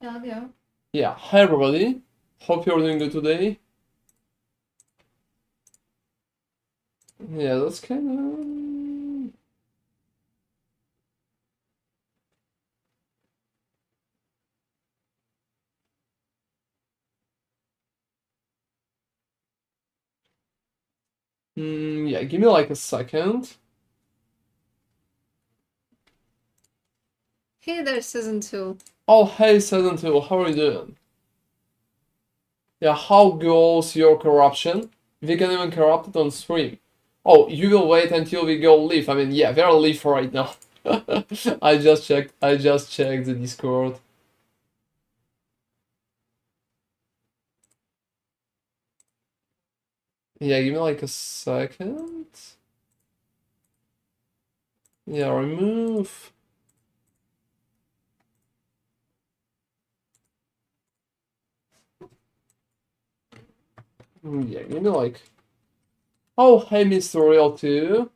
Yeah, I'll go. Yeah, hi everybody. Hope you're doing good today. Yeah, that's kind of... yeah, give me like a second. Hey there, season 2. Oh, hey, Season 2, how are you doing? Yeah, how goes your corruption? We can even corrupt it on stream. Oh, you will wait until we go live. I mean, yeah, we're live right now. I just checked the Discord. Yeah, give me like a second. Yeah, remove. Yeah, give me like... Oh, hey, Mr. Real 2.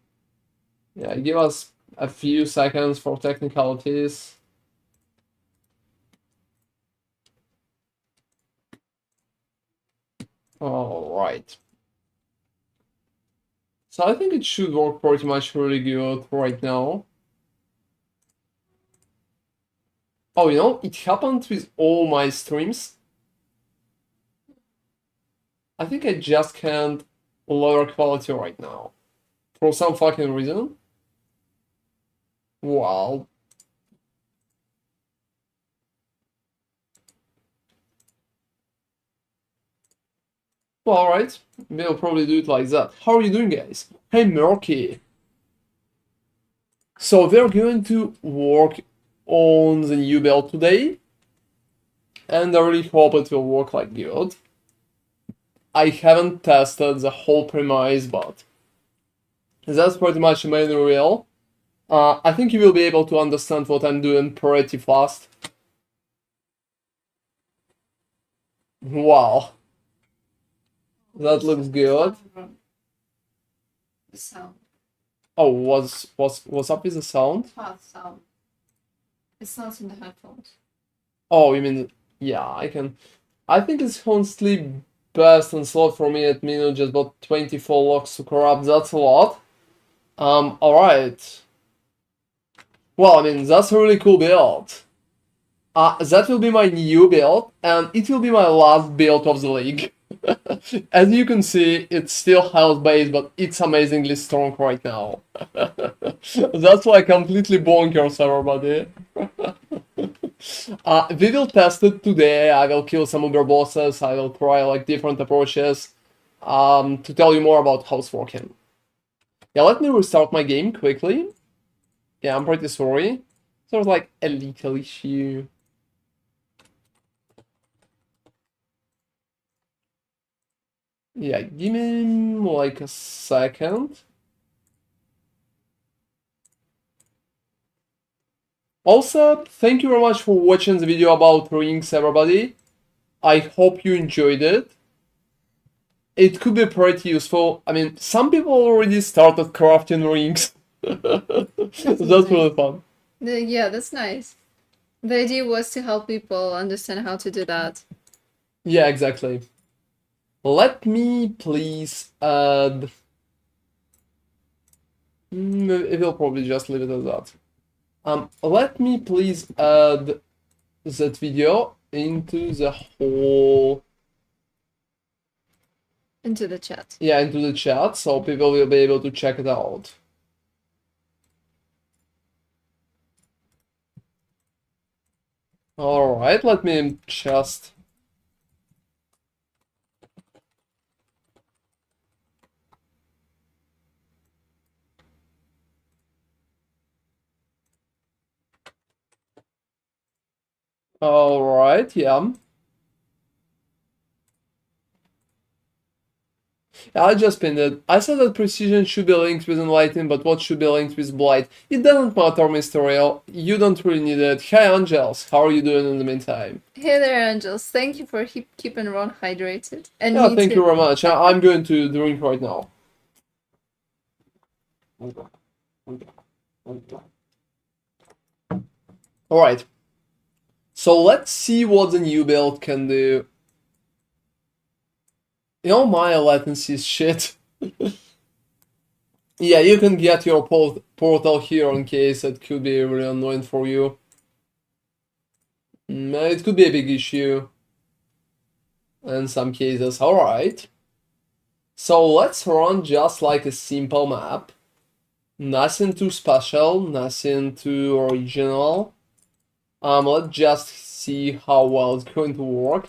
Yeah, give us a few seconds for technicalities. Alright. So I think it should work pretty much really good right now. Oh, you know, it happened with all my streams. I think I just can't lower quality right now. For some fucking reason. Wow. Well, alright. We'll probably do it like that. How are you doing, guys? Hey, Murky. So we're going to work on the new build today. And I really hope it will work like good. I haven't tested the whole premise, but that's pretty much the main reveal. I think you will be able to understand what I'm doing pretty fast. Wow, that looks good. The sound. Oh, what's up with the sound? Path sound. It's not in the headphones. Oh, you mean, yeah, I can. I think it's honestly best and slot for me at minute just about 24 locks to corrupt. That's a lot. Alright. Well, I mean, that's a really cool build. That will be my new build, and it will be my last build of the league. As you can see, it's still health-based, but it's amazingly strong right now. That's why completely bonkers, everybody. We will test it today. I will kill some Uber bosses. I will try like different approaches to tell you more about how it's working. Yeah, let me restart my game quickly. Yeah, I'm pretty sorry. There's like a little issue. Yeah, give me like a second. Also, thank you very much for watching the video about rings, everybody. I hope you enjoyed it. It could be pretty useful. I mean, some people already started crafting rings. That's really fun. Yeah, that's nice. The idea was to help people understand how to do that. Yeah, exactly. Let me please add... We'll probably just leave it as that. Let me please add that video into the whole... Into the chat. Yeah, into the chat, so people will be able to check it out. Alright, let me just... Alright, yeah. I just pinned it. I said that precision should be linked with enlighten, but what should be linked with blight? It doesn't matter, Mr. Real. You don't really need it. Hi, Angels. How are you doing in the meantime? Hey there, Angels. Thank you for keeping Ron hydrated. And Yeah, me thank too. you very much. I'm going to drink right now. Alright. So let's see what the new build can do. You know, my latency is shit. Yeah, you can get your portal here in case it could be really annoying for you. It could be a big issue in some cases. Alright. So let's run just like a simple map. Nothing too special, nothing too original. Let's just see how well it's going to work.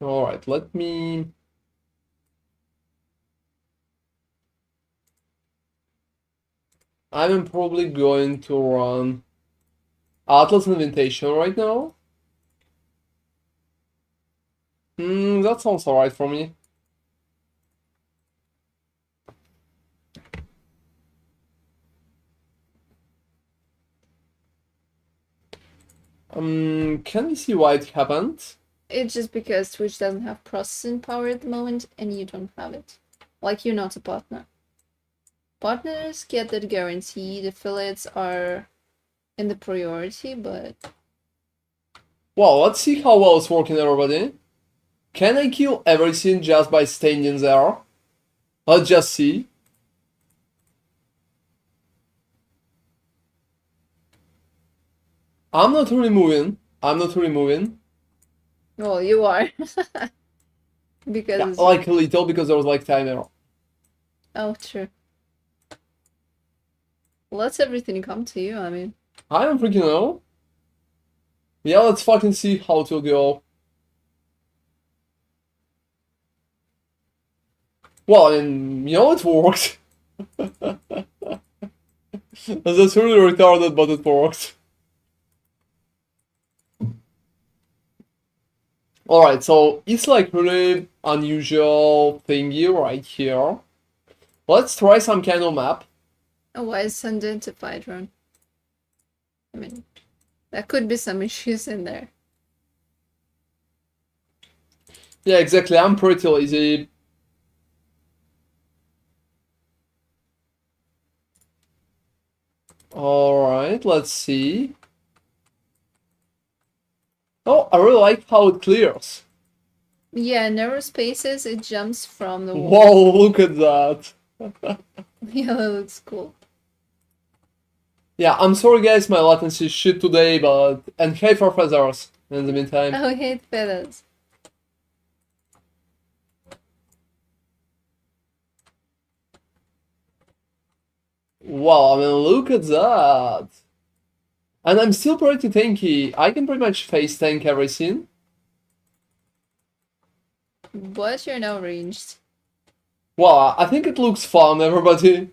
Alright, let me... I'm probably going to run Atlas Invitation right now. That sounds alright for me. Can we see why it happened? It's just because Twitch doesn't have processing power at the moment, and you don't have it. Like, you're not a partner. Partners get that guaranteed. Affiliates are in the priority, but... Well, let's see how well it's working, everybody. Can I kill everything just by standing there? Let's just see. I'm not really moving. Well, you are. Yeah, Because... like a little, because there was like timer. Oh, true. Let everything come to you, I mean. I don't freaking know. Yeah, let's fucking see how it will go. Well, I mean, you know, it worked. That's really retarded, but it worked. Alright, so it's like really unusual thingy right here. Let's try some kind of map. Oh, why is unidentified run? I mean, there could be some issues in there. Yeah, exactly, I'm pretty lazy. Alright, let's see. Oh, I really like how it clears. Yeah, narrow spaces, it jumps from the wall. Whoa, look at that. Yeah, that looks cool. Yeah, I'm sorry guys, my latency is shit today, but... And hey for feathers, in the meantime. Oh, I hate feathers. Wow, I mean, look at that. And I'm still pretty tanky. I can pretty much face tank everything. But you're now ranged. Well, I think it looks fun, everybody.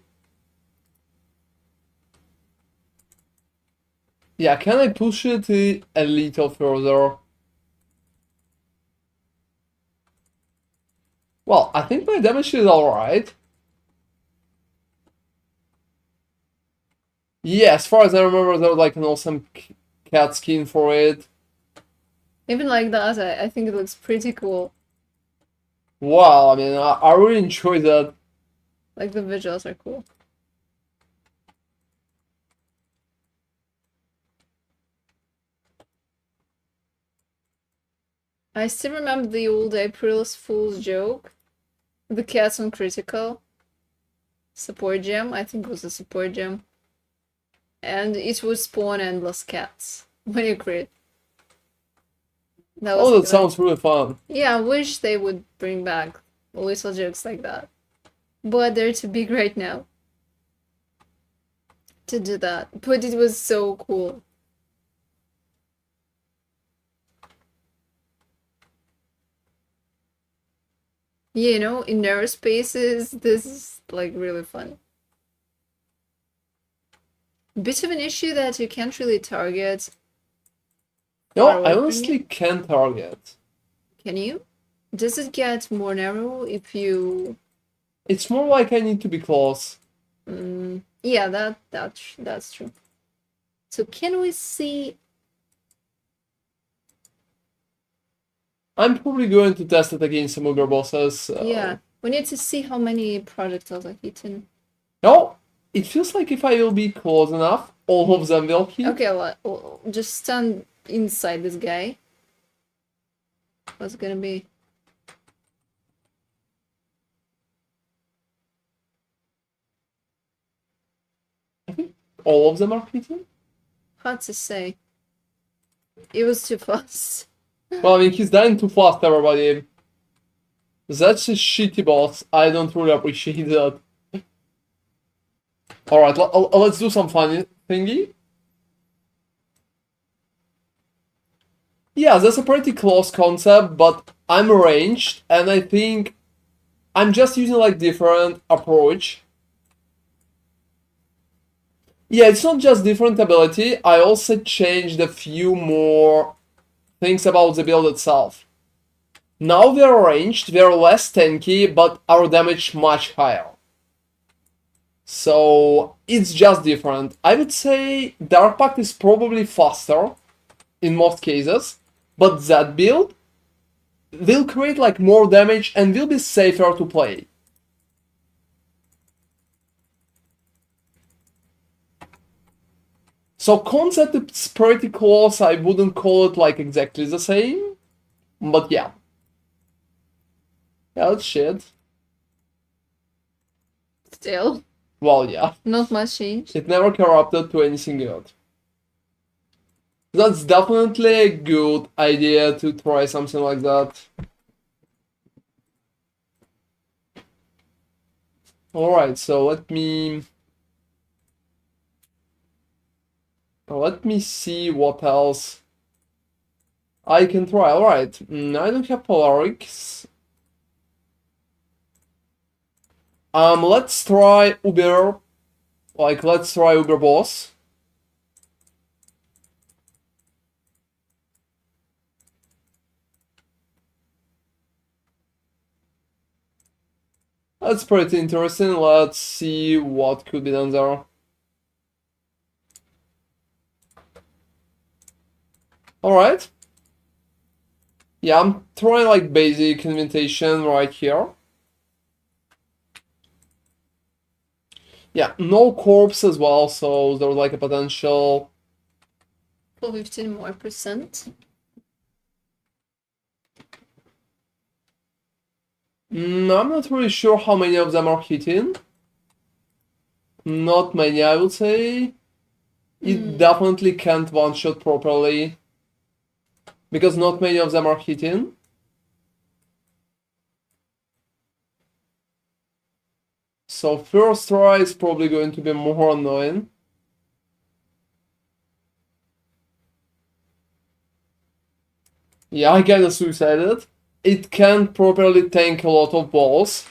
Yeah, can I push it a little further? Well, I think my damage is alright. Yeah, as far as I remember, there was like an awesome cat skin for it. Even like that, I think it looks pretty cool. Wow, I mean, I really enjoy that. Like, the visuals are cool. I still remember the old April's Fool's joke. The cats on critical. Support gem, I think it was a support gem. And it would spawn endless cats when you crit. That was Oh, that good. sounds really fun. Yeah, I wish they would bring back little jokes like that. But they're too big right now to do that. But it was so cool. You know, in narrow spaces, this is like really fun. Bit of an issue that you can't really target. No, far away I from honestly you. can't target. Can you? Does it get more narrow if you... It's more like I need to be close. Yeah, that's true. So can we see... I'm probably going to test it against some ogre bosses. Yeah, we need to see how many projectiles are hitting. No, it feels like if I will be close enough, all of them will hit. Okay, well, just stand inside this guy. What's gonna be? I think all of them are hitting. Hard to say. It was too fast. Well, I mean, he's dying too fast, everybody. That's a shitty boss. I don't really appreciate that. Alright, let's do some funny thingy. Yeah, that's a pretty close concept, but I'm ranged, and I think I'm just using like different approach. Yeah, it's not just different ability, I also changed a few more things about the build itself. Now we're ranged, we're less tanky, but our damage much higher. So it's just different. I would say Dark Pact is probably faster in most cases, but that build will create like more damage and will be safer to play. So concept is pretty close, I wouldn't call it like exactly the same, but yeah. Yeah, that's shit. Still, Well, yeah. not much change. It never corrupted to anything good. That's definitely a good idea to try something like that. Alright, so let me see what else I can try. Alright, I don't have Polarics. Let's try Uber. Like, let's try Uber Boss. That's pretty interesting. Let's see what could be done there. Alright. Yeah, I'm trying like basic invitation right here. Yeah, no corpse as well, so there's like a potential. For 15 more percent. I'm not really sure how many of them are hitting. Not many, I would say. It definitely can't one-shot properly. Because not many of them are hitting. So first try is probably going to be more annoying. Yeah, I kinda suicided. It can't properly tank a lot of balls.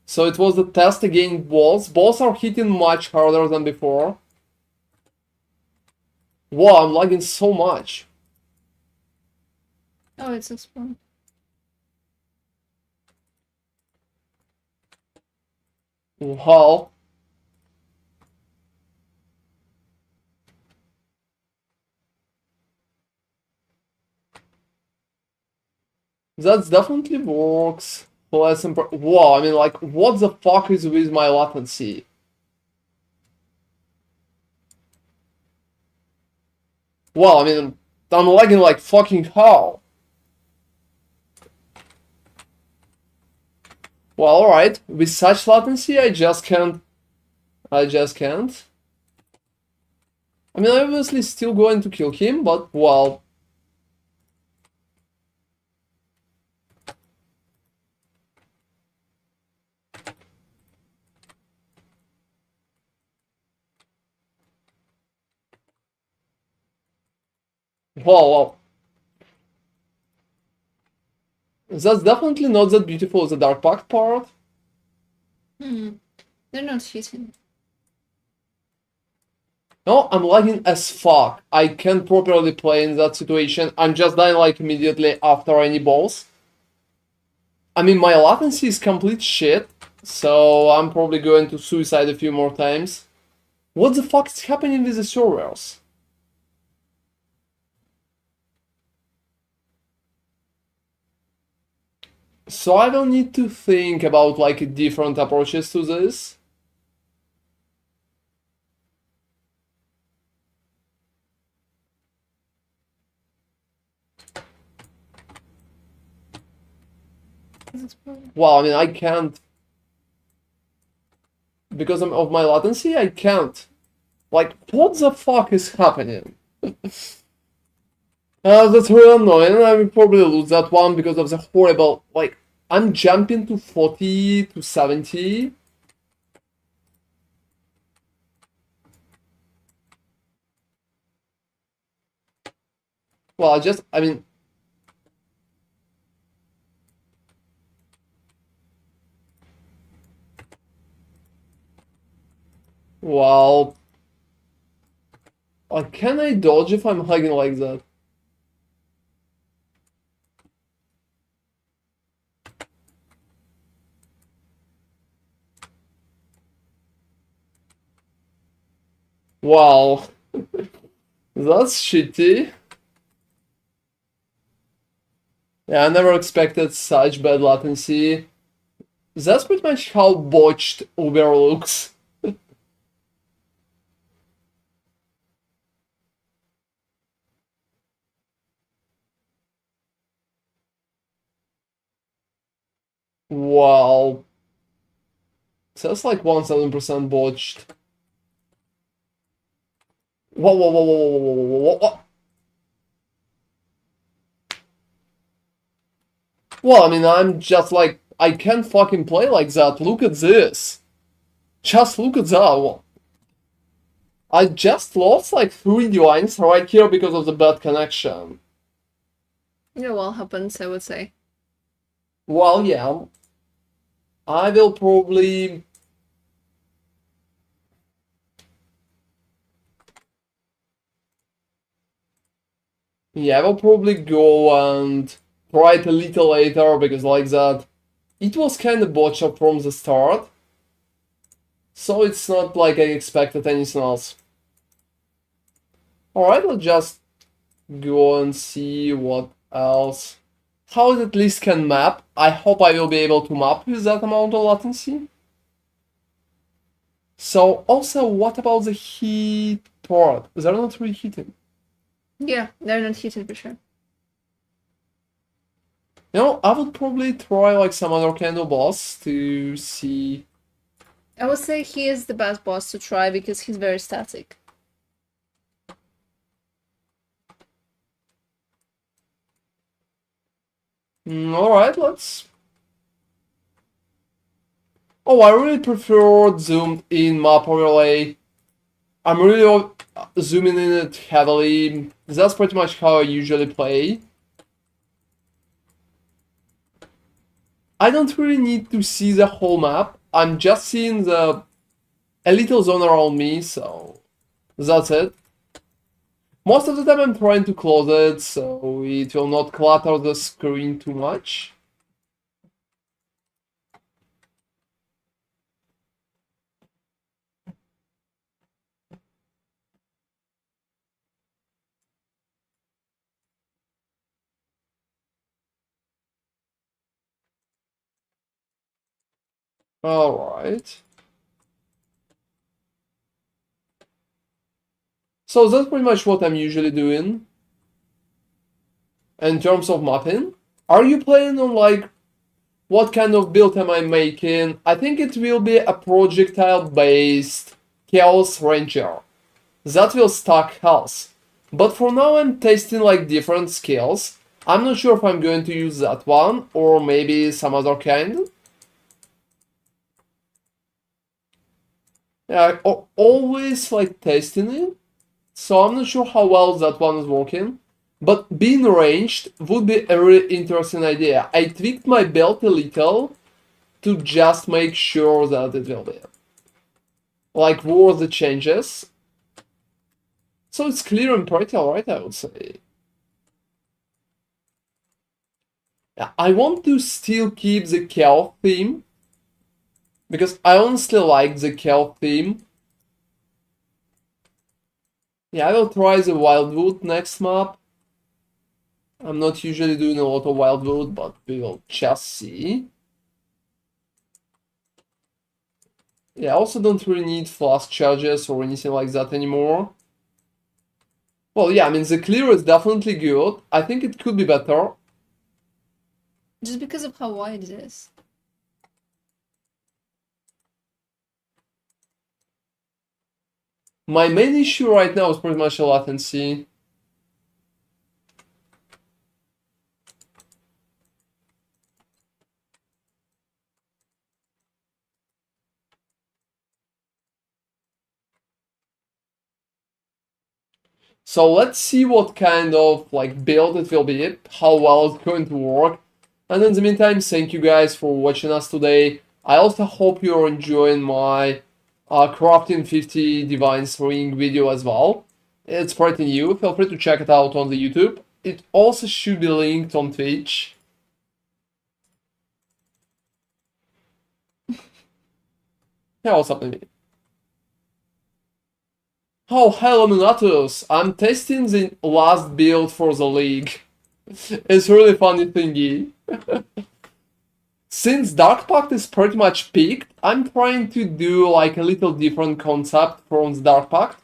So it was the test against balls. Balls are hitting much harder than before. Wow, I'm lagging so much. Oh, it's a spawn. Wow. That definitely works. Wow, I mean, like, what the fuck is with my latency? Well, I mean, I'm lagging like fucking hell. Well, alright. With such latency, I just can't. I just can't. I mean, I'm obviously still going to kill him, but, well. Well, that's definitely not that beautiful as the Dark Pact part. They're not hitting. No, I'm lagging as fuck. I can't properly play in that situation. I'm just dying like immediately after any balls. I mean, my latency is complete shit, so I'm probably going to suicide a few more times. What the fuck is happening with the servers? So I will need to think about like different approaches to this. Well, I mean, I can't, because of my latency, I can't. Like, what the fuck is happening? That's really annoying. I will probably lose that one because of the horrible, like, I'm jumping to 40 to 70. Well, I mean, well, can I dodge if I'm hugging like that? Wow, that's shitty. Yeah, I never expected such bad latency. That's pretty much how botched Uber looks. Wow. That's like 1000% botched. Whoa, whoa, whoa, whoa, whoa, whoa, whoa, whoa, whoa. Well, I mean, I'm just like, I can't fucking play like that. Look at this. Just look at that. I just lost like 3 lines right here because of the bad connection. Yeah, well, happens, I would say. Well, yeah. I will probably... Yeah, I will probably go and try it a little later because like that, it was kind of botched from the start. So it's not like I expected anything else. Alright, let's just go and see what else. How it at least can map. I hope I will be able to map with that amount of latency. So also, what about the heat part? They're not really heating. Yeah, they're not heated for sure. You know, I would probably try like some other kind of boss to see. I would say he is the best boss to try because he's very static. Alright, let's... Oh, I really prefer zoomed in map overlay. I'm really zooming in it heavily. That's pretty much how I usually play. I don't really need to see the whole map. I'm just seeing a little zone around me, so that's it. Most of the time I'm trying to close it, so it will not clutter the screen too much. Alright. So that's pretty much what I'm usually doing. In terms of mapping, are you playing on like what kind of build am I making? I think it will be a projectile based Chaos Ranger. That will stack health. But for now I'm testing like different skills. I'm not sure if I'm going to use that one or maybe some other kind. Yeah, always like testing it. So I'm not sure how well that one is working. But being ranged would be a really interesting idea. I tweaked my belt a little to just make sure that it will be like worth the changes. So it's clear and pretty alright, I would say. Yeah, I want to still keep the Kel theme because I honestly like the Kel theme. Yeah, I will try the Wildwood next map. I'm not usually doing a lot of wildwood, but we will just see. Yeah, I also don't really need fast charges or anything like that anymore. Well, yeah, I mean, the clear is definitely good. I think it could be better. Just because of how wide it is. My main issue right now is pretty much the latency. So let's see what kind of like build it will be, how well it's going to work. And in the meantime, thank you guys for watching us today. I also hope you're enjoying my crafting 50 divines ring video as well. It's pretty new. Feel free to check it out on the YouTube. It also should be linked on Twitch. Yeah, what's up, maybe? Oh, hello, Minatus. I'm testing the last build for the league. It's really funny thingy. Since Dark Pact is pretty much peaked, I'm trying to do like a little different concept from the Dark Pact.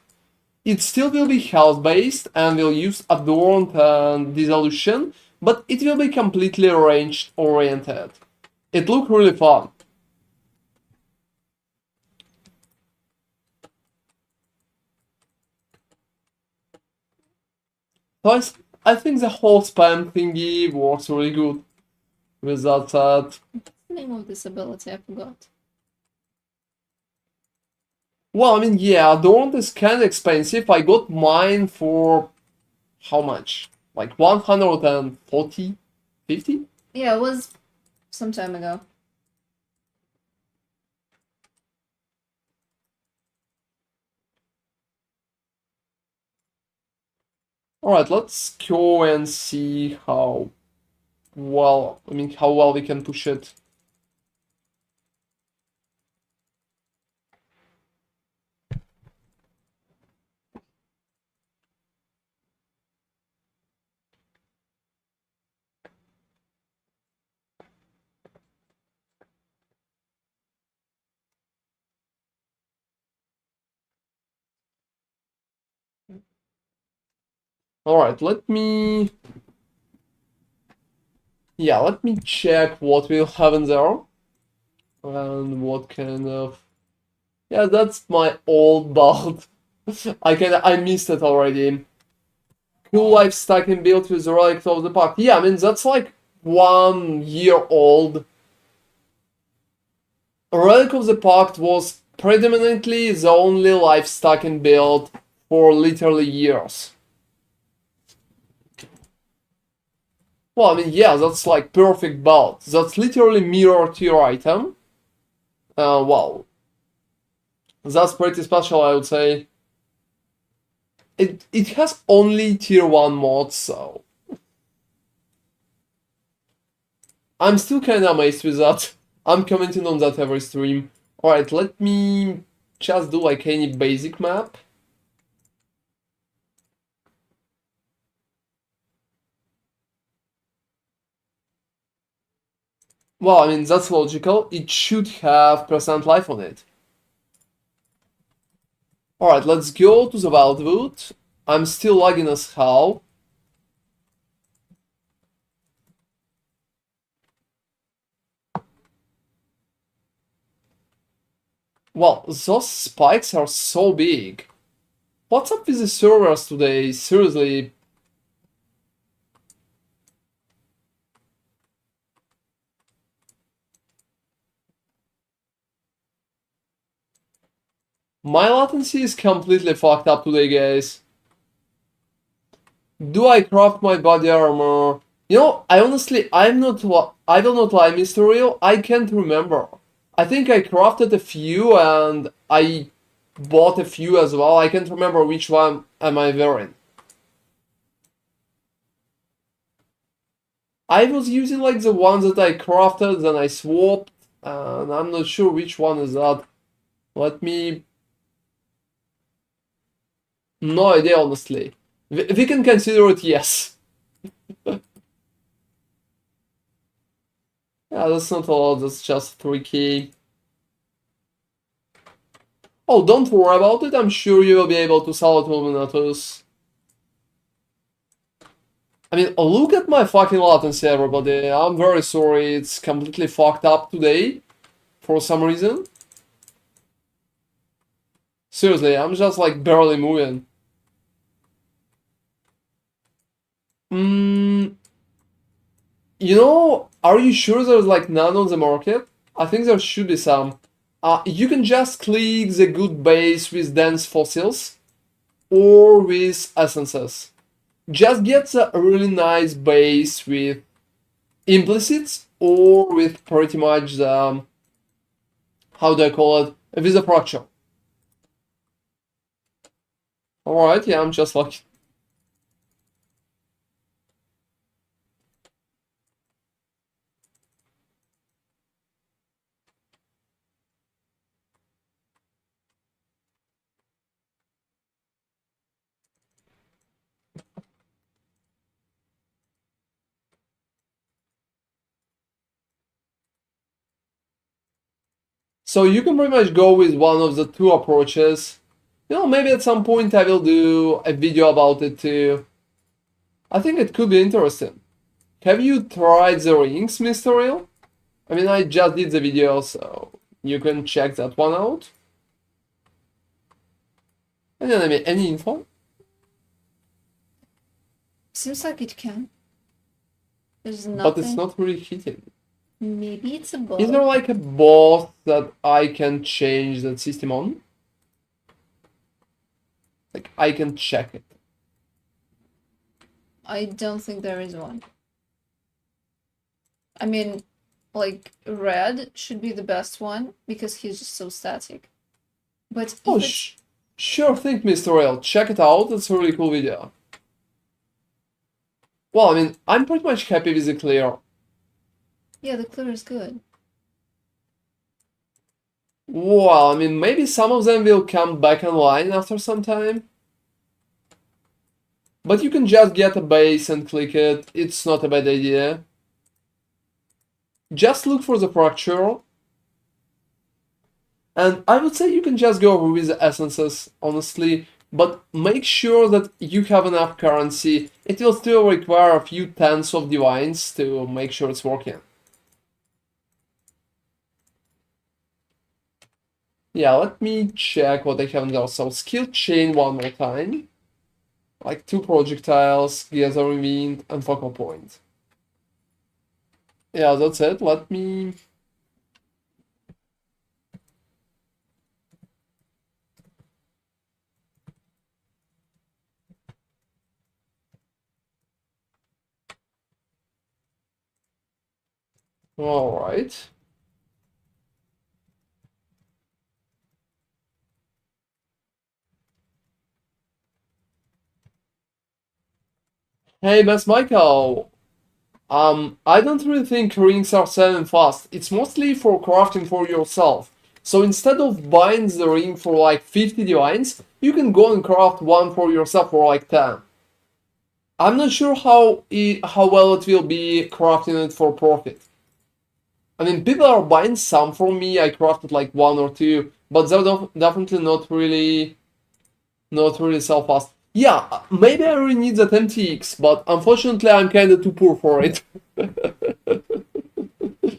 It still will be health based and will use Adorned and Dissolution, but it will be completely ranged oriented. It looks really fun. So I think the whole spam thingy works really good. With that said, What's the name of this ability? I forgot. well, I mean, yeah, Adorned is kind of expensive. I got mine for how much? Like 140, 50? Yeah, it was some time ago. Alright, let's go and see how well, I mean, how well we can push it. Alright, let me check what we'll have in there. And what kind of... Yeah, that's my old build. I missed it already. Cool life stacking build with the Relic of the Pact. Yeah, I mean, that's like 1 year old. Relic of the Pact was predominantly the only life stacking build for literally years. Well, I mean, yeah, that's like perfect build. That's literally mirror tier item. Wow. That's pretty special, I would say. It has only tier 1 mods, so... I'm still kinda amazed with that. I'm commenting on that every stream. Alright, let me just do like any basic map. Well, I mean, that's logical. It should have percent life on it. Alright, let's go to the Wildwood. I'm still lagging as hell. Well, those spikes are so big. What's up with the servers today? Seriously. My latency is completely fucked up today, guys. Do I craft my body armor? You know, I honestly, I will not lie, Mr. Real, I can't remember. I think I crafted a few and I bought a few as well. I can't remember which one am I wearing. I was using like the ones that I crafted, then I swapped, and I'm not sure which one is that. Let me... No idea, honestly. We can consider it yes. Yeah, that's not a lot, that's just 3k. Oh, don't worry about it, I'm sure you will be able to sell it Illuminatus. I mean, look at my fucking latency, everybody. I'm very sorry, it's completely fucked up today. For some reason. Seriously, I'm just like barely moving. You know, are you sure there's like none on the market? I think there should be some. You can just click the good base with dense fossils or with essences. Just get the really nice base with implicits or with pretty much the, how do I call it, with a fracture. Alright, yeah, I'm just like, so you can pretty much go with one of the two approaches. You know, maybe at some point I will do a video about it too. I think it could be interesting. Have you tried the rings, Mr. Real? I mean, I just did the video, so you can check that one out. And then, I mean, any info? Seems like it can. There's But it's nothing. not really hitting. Maybe it's a Is there bug. like a boss that I can change that system on? Like, I can check it. I don't think there is one. I mean, like, red should be the best one because he's just so static. But Oh, if it's... sure thing, Mr. Real. Check it out, it's a really cool video. Well, I mean, I'm pretty much happy with the clear. Yeah, the clear is good. Well, I mean, maybe some of them will come back online after some time. But you can just get a base and click it. It's not a bad idea. Just look for the fracture. And I would say you can just go with the essences, honestly. But make sure that you have enough currency. It will still require a few tens of divines to make sure it's working. Yeah, let me check what I have there. So skill chain one more time. Like 2 projectiles, gathering wind, and focal point. Yeah, that's it. Let me... Alright. Hey, Best Michael. I don't really think rings are selling fast. It's mostly for crafting for yourself. So instead of buying the ring for like 50 divines, you can go and craft one for yourself for like 10. I'm not sure how well it will be crafting it for profit. I mean, people are buying some from me. I crafted like one or two, but they're definitely not really sell fast. Yeah, maybe I really need that MTX, but unfortunately I'm kinda too poor for it.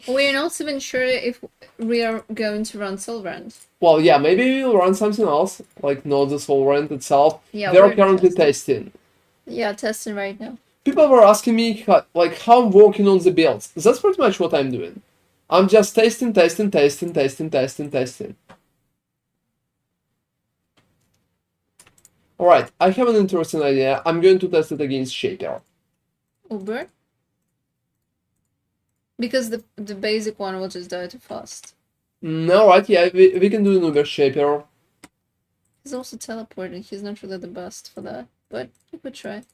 We're not even sure if we are going to run Silverend. Well, yeah, maybe we'll run something else, like not the Soul Rent itself. Yeah, They're we're currently testing. testing. Yeah, testing right now. People were asking me how I'm working on the builds. That's pretty much what I'm doing. I'm just testing. Alright, I have an interesting idea. I'm going to test it against Shaper. Uber? Because the basic one will just die too fast. Alright, yeah, we can do another Shaper. He's also teleporting. He's not really the best for that, but you could try.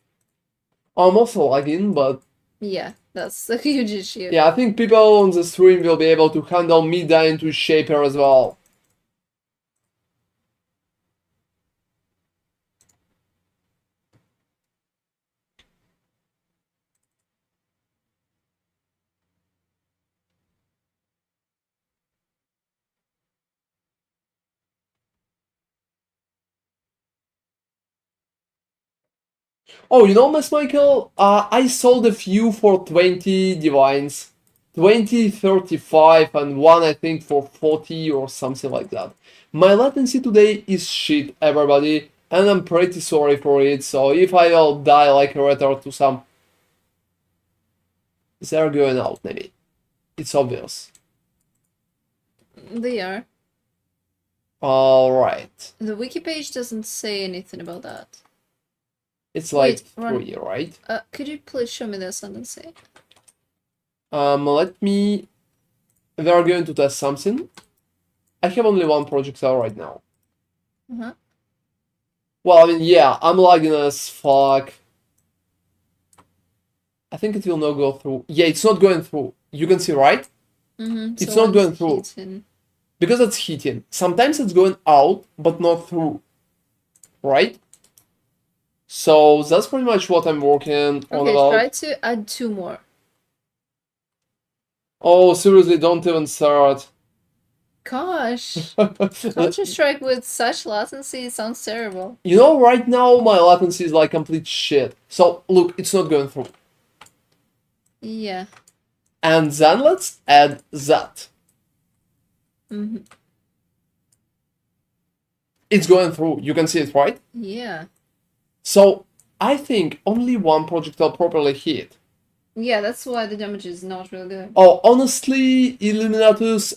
I'm also lagging, but Yeah, that's a huge issue. yeah, I think people on the stream will be able to handle me dying to Shaper as well. Oh, you know, Miss Michael, I sold a few for 20 divines. 20, 35, and one I think for 40 or something like that. My latency today is shit, everybody, and I'm pretty sorry for it, so if I'll die like a retard to some... They're going out, maybe. It's obvious. They are. Alright. The wiki page doesn't say anything about that. It's like Wait, Ron, 3, right? could you please show me the sentence? Let me... We are going to test something. I have only one projectile right now. Uh-huh. Well, I mean, yeah, I'm lagging as fuck. I think it will not go through. Yeah, it's not going through. You can see, right? Mm-hmm. It's not going through. Because it's hitting. Sometimes it's going out, but not through. Right? So that's pretty much what I'm working on about. Try to add 2 more. Oh, seriously, don't even start. Gosh. Counter-Strike with such latency sounds terrible. You know, right now my latency is like complete shit. So, look, it's not going through. Yeah. And then let's add that. Mm-hmm. It's going through. You can see it, right? Yeah. So, I think only one projectile properly hit. Yeah, that's why the damage is not real good. Oh, honestly, Illuminatus,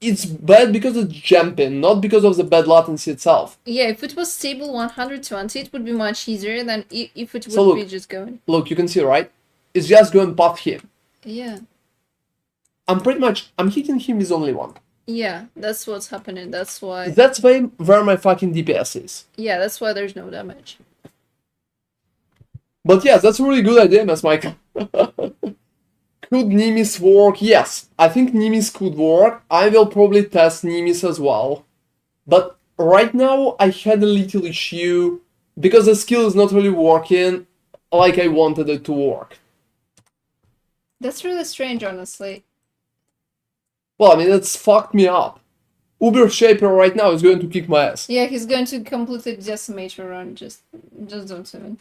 it's bad because it's jumping, not because of the bad latency itself. Yeah, if it was stable 120, it would be much easier than if it would So be just going. Look, you can see, right? It's just going past him. Yeah. I'm hitting him with only one. Yeah, that's what's happening. That's why. That's where my fucking DPS is. Yeah, that's why there's no damage. But yeah, that's a really good idea, Miss Michael. Could Nimis work? Yes, I think Nimis could work. I will probably test Nimis as well. But right now, I had a little issue because the skill is not really working like I wanted it to work. That's really strange, honestly. Well, I mean, it's fucked me up. Uber Shaper right now is going to kick my ass. Yeah, he's going to completely decimate your run. Just don't even.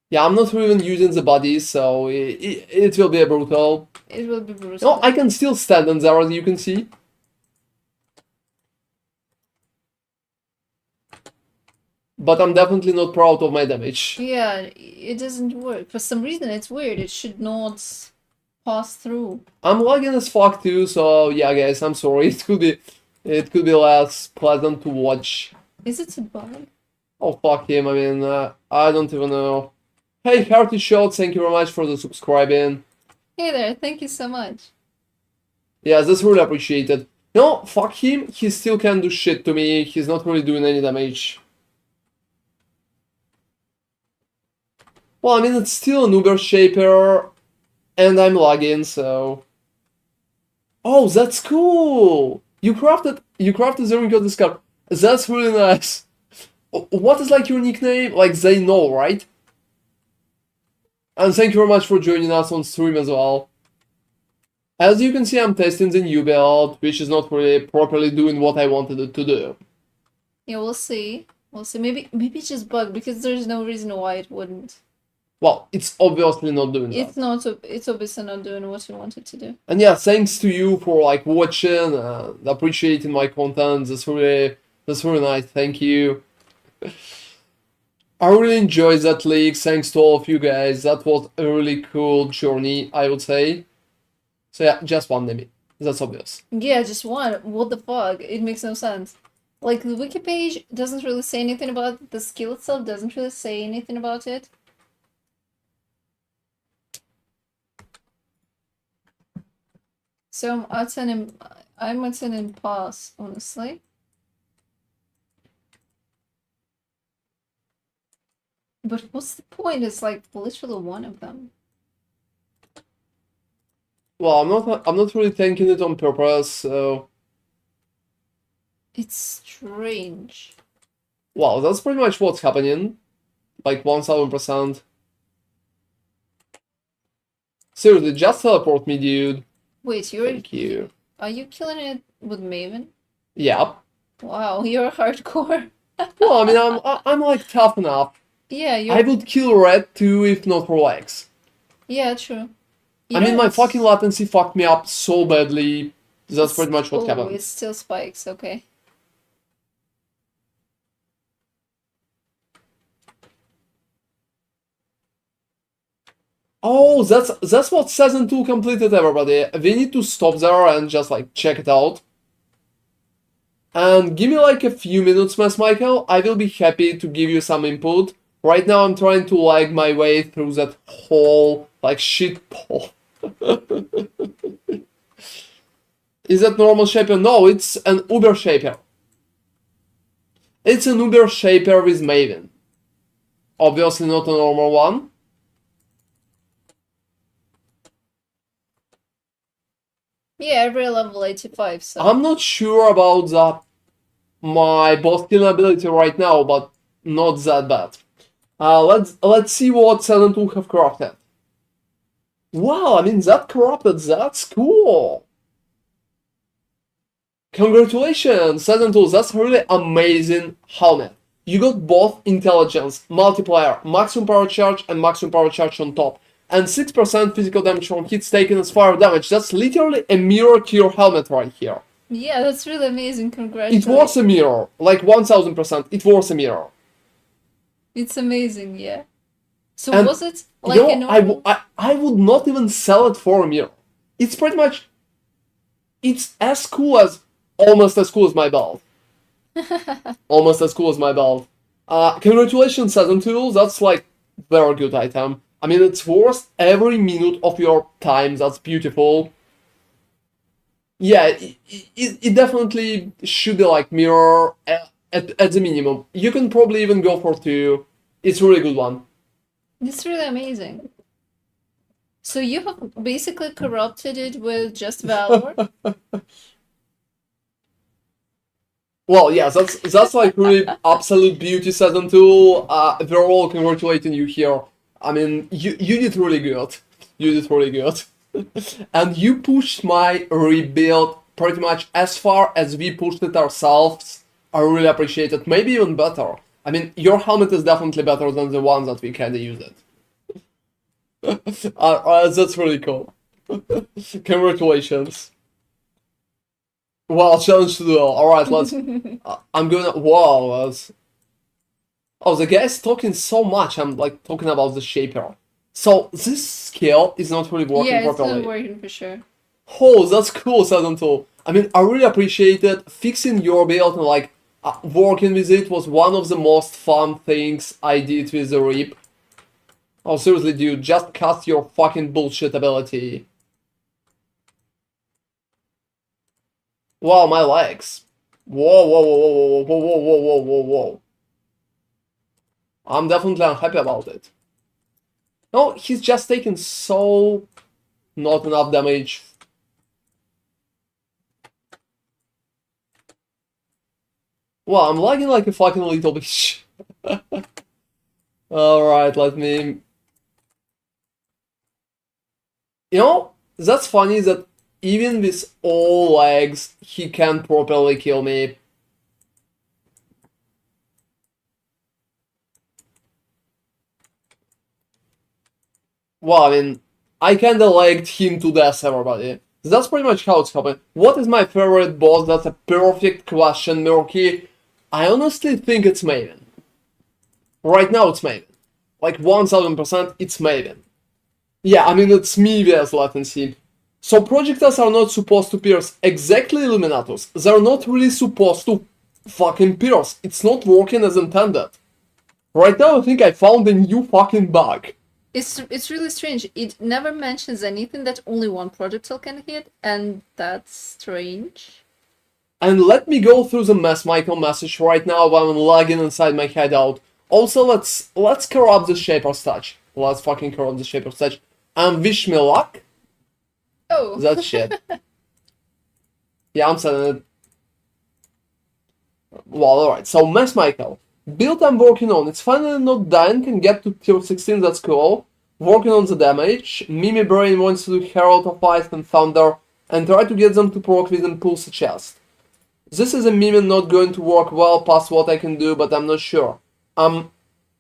Yeah, I'm not even using the body, so it will be brutal. It will be brutal. No, I can still stand on there, as you can see. But I'm definitely not proud of my damage. Yeah, it doesn't work. For some reason, it's weird. It should not pass through. I'm lagging as fuck too, so yeah, guys, I'm sorry. It could be less pleasant to watch. Is it a bug? Oh, fuck him. I mean, I don't even know. Hey, Hearty Shot, thank you very much for the subscribing. Hey there, thank you so much. Yeah, that's really appreciated. No, fuck him. He still can't do shit to me. He's not really doing any damage. Well, I mean, it's still an Uber Shaper, and I'm lagging, so... Oh, that's cool! You crafted the ring of the scarf. That's really nice. What is like your nickname? Like, they know, right? And thank you very much for joining us on stream as well. As you can see, I'm testing the new build, which is not really properly doing what I wanted it to do. Yeah, we'll see. We'll see. Maybe it's just bugged because there's no reason why it wouldn't. Well, it's obviously not doing that. It's not. It's obviously not doing what you wanted to do. And yeah, thanks to you for like watching, appreciating my content. That's really nice. Thank you. I really enjoyed that league. Thanks to all of you guys. That was a really cool journey, I would say. So yeah, just one limit. That's obvious. Yeah, just one. What the fuck? It makes no sense. Like, the wiki page doesn't really say anything about it. The skill itself doesn't really say anything about it. So I'm at an impasse, honestly. But what's the point? It's like literally one of them. Well, I'm not really thinking it on purpose, so... It's strange. Wow, that's pretty much what's happening. Like 1000%. Seriously, just teleport me, dude. Wait, Thank you. Are you killing it with Maven? Yeah. Wow, you're hardcore. Well, I mean, I'm like tough enough. Yeah, I you're. would kill red too if not for legs. Yeah, true. I mean, my fucking It's. latency fucked me up so badly. That's It's. pretty much what Oh, happened. it still spikes. Okay. Oh, that's what season 2 completed, everybody. We need to stop there and just like check it out. And give me like a few minutes, Mass Michael. I will be happy to give you some input. Right now I'm trying to lag my way through that whole like shit hole. Is that normal shaper? No, it's an Uber shaper. It's an Uber shaper with Maven. Obviously not a normal one. Yeah, every level 85. So. I'm not sure about my boss killing ability right now, but not that bad. Let's see what Silent 2 have corrupted. Wow, I mean that corrupted, that's cool. Congratulations, Silent 2, that's really amazing helmet. You got both intelligence, multiplier, maximum power charge, and maximum power charge on top. And 6% physical damage from hits taken as fire damage. That's literally a mirror to your helmet right here. Yeah, that's really amazing. It Congratulations. was a mirror, like 1000%. It was a mirror. It's amazing, yeah. So And was it like a normal? I would not even sell it for a mirror. It's pretty much, it's as cool as, almost as cool as my belt. Almost as cool as my belt. Congratulations, Season 2, that's like very good item. I mean, it's worth every minute of your time, that's beautiful. Yeah, it definitely should be like mirror at the minimum. You can probably even go for 2. It's a really good one. It's really amazing. So you have basically corrupted it with just valor? Well, yeah, that's like really absolute beauty Season 2. We're all congratulating you here. I mean, you did really good. You did really good. And you pushed my rebuild pretty much as far as we pushed it ourselves. I really appreciate it. Maybe even better. I mean, your helmet is definitely better than the one that we kinda used it. That's really cool. Congratulations. Well, challenge to duel. Alright, let's... I'm gonna... Whoa, that's... Oh, the guy's talking so much, I'm like talking about the shaper. So, this skill is not really working Yeah, it's properly. not working for sure. Oh, that's cool, Silent 2. I mean, I really appreciate it. Fixing your build and like working with it was one of the most fun things I did with the Reap. Oh, seriously, dude, just cast your fucking bullshit ability. Wow, my legs. Whoa, whoa, whoa, whoa, whoa, whoa, whoa, whoa, whoa, whoa. I'm definitely unhappy about it. No, he's just taking so not enough damage. Well, I'm lagging like a fucking little bitch. Alright, let me... You know, that's funny that even with all legs, he can't properly kill me. Well, I mean, I kinda lagged him to death, everybody. That's pretty much how it's happened. What is my favorite boss? That's a perfect question, Murky. I honestly think it's Maven. Right now it's Maven. Like 1000% it's Maven. Yeah, I mean it's me vs latency. So projectiles are not supposed to pierce exactly Illuminatus. They're not really supposed to fucking pierce. It's not working as intended. Right now I think I found a new fucking bug. It's really strange. It never mentions anything that only one projectile can hit, and that's strange. And let me go through the Mass Michael message right now while I'm lagging inside my hideout. Also, let's corrupt the Shaper's Touch. Let's fucking corrupt the Shaper's Touch. And wish me luck. Oh. That shit. Yeah, I'm saying it. Well, alright. So, Mass Michael. Build I'm working on. It's finally not dying. Can get to tier 16. That's cool. Working on the damage. Mimi Brain wants to do Herald of Ice and Thunder. And try to get them to proc with Impulse Chest. This is a meme not going to work well past what I can do, but I'm not sure.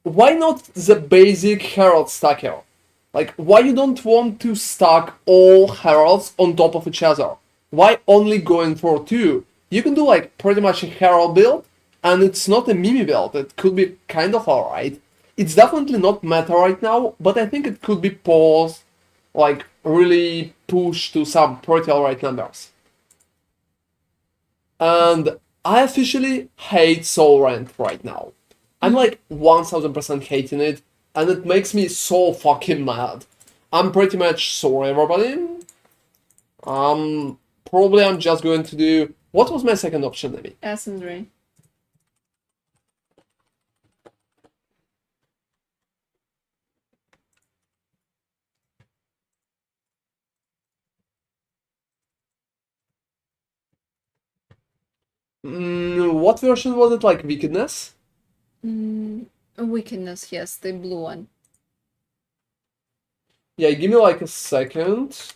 why not the basic herald stacker? Like, why you don't want to stack all heralds on top of each other? Why only going for two? You can do like pretty much a herald build, and it's not a mimi build. It could be kind of alright. It's definitely not meta right now, but I think it could be paused, like really pushed to some pretty alright numbers. And I officially hate Soul Rent right now. I'm like 1000% hating it, and it makes me so fucking mad. I'm pretty much sorry, everybody. Probably I'm just going to do. What was my second option, maybe? Essence Rain. What version was it? Like Wickedness? Wickedness, yes, the blue one. Yeah, give me like a second.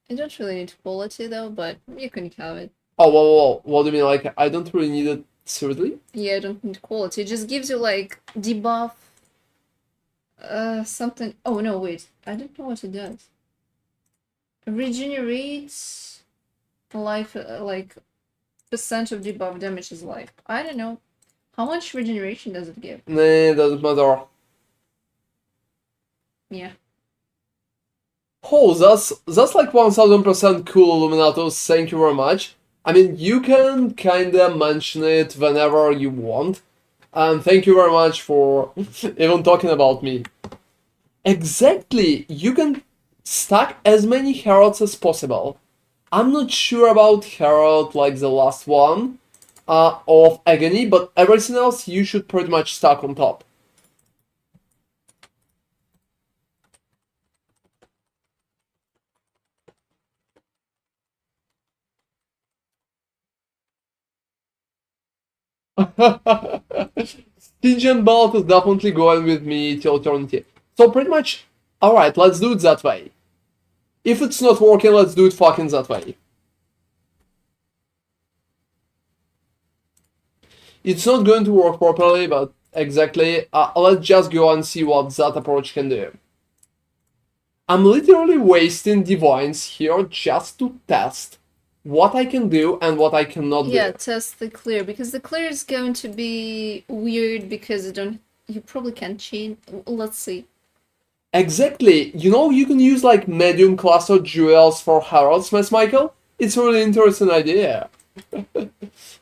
I don't really need quality though, but you can have it. Oh, whoa. What do you mean? Like, I don't really need it seriously? Yeah, I don't need quality. It just gives you like debuff. Something. Oh no, wait. I don't know what it does. Regenerates life, like percent of debuff damage is life. I don't know. How much regeneration does it give? Nah, it doesn't matter. Yeah. Oh, that's like 1000% cool, Illuminatus. Thank you very much. I mean, you can kinda mention it whenever you want. And thank you very much for even talking about me. Exactly! You can stack as many heralds as possible. I'm not sure about herald like the last one of Agony, but everything else you should pretty much stack on top. Stygian Belt is definitely going with me till eternity. So pretty much, alright, let's do it that way. If it's not working, let's do it fucking that way. It's not going to work properly, but exactly, let's just go and see what that approach can do. I'm literally wasting divines here just to test what I can do and what I cannot do. Yeah, test the clear, because the clear is going to be weird because you probably can't chain. Let's see. Exactly. You know, you can use like medium cluster jewels for heralds, Miss Michael. It's a really interesting idea.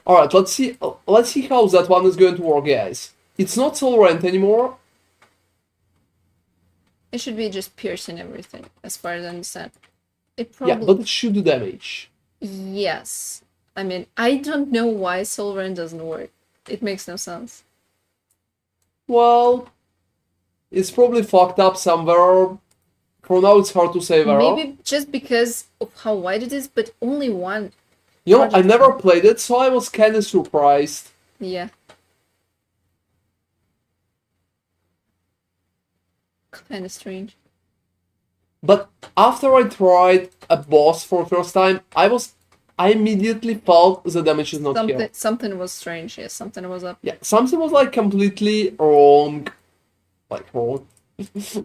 Alright, let's see how that one is going to work, guys. It's not Soul Rent anymore. It should be just piercing everything, as far as I understand. It Yeah, probably. but it should do damage. Yes. I mean, I don't know why Soul Rend doesn't work. It makes no sense. Well, it's probably fucked up somewhere. For now, it's hard to say where. Maybe just because of how wide it is, but only one. You know, I Projectile. never played it, so I was kinda surprised. Yeah. Kind of strange. But after I tried a boss for the first time, I immediately felt the damage is not here. Something was strange. Yes, something was up. Yeah, something was like completely wrong. Like wrong.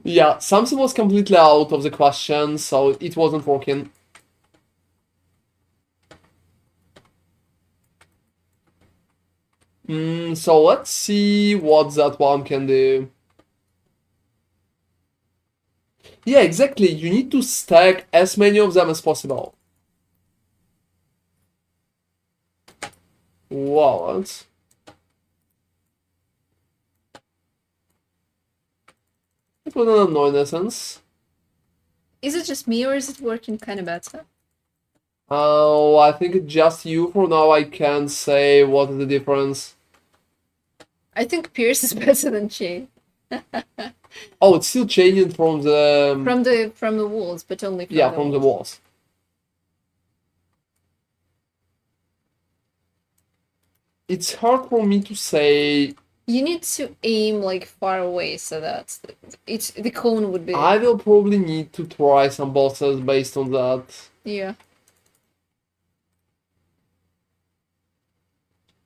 Yeah, something was completely out of the question, so it wasn't working. So let's see what that one can do. Yeah, exactly. You need to stack as many of them as possible. Wow, that's... It was an annoyance. Is it just me or is it working kind of better? Oh, I think it's just you. For now, I can't say what is the difference. I think Pierce is better than Chain. Oh, it's still changing from the... From the walls, but only from yeah, the from walls. the walls. It's hard for me to say. You need to aim like far away so that the cone would be. I will probably need to try some bosses based on that. Yeah.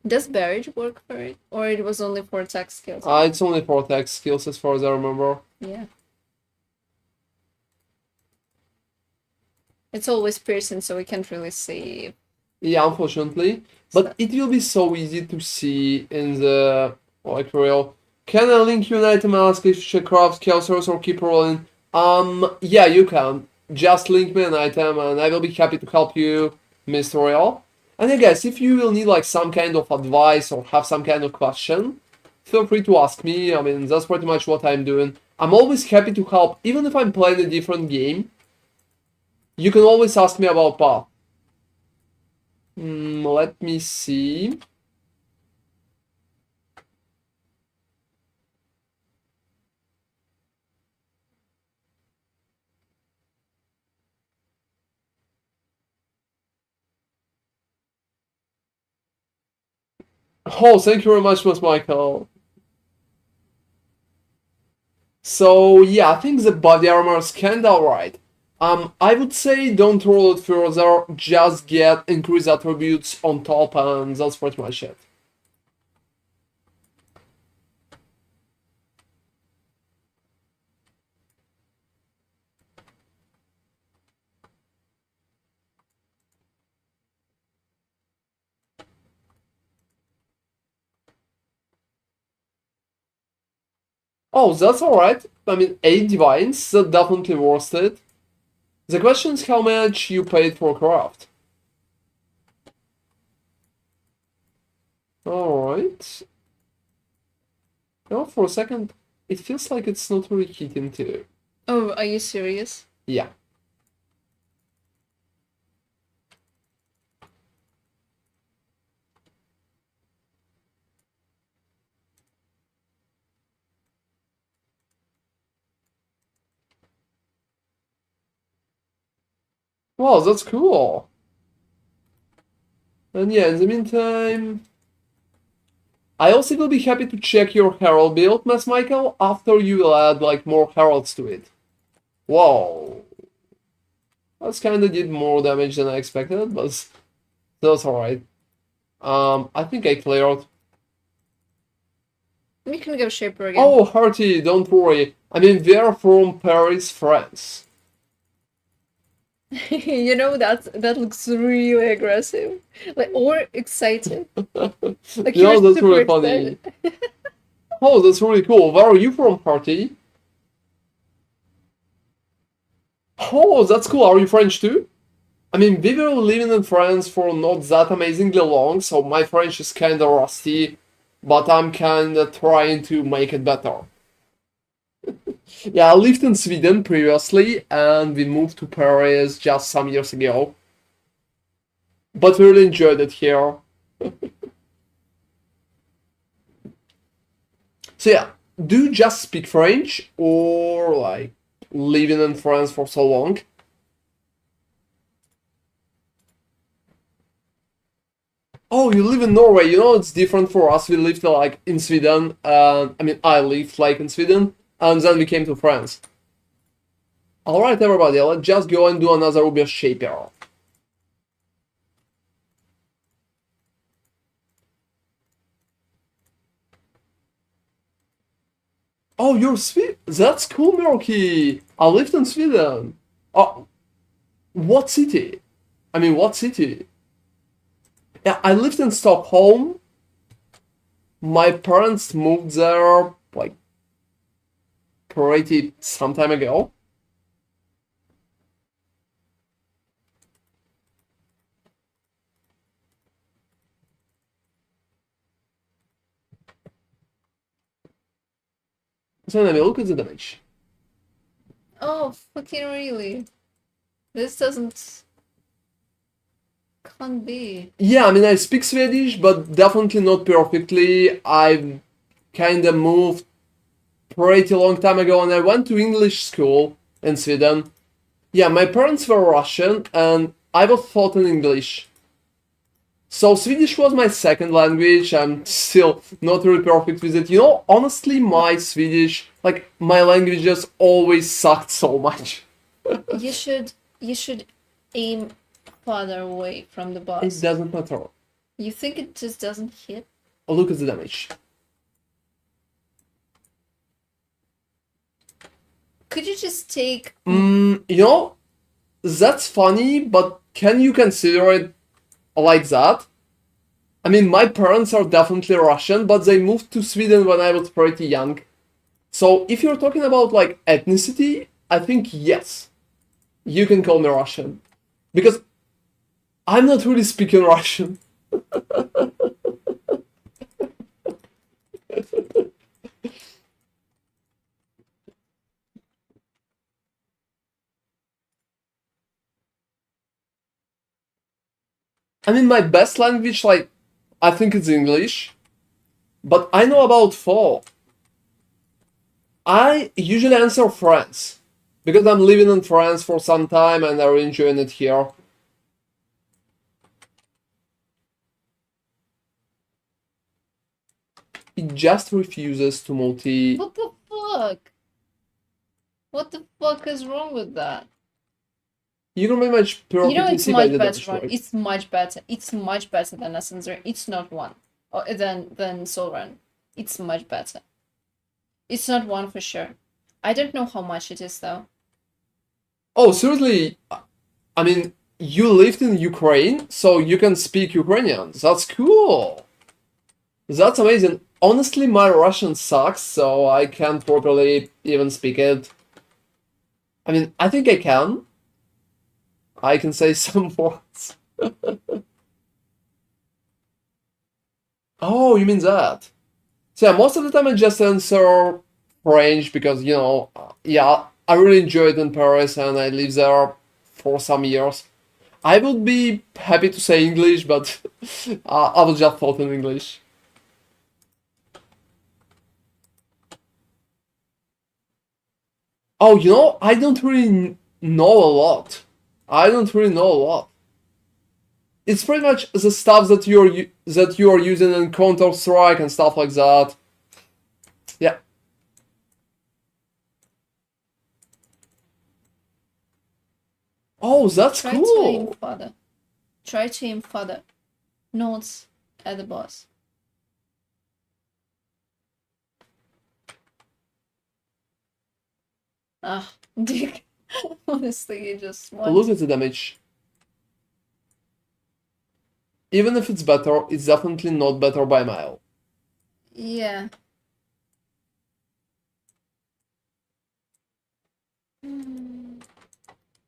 Does Barrage work for it? Or it was only for attack skills? It's only for attack skills as far as I remember. Yeah. It's always piercing, so we can't really see. Yeah, unfortunately. But it will be so easy to see in the like real. Can I link you an item ask if she crafts chaos or keep rolling? Yeah, you can. Just link me an item and I will be happy to help you, Mr. Real. And I guess if you will need like some kind of advice or have some kind of question, feel free to ask me. I mean, that's pretty much what I'm doing. I'm always happy to help, even if I'm playing a different game. You can always ask me about Path. Let me see. Oh, thank you very much, Miss Michael. So yeah, I think the body armor is kinda alright. I would say don't roll it further, just get increased attributes on top, and that's pretty much it. Oh, that's alright. I mean, 8 divines, that definitely worth it. The question is how much you paid for craft. Alright. Oh, for a second, it feels like it's not really hitting too. Oh, are you serious? Yeah. Wow, that's cool. And yeah, in the meantime, I also will be happy to check your Herald build, Mass Michael, after you will add like more Heralds to it. Whoa. That's kinda did more damage than I expected, but that's alright. I think I cleared. We can go Shaper again. Oh, Hearty, don't worry. I mean, we're from Paris, France. You know, that looks really aggressive. Like, or excited. Like, You know, you're that's super really funny. excited. Oh, that's really cool. Where are you from, Hearty? Oh, that's cool. Are you French too? I mean, we were living in France for not that amazingly long, so my French is kinda rusty, but I'm kinda trying to make it better. Yeah, I lived in Sweden previously, and we moved to Paris just some years ago. But we really enjoyed it here. So yeah, do you just speak French, or like living in France for so long? Oh, you live in Norway. You know, it's different for us. We lived like in Sweden. I mean, I lived like in Sweden, and then we came to France. All right, everybody, let's just go and do another Ruby Shaper. Oh, you're Sweden. That's cool, Mirky. I lived in Sweden. Oh, what city? I mean, what city? Yeah, I lived in Stockholm. My parents moved there like pretty some time ago. So let me look at the damage. Oh, fucking really? This doesn't... Can't be. Yeah, I mean, I speak Swedish, but definitely not perfectly. I've kinda moved pretty long time ago, and I went to English school in Sweden. Yeah, my parents were Russian, and I was taught in English. So Swedish was my second language. I'm still not really perfect with it. You know, honestly, my Swedish, like my language, just always sucked so much. You should aim farther away from the boss. It doesn't matter. You think it just doesn't hit? Oh, look at the damage. Could you just take... You know, that's funny, but can you consider it like that? I mean, my parents are definitely Russian, but they moved to Sweden when I was pretty young. So if you're talking about like ethnicity, I think yes, you can call me Russian. Because I'm not really speaking Russian. I mean, my best language, like, I think it's English. But I know about four. I usually answer France. Because I'm living in France for some time and I'm enjoying it here. It just refuses to multi... What the fuck? What the fuck is wrong with that? You can pretty much You know, it's perfectly see by much the better. damage, right? It's much better. It's much better than Ascensor. It's not one. Or than Sovereign. It's much better. It's not one for sure. I don't know how much it is though. Oh, seriously? I mean, you lived in Ukraine, so you can speak Ukrainian. That's cool. That's amazing. Honestly, my Russian sucks, so I can't properly even speak it. I mean, I think I can. I can say some words. Oh, you mean that? So yeah, most of the time I just answer French because, you know, yeah, I really enjoy it in Paris and I live there for some years. I would be happy to say English, but I was just taught in English. Oh, you know, I don't really know a lot. I don't really know a lot. It's pretty much the stuff that you're using in Counter Strike and stuff like that. Yeah. Oh, that's Try to aim cool. further. Try to aim further. Notes at the boss. Ah, dick. Honestly, you just want. Look at the damage. Even if it's better, it's definitely not better by a mile. Yeah.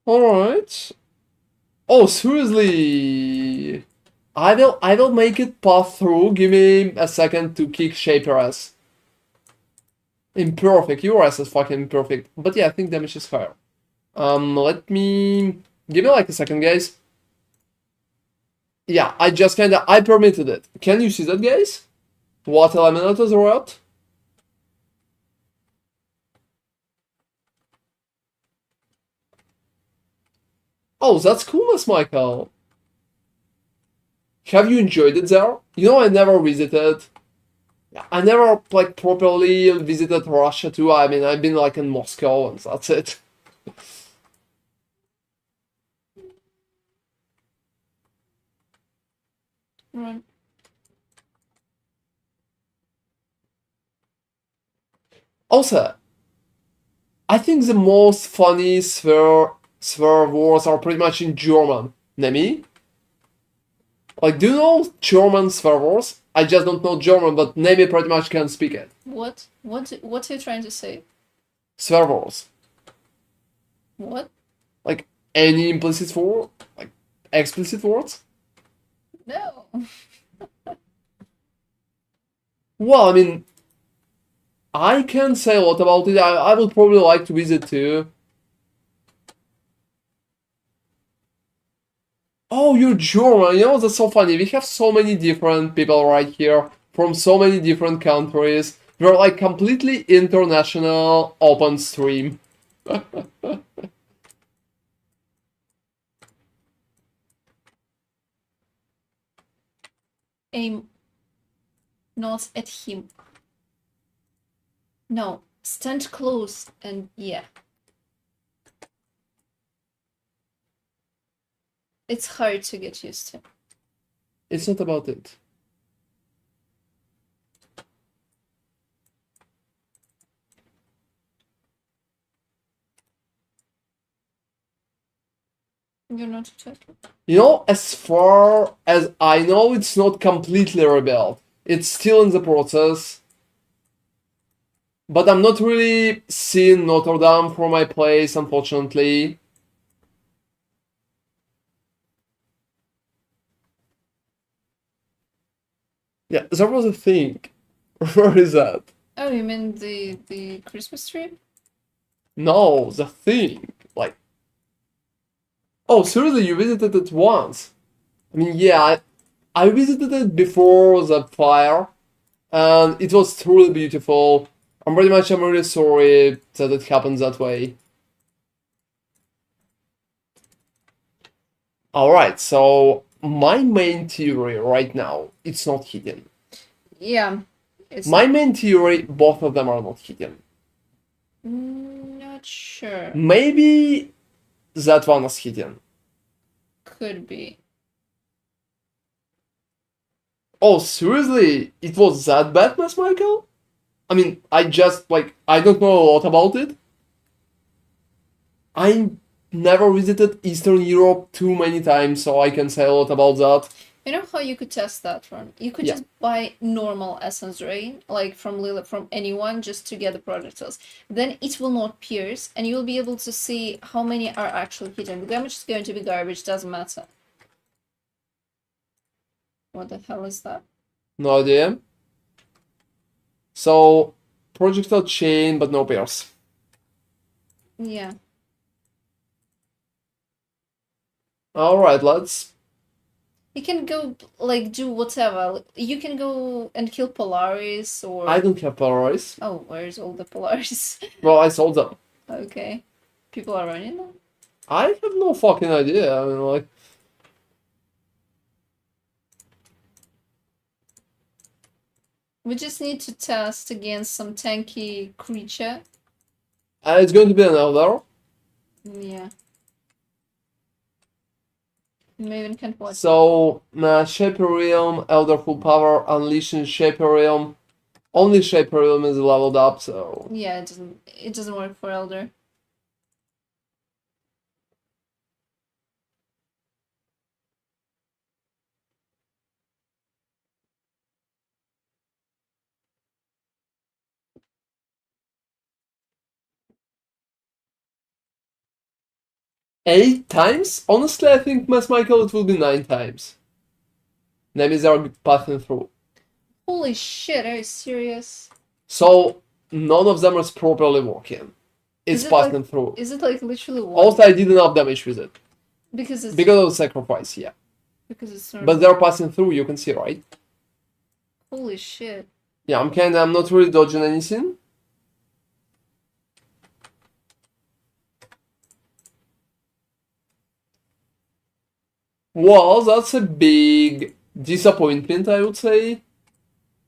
Alright. Oh, seriously? I will make it path through. Give me a second to kick Shaper ass. Imperfect. Your ass is fucking imperfect. But yeah, I think damage is higher. Let me... Give me like a second, guys. Yeah, I just kinda... I permitted it. Can you see that, guys? What eliminators are out? Oh, that's cool, Miss Michael. Have you enjoyed it there? You know, I never visited. I never, like, properly visited Russia too. I mean, I've been, like, in Moscow and that's it. Run. Also, I think the most funny swear words are pretty much in German. Nemi? Like, do you know German swear words? I just don't know German, but Nemi pretty much can speak it. What? What are you trying to say? Swear words. What? Like, any implicit word? Like, explicit words? No. Well, I mean, I can't say a lot about it. I would probably like to visit too. Oh, you're German. You know, that's so funny. We have so many different people right here from so many different countries. We're like completely international open stream. Aim not at him. No. Stand close and yeah. It's hard to get used to. It's not about it. You're not exactly. You know, as far as I know, it's not completely rebuilt. It's still in the process. But I'm not really seeing Notre Dame from my place, unfortunately. Yeah, there was a thing. Where is that? Oh, you mean the Christmas tree? No, the thing. Like, oh, seriously, you visited it once? I mean, yeah, I visited it before the fire, and it was truly beautiful. I'm really sorry that it happened that way. Alright, so my main theory right now, it's not hidden. Yeah. It's My main theory, both of them are not hidden. not sure. Maybe that one is hidden. Could be. Oh, seriously? It was that bad, Miss Michael? I mean, I don't know a lot about it. I never visited Eastern Europe too many times, so I can say a lot about that. You know how you could test that one? You could Yeah. just buy normal essence rain, like from Lila, from anyone, just to get the projectiles. Then it will not pierce, and you'll be able to see how many are actually hidden. The damage is going to be garbage, doesn't matter. What the hell is that? No idea. So, projectile chain, but no pierce. Yeah. Alright, let's. You can go, like, do whatever. You can go and kill Polaris, or... I don't have Polaris. Oh, where's all the Polaris? Well, I sold them. Okay. People are running them? I have no fucking idea. I mean, like. We just need to test against some tanky creature. It's going to be an Elder. Yeah. Maven can't watch. So, Shaper Realm, Elder Full Power, Unleashing Shaper Realm. Only Shaper Realm is leveled up, so. Yeah, it doesn't work for Elder. Eight times? Honestly, I think, Mass Michael, it will be 9 times. Maybe they are passing through. Holy shit, are you serious? So, none of them is properly working. It's Is it passing through. Is it like literally one? Also, I did enough damage with it. Because it's Because of the sacrifice, yeah. because it's not. But they're passing through, you can see, right? Holy shit. Yeah, I'm not really dodging anything. Well, that's a big disappointment, I would say.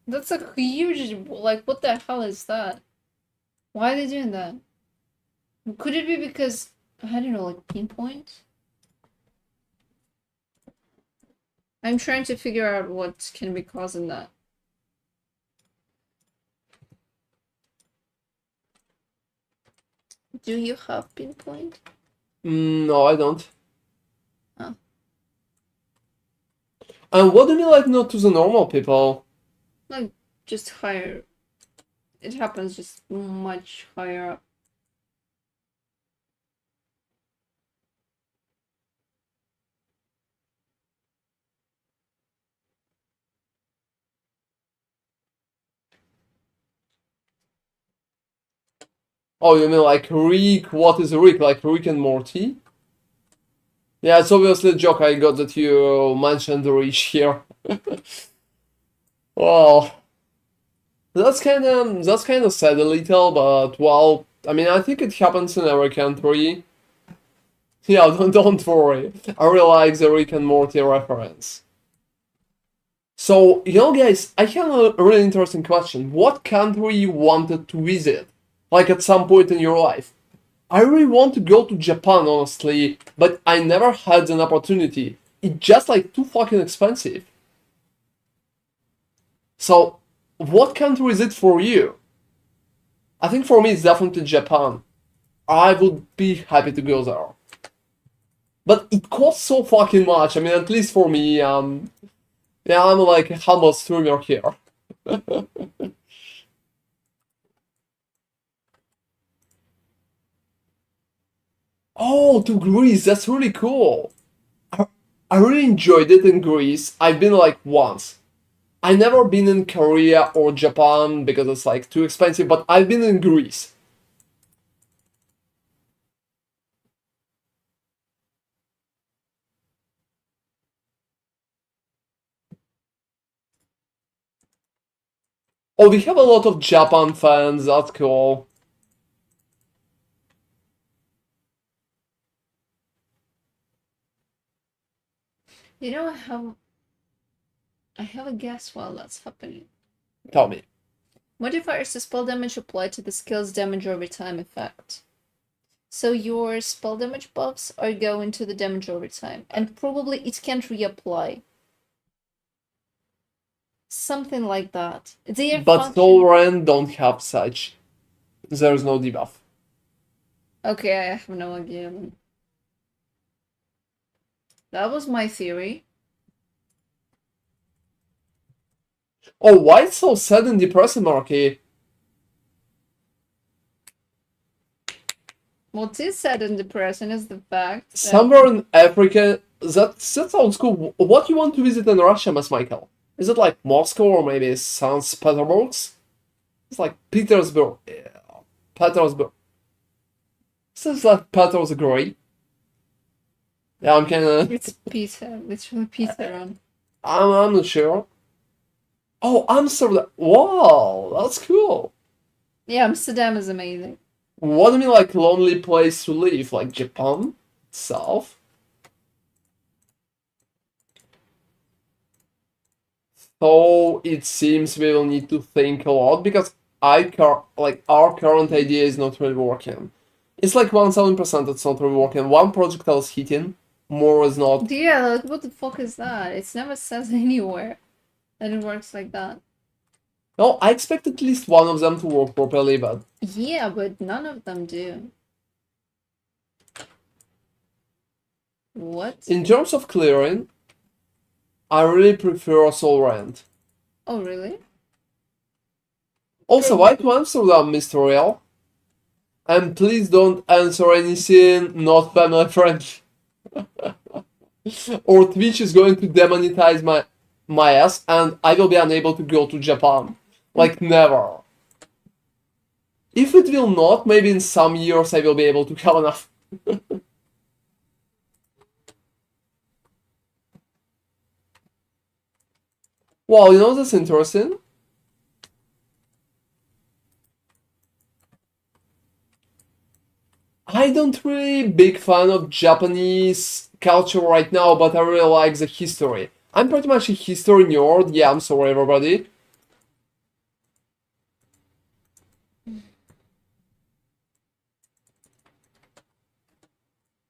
That's a huge, like, what the hell is that? Why are they doing that? Could it be because, I don't know, like pinpoint? I'm trying to figure out what can be causing that. Do you have pinpoint? No, I don't. Oh. And what do you mean, like, not to the normal people? Like, just higher. It happens just much higher up. Oh, you mean like Rick? What is Rick? Like Rick and Morty? Yeah, it's obviously a joke. I got that you mentioned Rich here. Well, that's kind of sad a little, but well, I mean, I think it happens in every country. Yeah, don't worry. I really like the Rick and Morty reference. So, guys, I have a really interesting question. What country you wanted to visit? Like at some point in your life? I really want to go to Japan, honestly, but I never had an opportunity. It's just like too fucking expensive. So, what country is it for you? I think for me it's definitely Japan. I would be happy to go there. But it costs so fucking much. I mean, at least for me, yeah, I'm like a humble streamer here. Oh, to Greece, that's really cool. I, I really enjoyed it in Greece. I've been like once. I never been in Korea or Japan because it's like too expensive, but I've been in Greece. Oh, we have a lot of Japan fans, that's cool. You know, I have a guess while that's happening. Tell me. Modifiers to spell damage applied to the skill's damage over time effect. So your spell damage buffs are going to the damage over time, and probably it can't reapply. Something like that. Their But function. Soulren don't have such. There's no debuff. Okay, I have no idea. That was my theory. Oh, why it's so sad and depressing, Marky? What is sad and depressing is the fact that Somewhere in Africa, that sounds cool. What you want to visit in Russia, Miss Michael? Is it like Moscow or maybe St. Petersburg? It's like Petersburg. Yeah, Petersburg. Sounds like Petersburg. Yeah, I'm kinda. it's Peter, literally Peter on. I'm not sure. Oh, Amsterdam. Wow, that's cool. Yeah, Amsterdam is amazing. What do you mean, like, lonely place to live? Like Japan itself? So it seems we will need to think a lot because like our current idea is not really working. It's like 1000% it's not really working. One projectile is hitting, more is not. Yeah, like what the fuck is that? It never says anywhere that it works like that. No, I expect at least one of them to work properly, but Yeah, but none of them do. What? in terms of clearing, I really prefer Soul Rand. Oh, really? Also, why to Amsterdam, Mr. Real? And please don't answer anything not family friendly. Or Twitch is going to demonetize my ass and I will be unable to go to Japan. Like never. If it will not, maybe in some years I will be able to have enough. Wow, you know that's interesting? I don't really big fan of Japanese culture right now, but I really like the history. I'm pretty much a history nerd. Yeah, I'm sorry everybody.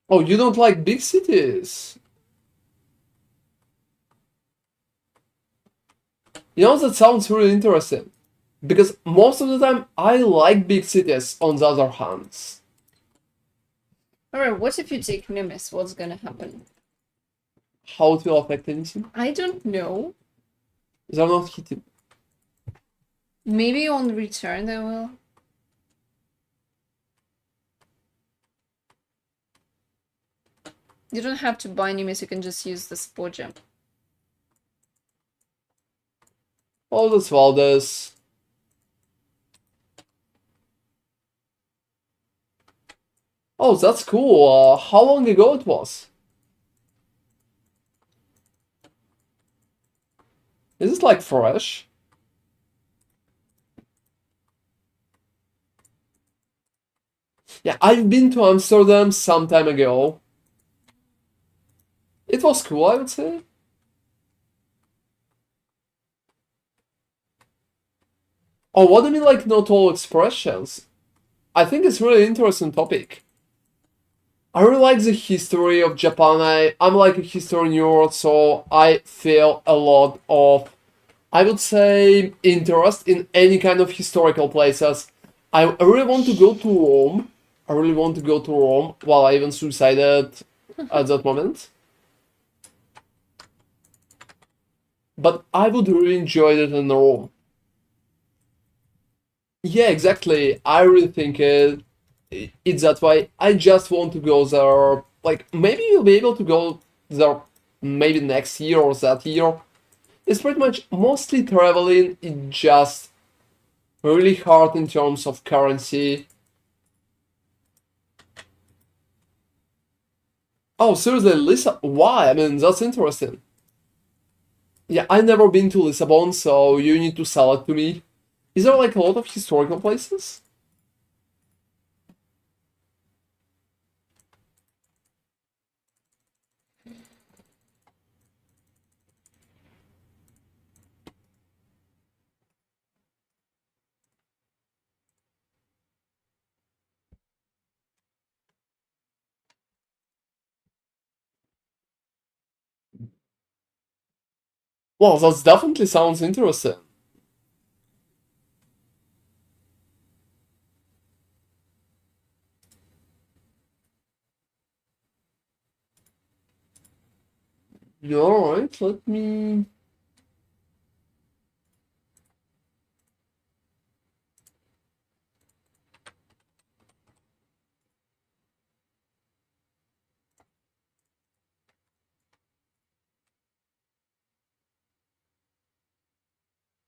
Oh, you don't like big cities? You know, that sounds really interesting. Because most of the time, I like big cities, on the other hand. Alright, what if you take Nimis? What's gonna happen? How it will affect anything? I don't know. They're not hitting. Maybe on return they will. You don't have to buy Nimis, you can just use the Spore Gem. Oh, that's Valdez. Oh, that's cool. How long ago it was? Is it like fresh? Yeah, I've been to Amsterdam some time ago. It was cool, I would say. Oh, what do you mean, like, not all expressions? I think it's really interesting topic. I really like the history of Japan. I'm like a history nerd, so I feel a lot of I would say interest in any kind of historical places. I really want to go to Rome. I really want to go to Rome. While I even suicided at that moment. But I would really enjoy it in Rome. Yeah, exactly. I really think it's that way. I just want to go there. Like, maybe you'll be able to go there maybe next year or that year. It's pretty much mostly traveling. It's just really hard in terms of currency. Oh, seriously, Lisa? Why? I mean, that's interesting. Yeah, I've never been to Lisbon, so you need to sell it to me. Is there like a lot of historical places? Well, that definitely sounds interesting. Alright, let me.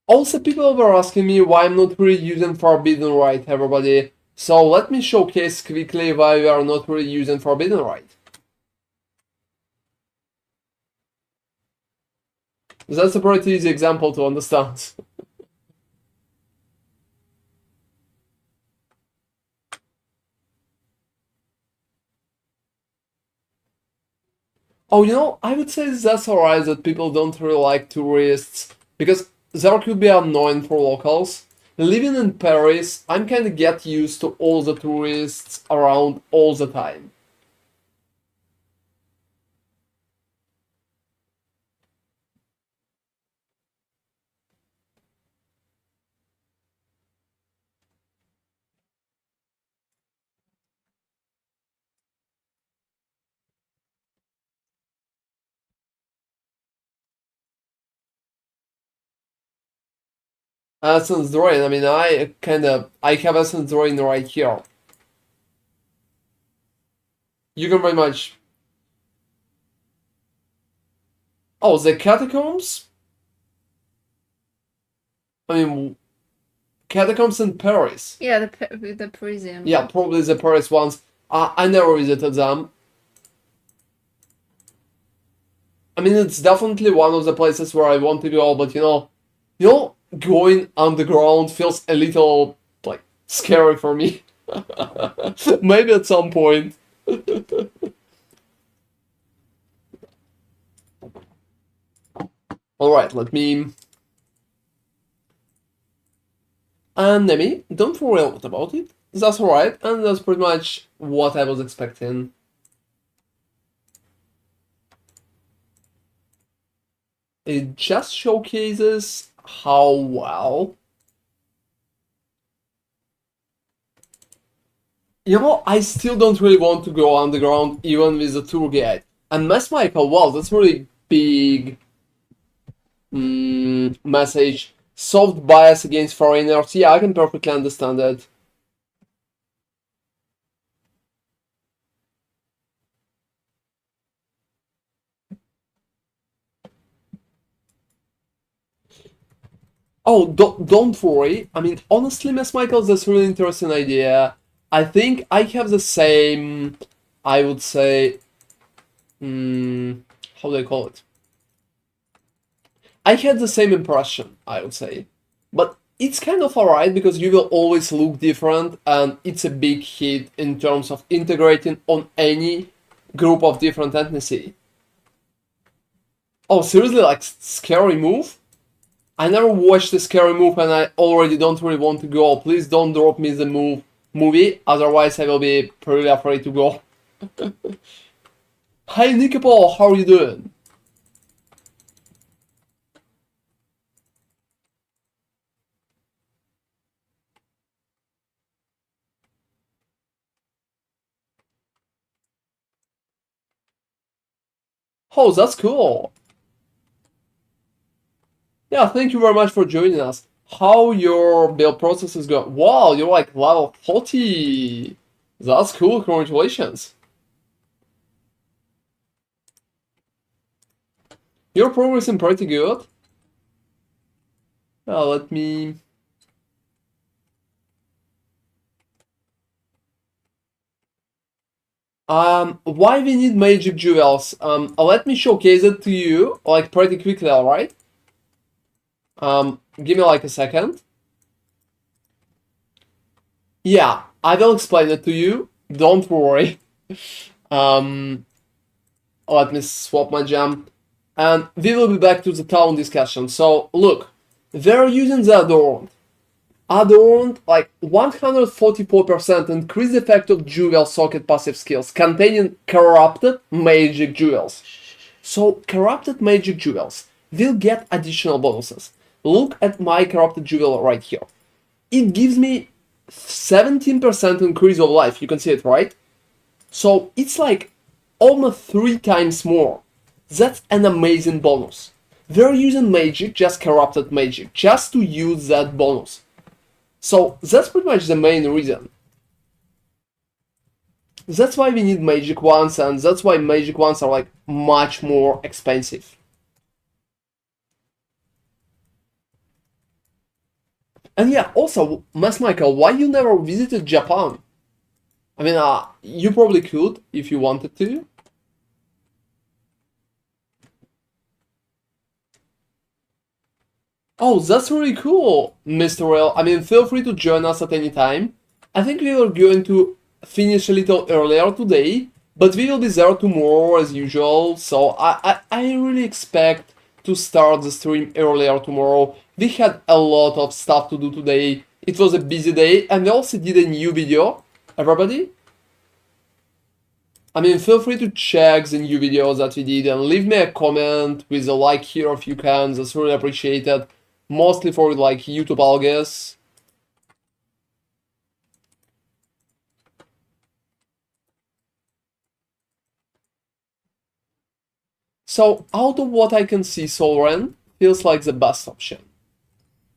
Also, people were asking me why I'm not really using Forbidden Right, everybody. So let me showcase quickly why we are not really using Forbidden Right. That's a pretty easy example to understand. Oh, I would say that's alright that people don't really like tourists, because there could be annoying for locals. Living in Paris, I'm kinda get used to all the tourists around all the time. Essence Drawing, I mean, I have Essence Drawing right here. You can pretty much. Oh, the catacombs? I mean, catacombs in Paris. Yeah, the Parisian Yeah, one. probably the Paris ones. I never visited them. I mean, it's definitely one of the places where I want to go, but going underground feels a little like scary for me. Maybe at some point. All right, let me. And Nemi, don't worry a lot about it. That's alright, and that's pretty much what I was expecting. It just showcases how well. I still don't really want to go underground even with a tour guide. And Mass Michael, wow, that's really big message. Soft bias against foreigners. Yeah, I can perfectly understand that. Oh, don't worry. I mean, honestly, Mass Michael, that's a really interesting idea. I think I have the same, I would say, how do I call it? I had the same impression, I would say. But it's kind of alright because you will always look different and it's a big hit in terms of integrating on any group of different ethnicity. Oh, seriously, like scary move? I never watched the scary move and I already don't really want to go. Please don't drop me the movie, otherwise I will be pretty afraid to go. Hi Nikopol, how are you doing? Oh, that's cool. Yeah, thank you very much for joining us. How your build process is going? Wow, you're like level 40. That's cool. Congratulations. You're progressing pretty good. Let me. Why we need magic jewels? Let me showcase it to you like pretty quickly, alright? Give me like a second. Yeah, I will explain it to you. Don't worry. Um, Let me swap my gem. And we will be back to the town discussion. So, look, they're using the adorned. Adorned, like 144% increased effect of jewel socket passive skills containing corrupted magic jewels. So, corrupted magic jewels will get additional bonuses. Look at my corrupted jewel right here. It gives me 17% increase of life. You can see it, right? So, it's like almost 3 times more. That's an amazing bonus. They're using magic, just corrupted magic, just to use that bonus. So that's pretty much the main reason. That's why we need magic ones, and that's why magic ones are like much more expensive. And yeah, also, Mass Michael, why you never visited Japan? I mean, you probably could if you wanted to. Oh, that's really cool, Mr. Rail. I mean, feel free to join us at any time. I think we are going to finish a little earlier today, but we will be there tomorrow as usual. So I really expect to start the stream earlier tomorrow. We had a lot of stuff to do today. It was a busy day, and we also did a new video. Everybody? I mean, feel free to check the new videos that we did and leave me a comment with a like here if you can. That's really appreciated. Mostly for like YouTube, I guess. So, out of what I can see, Soren feels like the best option.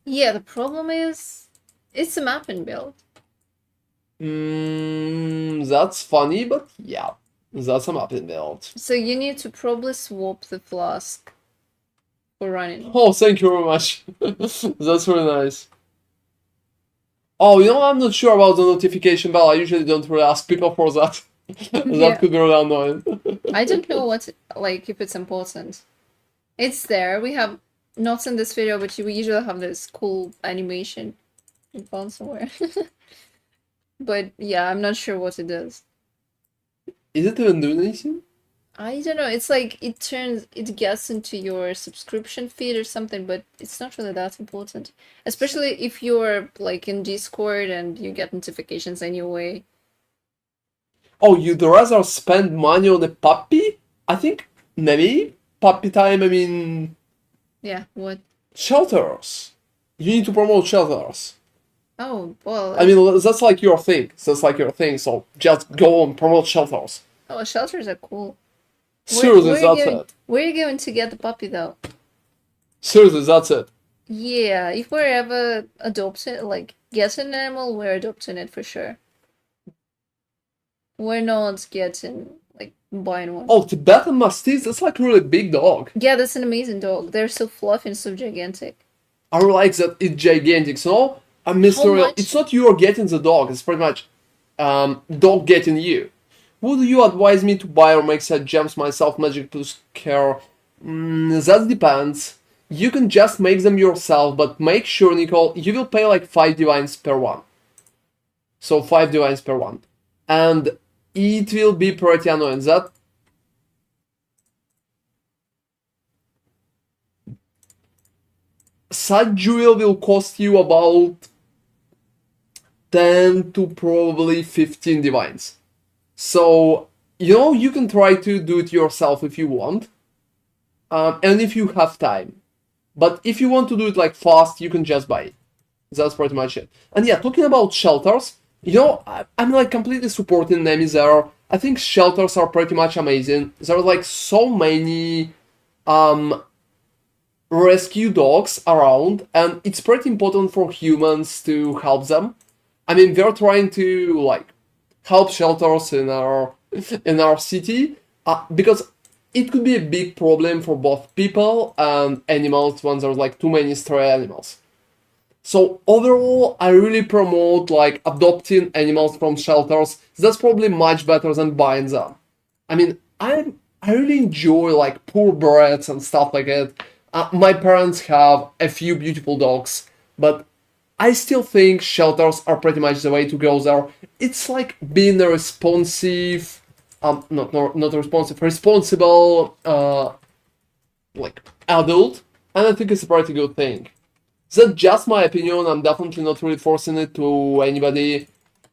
Yeah, the problem is it's a mapping build. That's funny, but yeah, that's a mapping build. So you need to probably swap the flask for running. Oh, thank you very much. That's really nice. Oh, you know, I'm not sure about the notification bell. I usually don't really ask people for that. That Yeah. could be really annoying. I don't know what, like, if it's important. It's there. We have, not in this video, but we usually have this cool animation in found somewhere. But yeah, I'm not sure what it does. Is it even doing anything? I don't know. It's like it gets into your subscription feed or something, but it's not really that important. Especially if you're like in Discord and you get notifications anyway. Oh, you'd rather spend money on a puppy? I think maybe puppy time. I mean, Yeah, what? shelters. You need to promote shelters. Oh, well. I mean, that's like your thing. That's like your thing. So just go and promote shelters. Oh, shelters are cool. Seriously, where that's going, it. Where are you going to get the puppy though? Seriously, that's it. Yeah, if we're ever adopting, like, getting an animal, we're adopting it for sure. We're not getting, like, buying one. Oh, Tibetan Mastiffs, that's like a really big dog. Yeah, that's an amazing dog. They're so fluffy and so gigantic. I like that it's gigantic. So, Mr. How Real, much? it's not you are getting the dog, it's pretty much dog getting you. Would you advise me to buy or make set gems myself, magic plus care? That depends. You can just make them yourself, but make sure, Nicole, you will pay like 5 divines per one. So 5 divines per one. And it will be pretty annoying. That such jewel will cost you about 10 to probably 15 divines. So, you know, you can try to do it yourself if you want. And if you have time. But if you want to do it like fast, you can just buy it. That's pretty much it. And yeah, talking about shelters, you know, I'm like completely supporting Nemi there. I think shelters are pretty much amazing. There are like so many um rescue dogs around, and it's pretty important for humans to help them. I mean, we're trying to like help shelters in our city because it could be a big problem for both people and animals when there's like too many stray animals. So overall, I really promote like adopting animals from shelters. That's probably much better than buying them. I mean, I really enjoy like purebreds and stuff like that. My parents have a few beautiful dogs, but I still think shelters are pretty much the way to go there. It's like being a responsive, not responsive, responsible, like adult, and I think it's a pretty good thing. That's just my opinion. I'm definitely not really forcing it to anybody,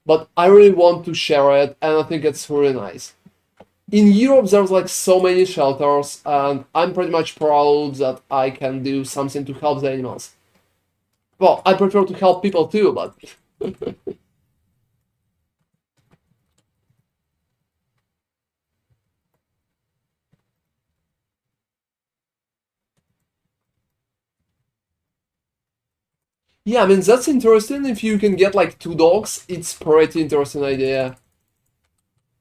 but I really want to share it, and I think it's really nice. In Europe, there's like so many shelters, and I'm pretty much proud that I can do something to help the animals. Well, I prefer to help people too, but yeah, I mean that's interesting. If you can get like two dogs, it's pretty interesting idea.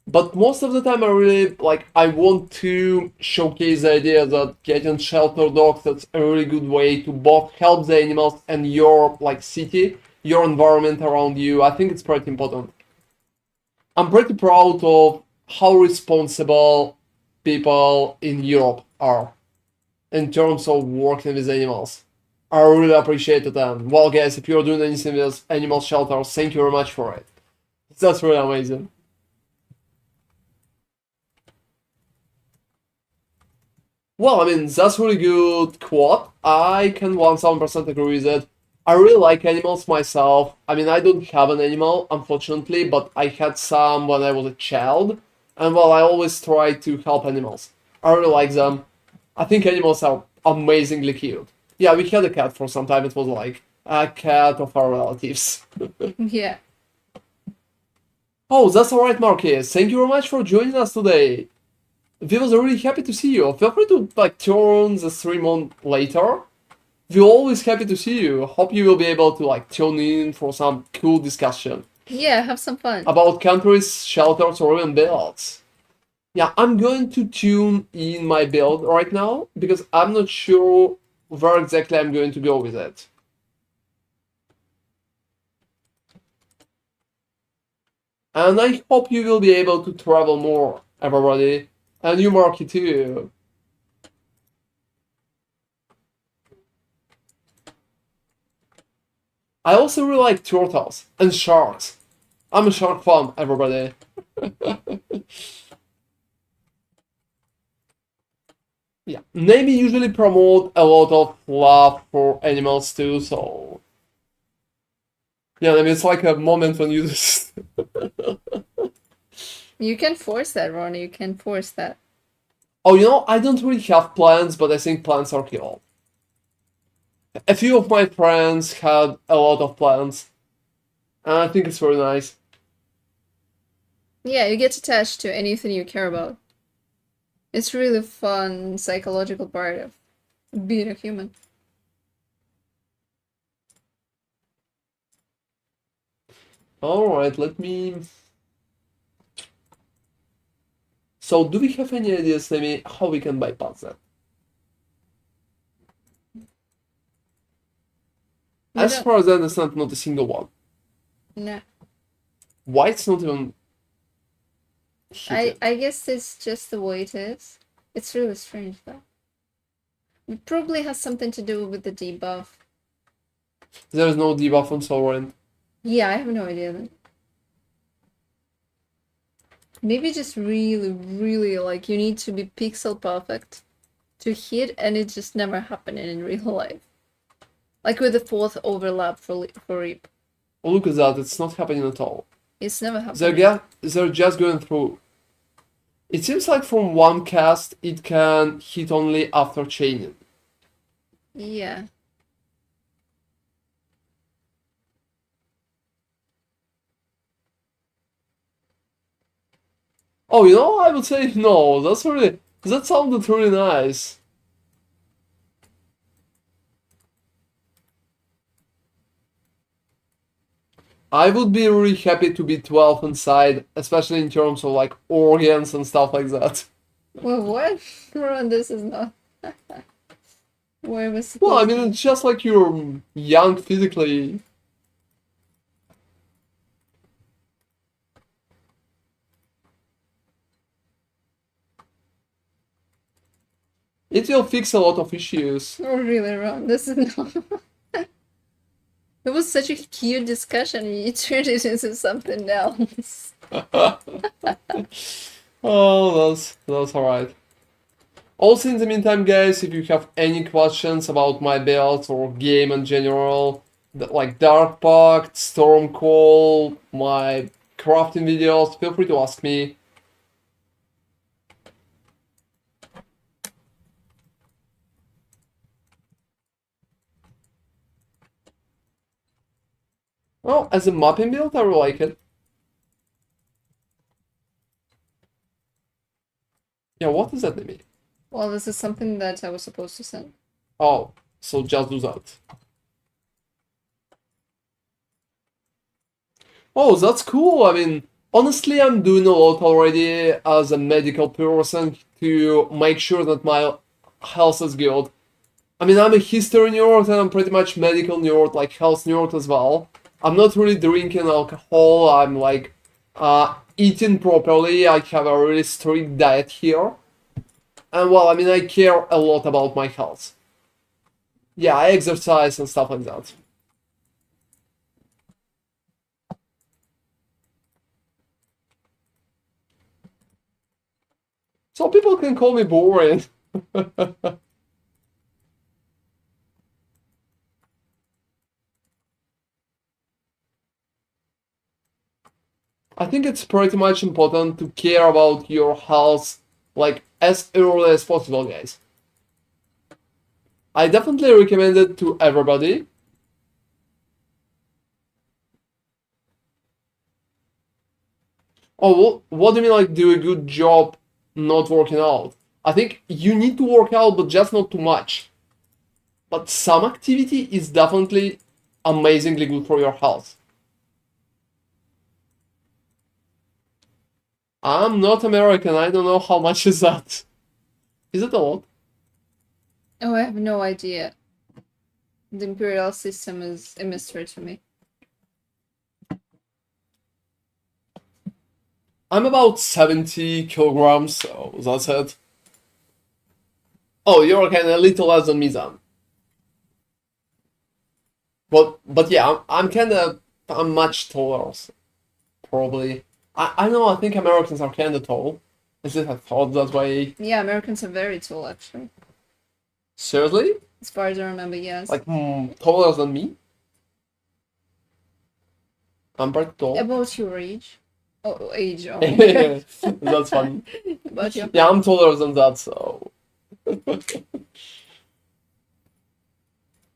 But most of the time, I really like. I want to showcase the idea that getting shelter dogs that's a really good way to both help the animals and your like city, your environment around you. I think it's pretty important. I'm pretty proud of how responsible people in Europe are in terms of working with animals. I really appreciate it. And well, guys, if you're doing anything with animal shelters, thank you very much for it. That's really amazing. Well, I mean, that's really good quote. I can 1000% agree with it. I really like animals myself. I mean, I don't have an animal, unfortunately, but I had some when I was a child. And well, I always try to help animals. I really like them. I think animals are amazingly cute. Yeah, we had a cat for some time. It was like a cat of our relatives. Yeah. Oh, that's alright, Marcus. Thank you very much for joining us today. We was really happy to see you. Feel free to like turn the stream on later. We're always happy to see you. Hope you will be able to like tune in for some cool discussion Yeah, have some fun. about countries, shelters, or even builds. Yeah, I'm going to tune in my build right now because I'm not sure where exactly I'm going to go with it. And I hope you will be able to travel more, everybody. And you, Marky, too. I also really like turtles and sharks. I'm a shark fan, everybody. Yeah, Navy usually promote a lot of love for animals too, so yeah, I mean it's like a moment when you just You can force that, Ronnie. You can force that. oh, I don't really have plants, but I think plants are cool. A few of my friends had a lot of plants, and I think it's very nice. Yeah, you get attached to anything you care about. It's really fun psychological part of being a human. Alright, let me. So, do we have any ideas, maybe, how we can bypass that? We As don't. far as I understand, not a single one. Nah. Why it's not even hidden? I guess it's just the way it is. It's really strange though. It probably has something to do with the debuff. There's no debuff on Sovereign. Yeah, I have no idea then. Maybe just really, really like you need to be pixel perfect to hit, and it just never happening in real life. Like with the fourth overlap for Reap. Oh, look at that, it's not happening at all. It's never happening. They're just going through. It seems like from one cast it can hit only after chaining. Yeah. Oh, you know, I would say no. That sounded really nice. I would be really happy to be 12 inside, especially in terms of like organs and stuff like that. Well, what? Ron, this is not where it was Well, I supposed to mean, be. it's just like you're young physically. It will fix a lot of issues. Oh, really, Ron? This is not. It was such a cute discussion. You turned it into something else. Oh, that's alright. Also, in the meantime, guys, if you have any questions about my build or game in general, like Dark Pact, Stormcall, my crafting videos, feel free to ask me. Well, as a mapping build, I really like it. Yeah, what does that mean? Well, this is something that I was supposed to send. Oh, so just do that. Oh, that's cool. I mean, honestly, I'm doing a lot already as a medical person to make sure that my health is good. I mean, I'm a history nerd and I'm pretty much medical nerd, like health nerd as well. I'm not really drinking alcohol. I'm like eating properly. I have a really strict diet here. And well, I mean, I care a lot about my health. Yeah, I exercise and stuff like that. So people can call me boring. I think it's pretty much important to care about your health like as early as possible, guys. I definitely recommend it to everybody. Oh, what do you mean like do a good job not working out? I think you need to work out, but just not too much. But some activity is definitely amazingly good for your health. I'm not American. I don't know how much is that. Is it a lot? Oh, I have no idea. The imperial system is a mystery to me. I'm about 70 kilograms, so that's it. Oh, you're kind of a little less than me then. But yeah, I'm kind of I'm much taller, so probably. I know. I think Americans are kind of tall. Is it I thought that way? Yeah, Americans are very tall, actually. Seriously? As far as I remember, yes. Like taller than me? I'm pretty tall. About your age. Oh, age. Oh. That's funny. About your. Yeah, I'm taller than that, so.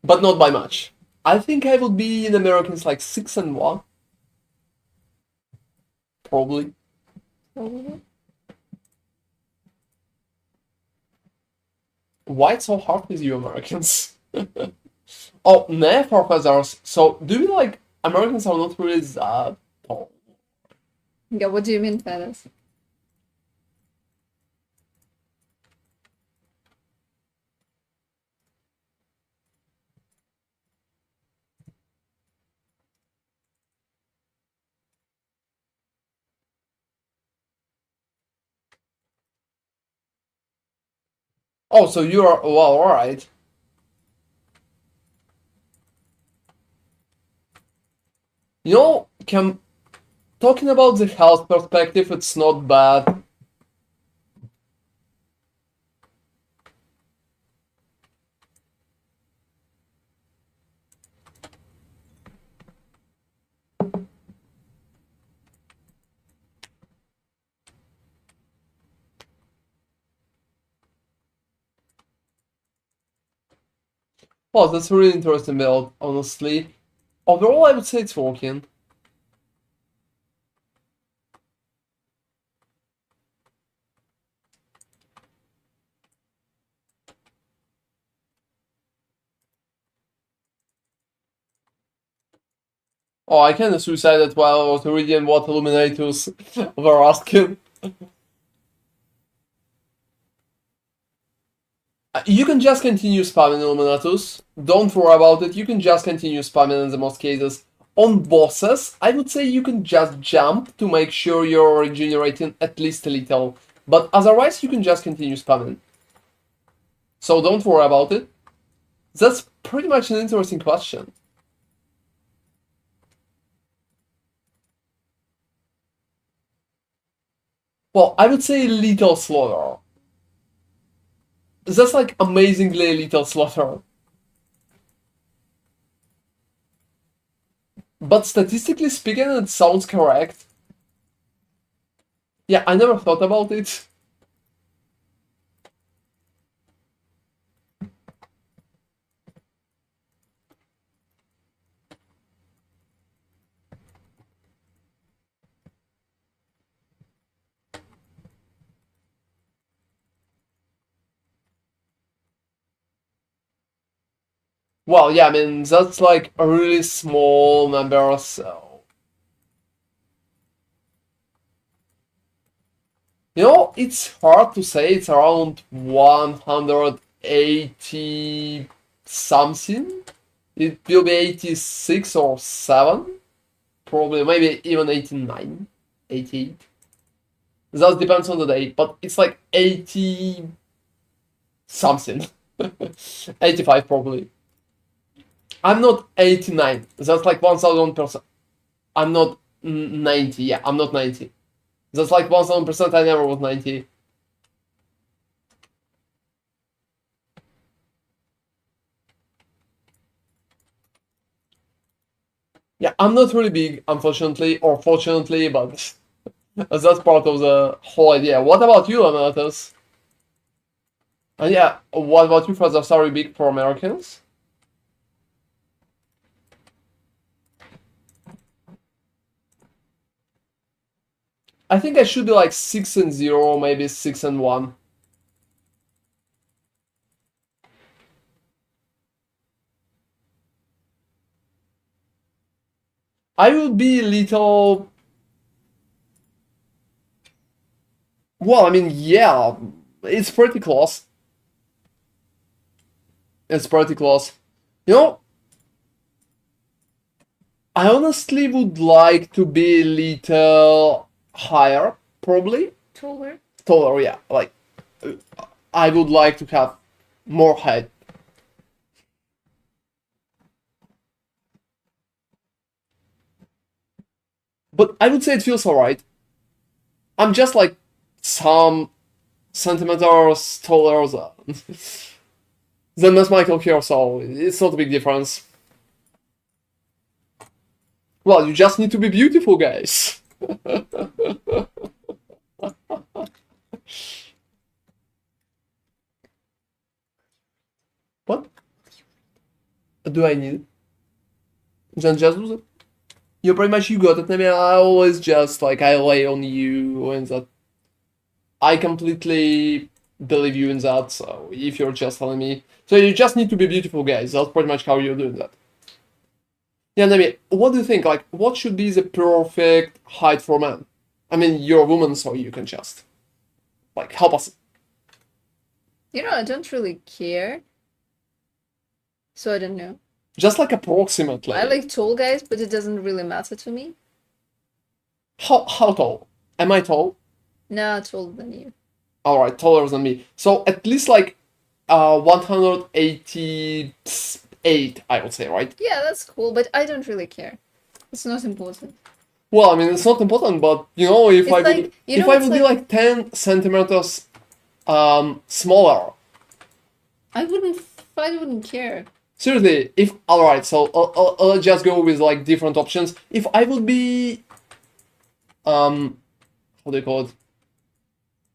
But not by much. I think I would be in Americans like 6'1", probably. Probably. Why it's so hard with you Americans? Oh, nah, professors. So, do you like Americans are not really that tall? Yeah, what do you mean by this? Oh, so you are well, all right. You know, talking about the health perspective, it's not bad. Well, that's a really interesting build, honestly. Overall, I would say it's working. Oh, I kinda suicided while I was reading what Illuminators were asking. You can just continue spamming Illuminatus. Don't worry about it. You can just continue spamming in the most cases. On bosses, I would say you can just jump to make sure you're regenerating at least a little. But otherwise, you can just continue spamming. So don't worry about it. That's pretty much an interesting question. Well, I would say little slower. That's like amazingly little slower. But statistically speaking, it sounds correct. Yeah, I never thought about it. Well, yeah, I mean, that's like a really small number, so. You know, it's hard to say, it's around 180 something. It will be 86 or 7. Probably, maybe even 89, 88. That depends on the day, but it's like 80 something. 85 probably. I'm not 89. That's like 1000%. I'm not 90. Yeah, I'm not 90. That's like 1000%. I never was 90. Yeah, I'm not really big, unfortunately, or fortunately, but that's part of the whole idea. What about you, Amatus? And yeah, what about you, Fathers? Are you big for Americans? I think I should be like 6-0, maybe 6-1. I will be a little. Well, I mean, yeah, it's pretty close. It's pretty close. You know, I honestly would like to be a little higher, probably. Taller. Taller, yeah. Like, I would like to have more height. But I would say it feels alright. I'm just like some centimeters taller than Miss Michael here, so it's not a big difference. Well, you just need to be beautiful, guys. What do I need? Then just do that. You pretty much you got it. I mean, I always just like I lay on you and that. I completely believe you in that. So if you're just telling me, so you just need to be beautiful, guys. That's pretty much how you're doing that. Yeah, I mean, what do you think? Like, what should be the perfect height for man? I mean, you're a woman, so you can just like help us. You know, I don't really care. So I don't know. Just like approximately. I like tall guys, but it doesn't really matter to me. How tall? Am I tall? No, taller than you. All right, taller than me. So at least like 188, I would say, right? Yeah, that's cool, but I don't really care. It's not important. Well, I mean, it's not important, but you know, if It's I like, would, you if know, I it's would be like like 10 centimeters smaller. I wouldn't care. Seriously, if all right, so I'll just go with like different options. If I would be, how do you call it?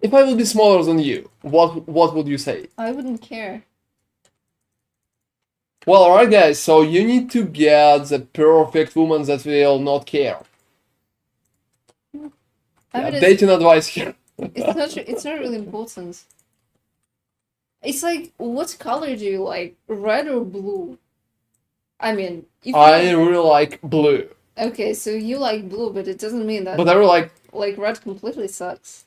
If I would be smaller than you, what would you say? I wouldn't care. Well, alright, guys. So you need to get the perfect woman that will not care. I mean, Dating advice here. it's not really important. It's like, what color do you like? Red or blue? I mean, if I you, really like blue. Okay, so you like blue, but it doesn't mean that But I really like red completely sucks.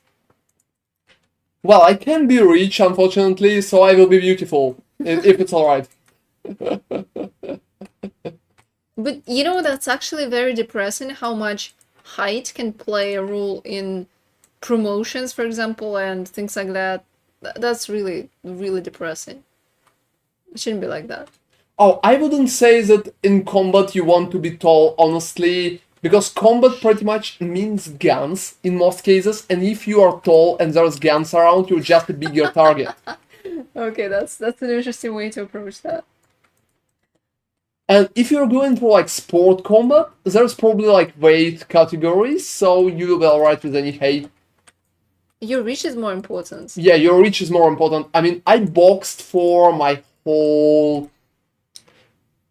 well, I can be rich, unfortunately, so I will be beautiful, if it's alright. But you know, that's actually very depressing how much height can play a role in promotions, for example, and things like that. That's really, really depressing. It shouldn't be like that. Oh, I wouldn't say that in combat you want to be tall, honestly, because combat pretty much means guns in most cases, and if you are tall and there's guns around, you're just a bigger target. Okay, that's an interesting way to approach that. And if you're going for like sport combat, there's probably like weight categories, so you will be alright with any height. Your reach is more important. Yeah, your reach is more important. I mean, I boxed for my whole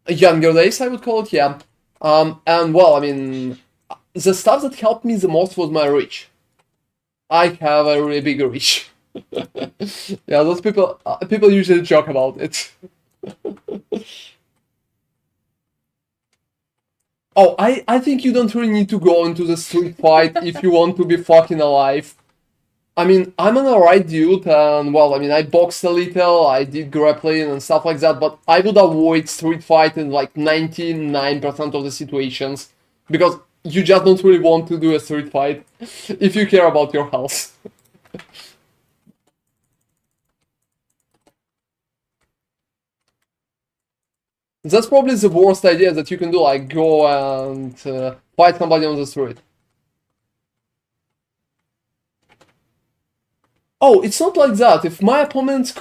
younger days, I would call it, yeah. And well, I mean, the stuff that helped me the most was my reach. I have a really big reach. Yeah, those people usually joke about it. Oh, I think you don't really need to go into the street fight if you want to be fucking alive. I mean, I'm an alright dude, and well, I mean, I boxed a little, I did grappling and stuff like that, but I would avoid street fight in like 99% of the situations, because you just don't really want to do a street fight if you care about your health. That's probably the worst idea that you can do, like go and fight somebody on the street. Oh, it's not like that. If my opponent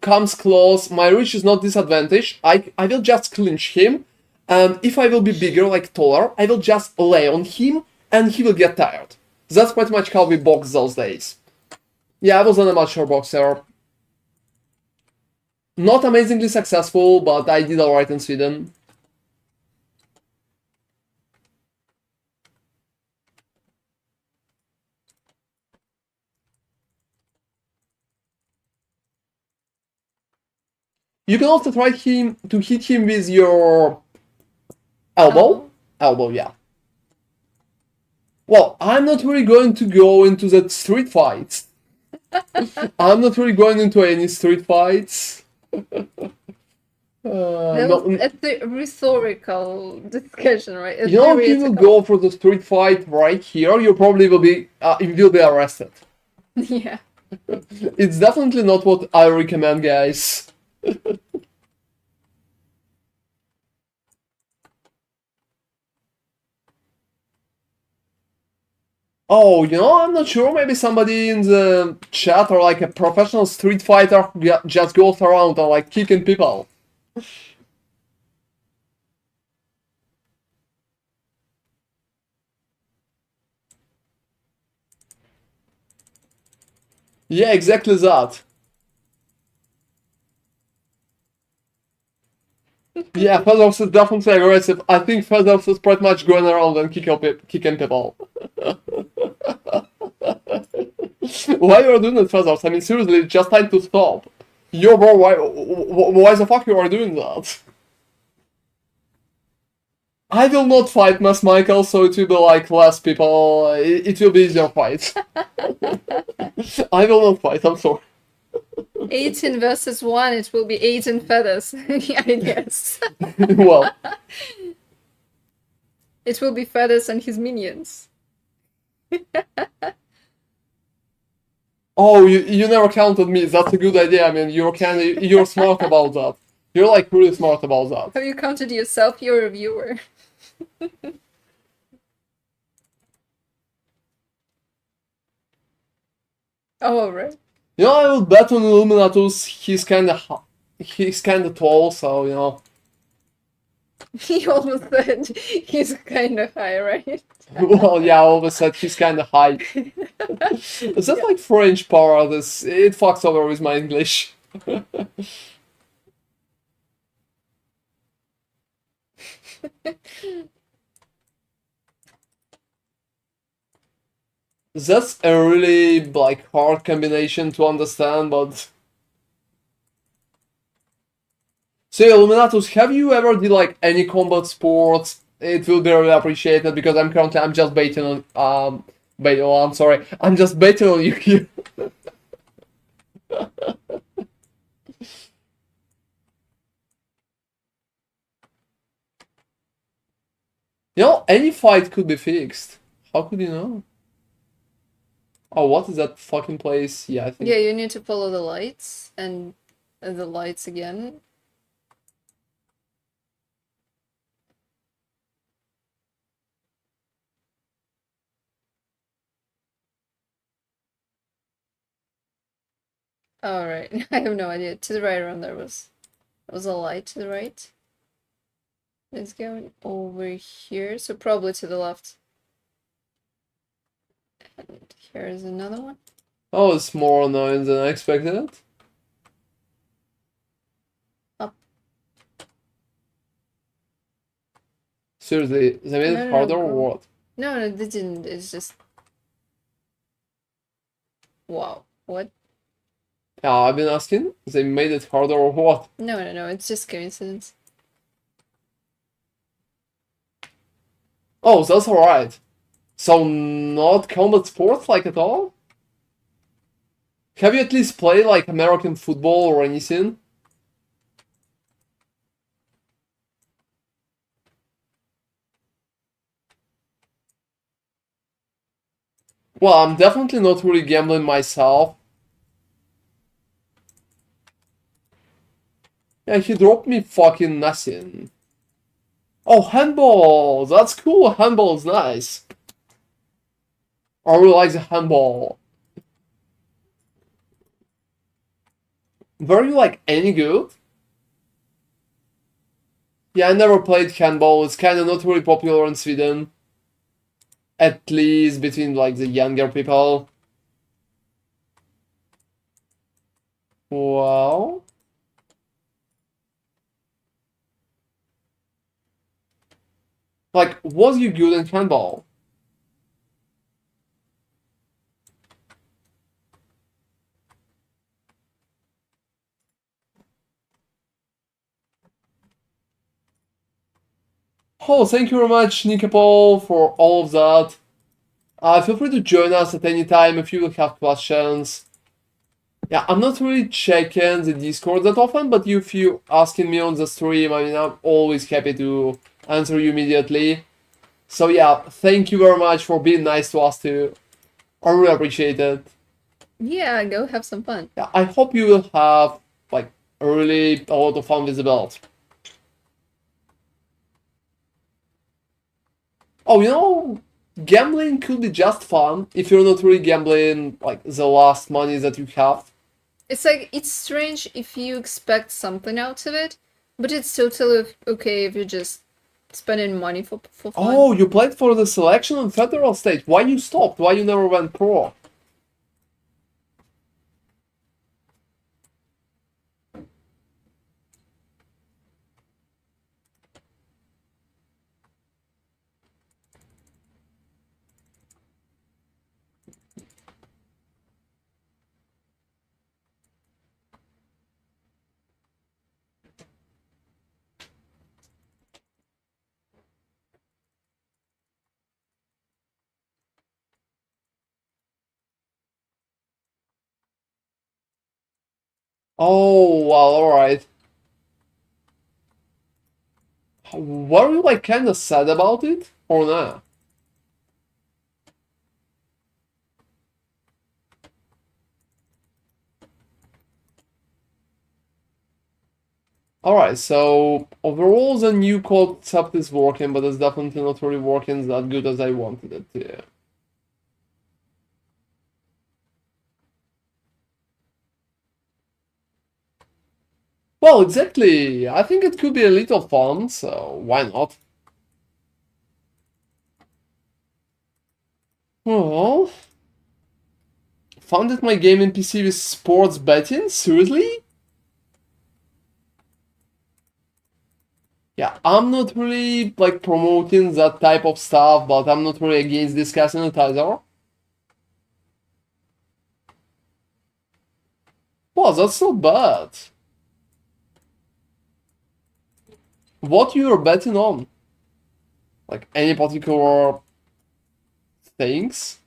comes close, my reach is not disadvantaged. I will just clinch him, and if I will be bigger, like taller, I will just lay on him, and he will get tired. That's pretty much how we boxed those days. Yeah, I was an amateur boxer. Not amazingly successful, but I did alright in Sweden. You can also try to hit him with your elbow. Elbow, yeah. Well, I'm not really going to go into that street fights. I'm not really going into any street fights. That was a rhetorical discussion, right? You know, if you will go for the street fight right here, you probably will be arrested. Yeah. It's definitely not what I recommend, guys. Oh, you know, I'm not sure. Maybe somebody in the chat or like a professional street fighter who just goes around and like kicking people. Yeah, exactly that. Yeah, Feathers is definitely aggressive. I think Feathers is pretty much going around and kicking people. Why you are doing that, Feathers? I mean, seriously, it's just time to stop. Yo, bro, why the fuck you are doing that? I will not fight Mass Michael, so it will be like less people. It will be easier fight. I will not fight, I'm sorry. 18 versus 1, it will be 18 feathers, I guess. Well. It will be feathers and his minions. Oh, you never counted me. That's a good idea. I mean, you're smart about that. You're like really smart about that. Have you counted yourself? You're a viewer. Oh, right. You know, I will bet on Illuminatus. He's kind of tall, so you know. He almost said he's kind of high, right? Well, yeah, I always said he's kind of high. Is that like French power? It fucks over with my English. That's a really like hard combination to understand, but. So, Illuminatus, have you ever did like any combat sports it will be really appreciated because I'm just baiting on I'm sorry. I'm just baiting on you here. You know, any fight could be fixed. How could you know? Oh, what is that fucking place? Yeah, I think. Yeah, you need to follow the lights and the lights again. All right, I have no idea. To the right around there was a light to the right. It's going over here, so probably to the left. And here's another one. Oh, it's more annoying than I expected. Up. Seriously, they made it harder or go. what? No, they didn't. It's just... Wow. What? Yeah, I've been asking. They made it harder or what? No, it's just coincidence. Oh, that's alright. So, not combat sports like at all? Have you at least played like American football or anything? Well, I'm definitely not really gambling myself. Yeah, he dropped me fucking nothing. Oh, handball! That's cool, handball is nice. I really like the handball. Were you like any good? Yeah, I never played handball, it's kinda not really popular in Sweden. At least between like the younger people. Well... Like, was you good in handball? Oh, thank you very much, Nikapol, for all of that. Feel free to join us at any time if you will have questions. Yeah, I'm not really checking the Discord that often, but if you asking me on the stream, I mean, I'm always happy to answer you immediately. So yeah, thank you very much for being nice to us too. I really appreciate it. Yeah, go have some fun. Yeah, I hope you will have like really a lot of fun with the belt. Oh, you know, gambling could be just fun if you're not really gambling like the last money that you have. It's like, it's strange if you expect something out of it, but it's totally okay if you're just spending money for fun. Oh, you played for the selection on federal stage. Why you stopped? Why you never went pro? Oh, well, alright. Were you like kinda sad about it? Or not? Alright, so overall the new concept is working, but it's definitely not really working that good as I wanted it to. Well, exactly. I think it could be a little fun, so why not? Well, funded my game in PC with sports betting? Seriously? Yeah, I'm not really like promoting that type of stuff, but I'm not really against discussing it either. Well, that's not bad. What you are betting on? Like any particular things?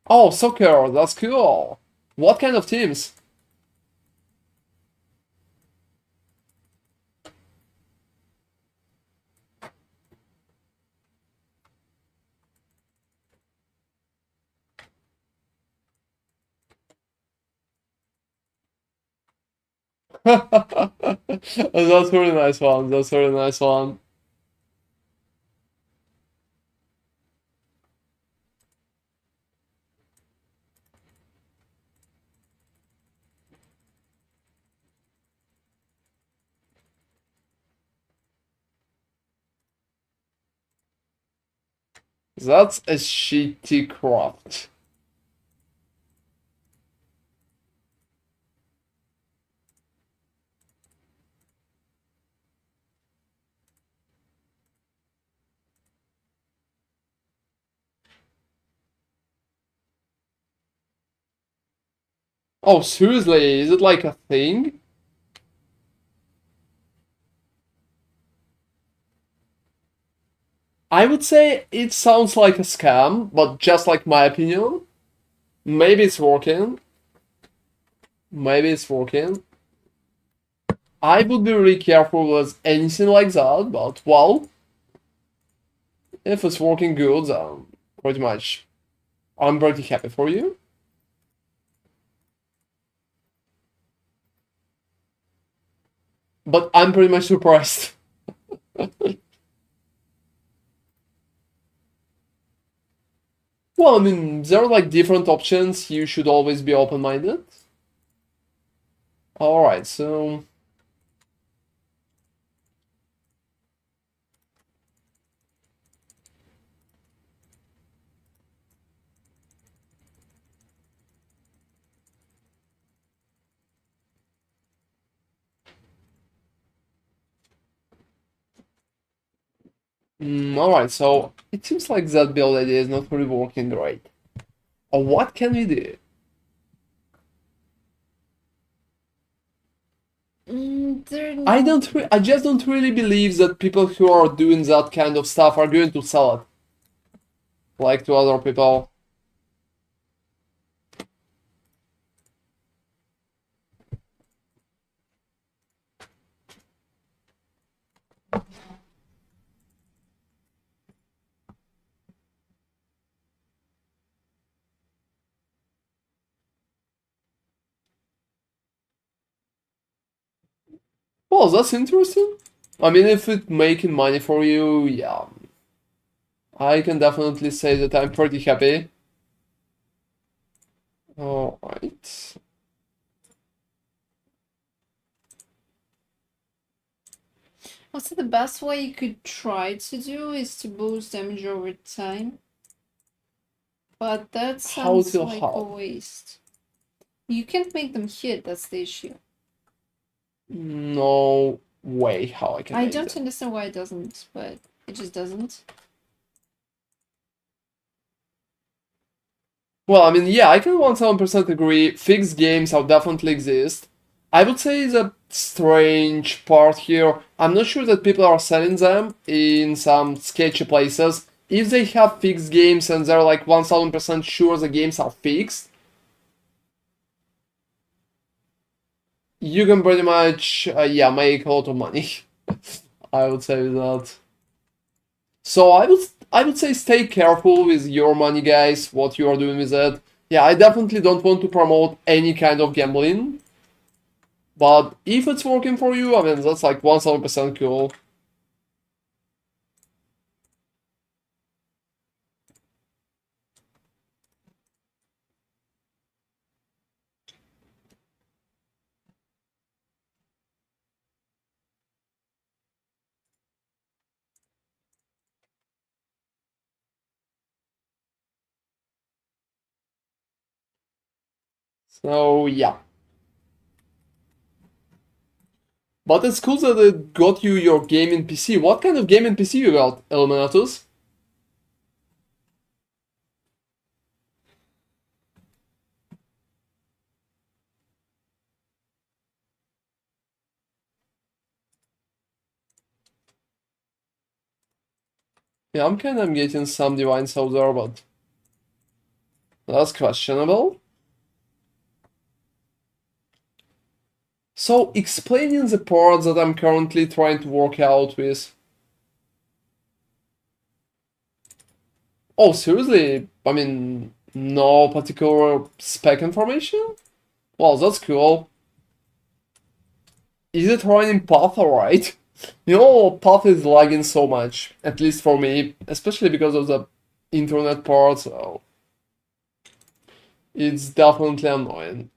Oh, soccer, that's cool. What kind of teams? That's really nice one. That's really nice one. That's a shitty craft. Oh, seriously, is it like a thing? I would say it sounds like a scam, but just like my opinion. Maybe it's working. Maybe it's working. I would be really careful with anything like that, but well, if it's working good, pretty much I'm pretty happy for you. But I'm pretty much surprised. Well, I mean, there are like different options. You should always be open-minded. Alright, so alright, so it seems like that build idea is not really working great. What can we do? I just don't really believe that people who are doing that kind of stuff are going to sell it like to other people. Well, that's interesting. I mean, if it's making money for you, yeah, I can definitely say that I'm pretty happy. Alright. Also, the best way you could try to do is to boost damage over time. But that How sounds to like a how? waste. You can't make them hit, that's the issue. No way how I can I make don't that. understand why it doesn't, but it just doesn't. Well, I mean, yeah, I can 1000% agree. Fixed games will definitely exist. I would say the strange part here, I'm not sure that people are selling them in some sketchy places. If they have fixed games and they're like 1000% sure the games are fixed, you can pretty much, yeah, make a lot of money. I would say that. So I would say stay careful with your money, guys, what you are doing with it. Yeah, I definitely don't want to promote any kind of gambling, but if it's working for you, I mean that's like 1000% cool. So yeah. But it's cool that it got you your gaming PC. What kind of gaming PC you got, Eliminatus? Yeah, I'm kind of getting some divines out there, but that's questionable. So, explaining the part that I'm currently trying to work out with. Oh, seriously? I mean, no particular spec information? Well, that's cool. Is it running Path alright? You know, Path is lagging so much, at least for me, especially because of the internet part, so it's definitely annoying.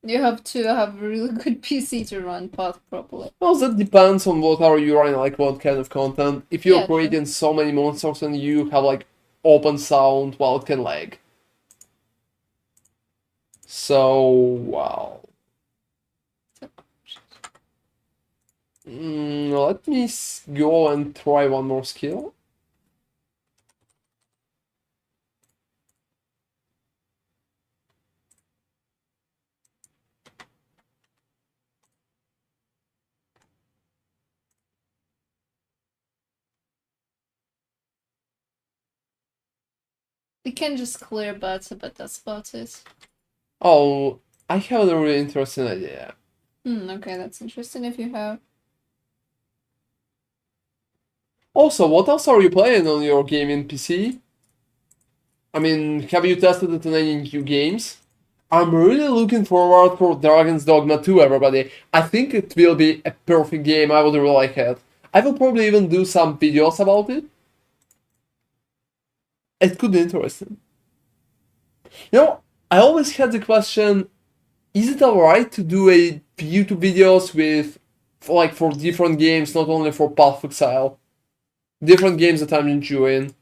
You have to have a really good PC to run Path properly. Well, that depends on what are you running, like what kind of content. If you're Yeah, true. creating so many monsters and you have like open sound, well, it can lag. So, well. Let me go and try one more skill. We can just clear beta, but that's about it. Oh, I have a really interesting idea. Okay, that's interesting if you have. Also, what else are you playing on your gaming PC? I mean, have you tested it in any new games? I'm really looking forward for Dragon's Dogma 2, everybody. I think it will be a perfect game. I would really like it. I will probably even do some videos about it. It could be interesting. You know, I always had the question, is it alright to do a YouTube videos with, for different games, not only for Path of Exile? Different games that I'm enjoying.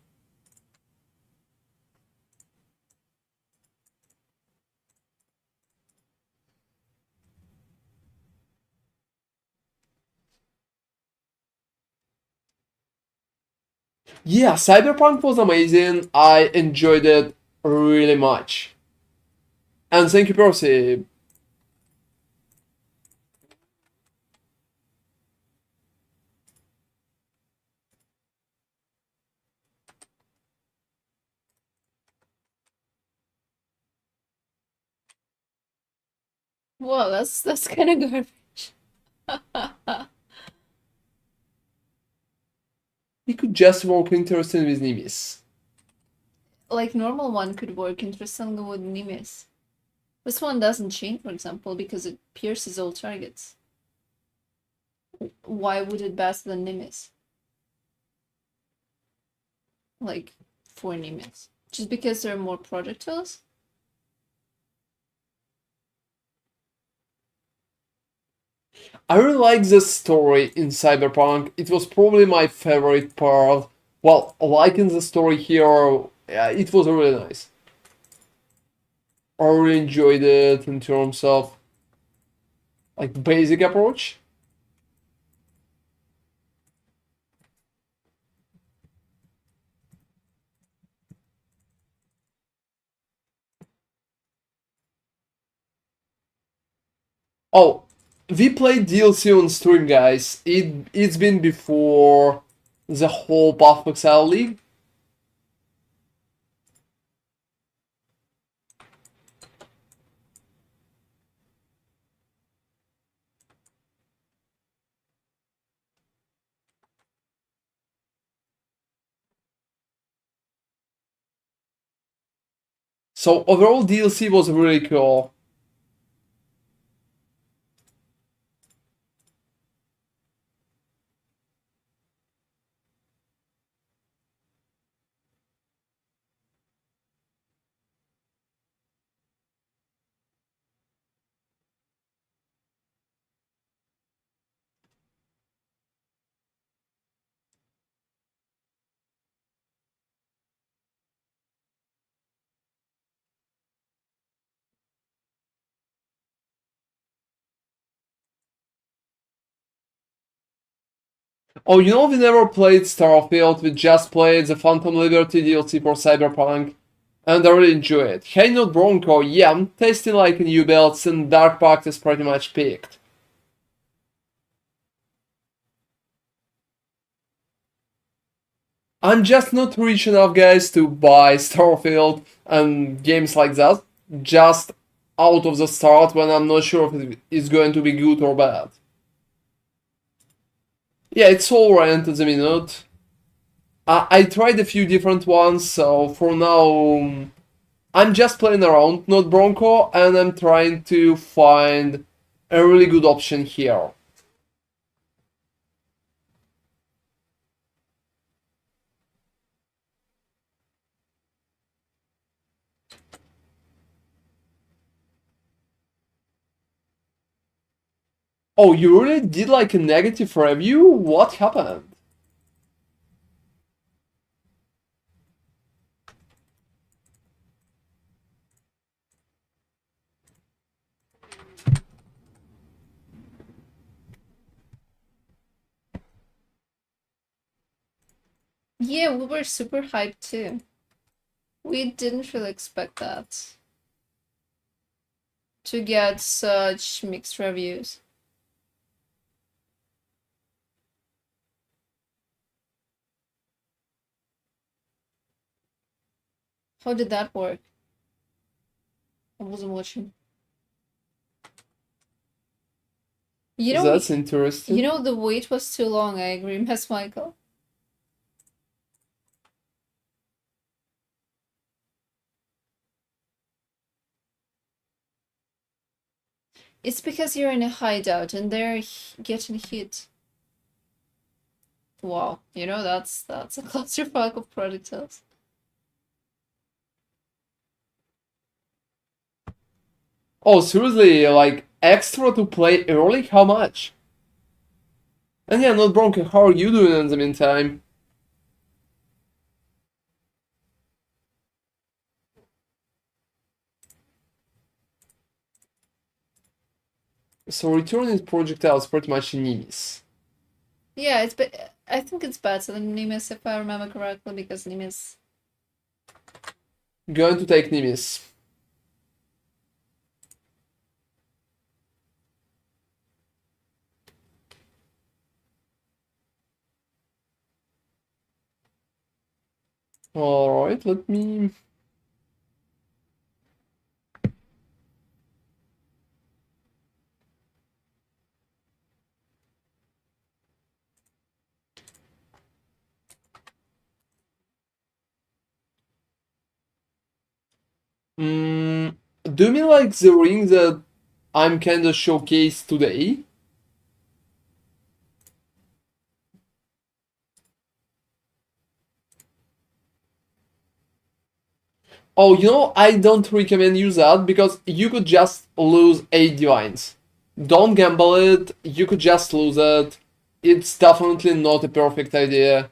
Yeah, Cyberpunk was amazing. I enjoyed it really much. And thank you, Percy. Well, that's kind of garbage. He could just work interesting with Nimis. Like normal one could work interestingly with Nimis. This one doesn't chain, for example, because it pierces all targets. Why would it better than Nimis? Like, for Nimis. Just because there are more projectiles? I really like the story in Cyberpunk. It was probably my favorite part. Well, liking the story here, yeah, it was really nice. I really enjoyed it in terms of like basic approach. Oh, we played DLC on stream, guys. It's been before the whole Path of Exile League. So overall DLC was really cool. Oh, you know we never played Starfield, we just played the Phantom Liberty DLC for Cyberpunk, and I really enjoy it. Hey Not Bronco, yeah, I'm tasting like a new builds and Dark Pact is pretty much peaked. I'm just not rich enough, guys, to buy Starfield and games like that just out of the start when I'm not sure if it's going to be good or bad. Yeah, it's all rent at the minute. I tried a few different ones, so for now I'm just playing around, not Bronco, and I'm trying to find a really good option here. Oh, you really did like a negative review? What happened? Yeah, we were super hyped too. We didn't really expect that. To get such mixed reviews. How did that work? I wasn't watching. You know, That's interesting. the wait was too long. I agree, Miss Michael. It's because you're in a hideout and they're getting hit. Wow, that's a clusterfuck of projectiles. Oh, seriously, like extra to play early? How much? And yeah, not Bronco, how are you doing in the meantime? So returning projectile is pretty much enemies. Yeah, I think it's better than Nimis if I remember correctly because Nimis. Going to take Nimis. Alright, let me... Do you mean like the ring that I'm kinda showcased today? Oh, I don't recommend you that because you could just lose 8 divines. Don't gamble it, you could just lose it. It's definitely not a perfect idea.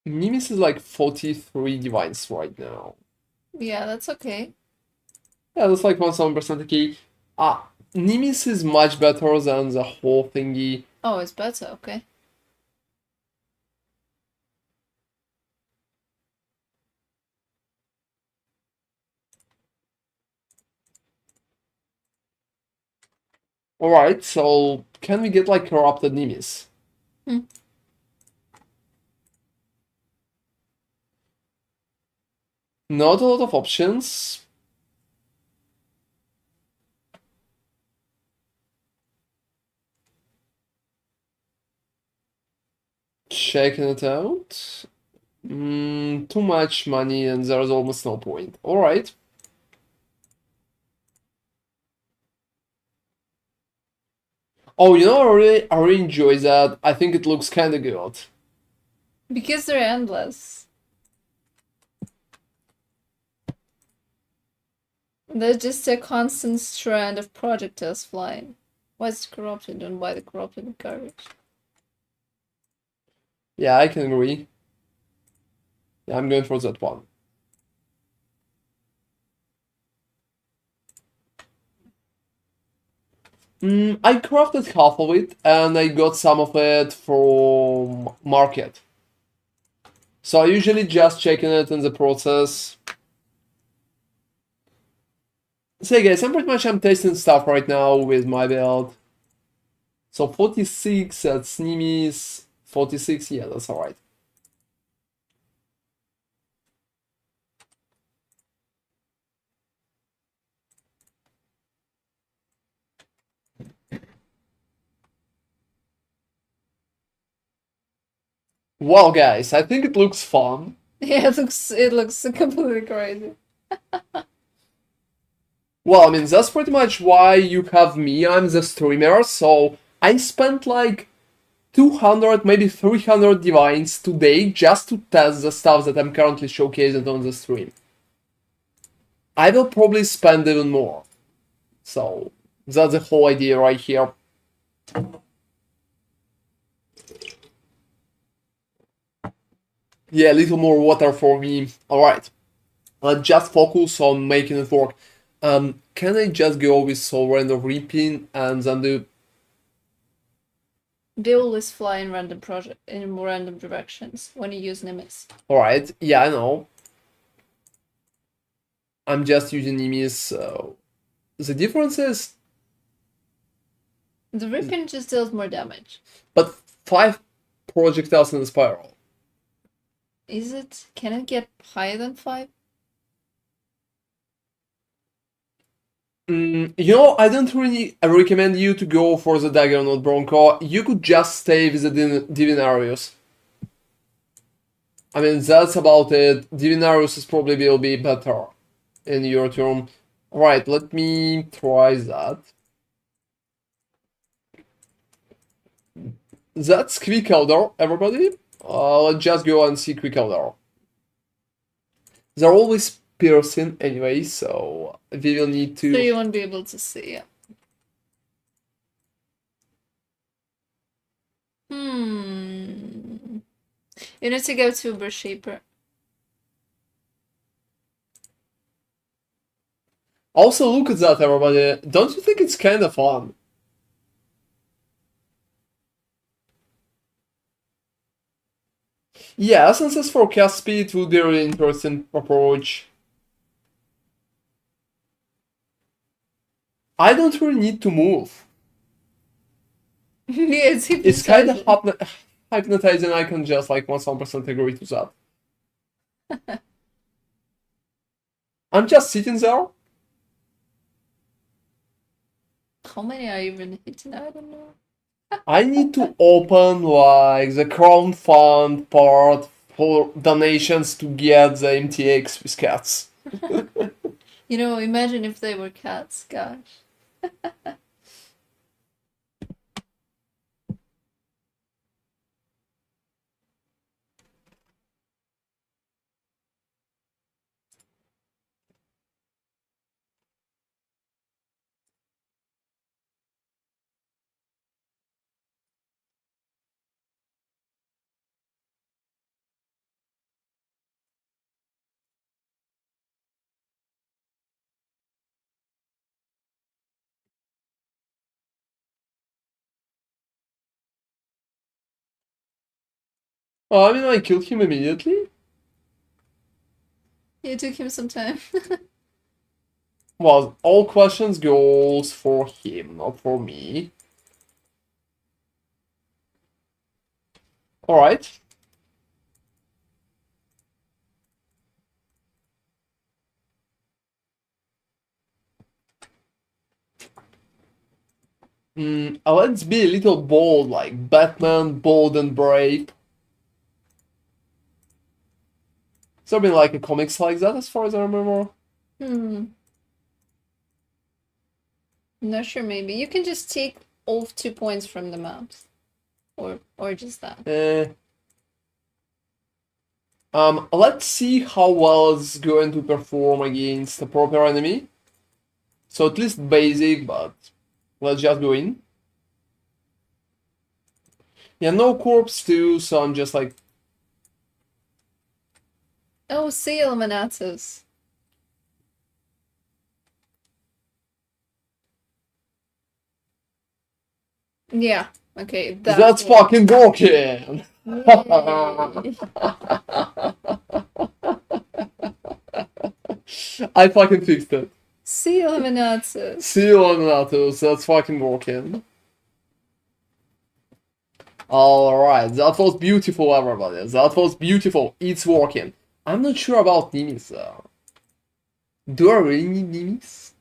Nimis is like 43 divines right now. Yeah, that's okay. Yeah, that's like 1000% okay. Nimis is much better than the whole thingy. Oh, it's better, okay. Alright, so can we get like corrupted Nimis? Hmm. Not a lot of options. Checking it out. Too much money and there's almost no point. Alright. Oh, I really enjoy that. I think it looks kinda good. Because they're endless. There's just a constant strand of projectiles flying. Why is it corrupted? Don't buy the corrupted garbage. Yeah, I can agree. Yeah, I'm going for that one. I crafted half of it, and I got some of it from market. So I usually just checking it in the process. So yeah, guys, I'm testing stuff right now with my build. So 46 at Sneemies, 46, yeah, that's alright. Well, guys, I think it looks fun. Yeah, it looks completely crazy. Well, I mean, that's pretty much why you have me. I'm the streamer, so I spent like 200, maybe 300 divines today just to test the stuff that I'm currently showcasing on the stream. I will probably spend even more. So, that's the whole idea right here. Yeah, a little more water for me. Alright. Let's just focus on making it work. Can I just go with Soul Random Reaping and then do... They always fly in random directions when you use Nimis. Alright, yeah, I know. I'm just using Nimis, so... The difference is... The Ripping just deals more damage. But 5 projectiles in the spiral. Is it? Can it get higher than 5? You know, I don't really recommend you to go for the dagger, not Bronco. You could just stay with the Divinarius. I mean, that's about it. Divinarius is probably will be better in your turn. Right, let me try that. That's Quick Elder, everybody. Let's just go and see Quick Elder. They're always piercing anyway, so we will need to... So you won't be able to see it. You need to go to Uber Shaper. Also, look at that, everybody. Don't you think it's kind of fun? Yeah, essences for cast speed would be a really interesting approach. I don't really need to move. Yeah, It's kind of hypnotizing. I can just like 100% agree to that. I'm just sitting there. How many are you even hitting? I don't know. I need to open like the crown fund part for donations to get the MTX with cats. You know, imagine if they were cats, gosh. Oh, I mean, I killed him immediately. It took him some time. Well, all questions goes for him, not for me. Alright. Let's be a little bold, like Batman, bold and brave. Has there been like a comics like that as far as I remember? Not sure, maybe. You can just take all 2 points from the maps. Or just that. Let's see how well it's going to perform against a proper enemy. So at least basic, but let's just go in. Yeah, no corpse too, so I'm just like... Oh, see Illuminatus. Yeah. Okay. That's fucking broken. Yay. I fucking fixed it. See eliminatus. See you on Natus. That's fucking broken. Alright, that was beautiful, everybody. That was beautiful. It's working. I'm not sure about Nimis, though. Do I really need Nimis?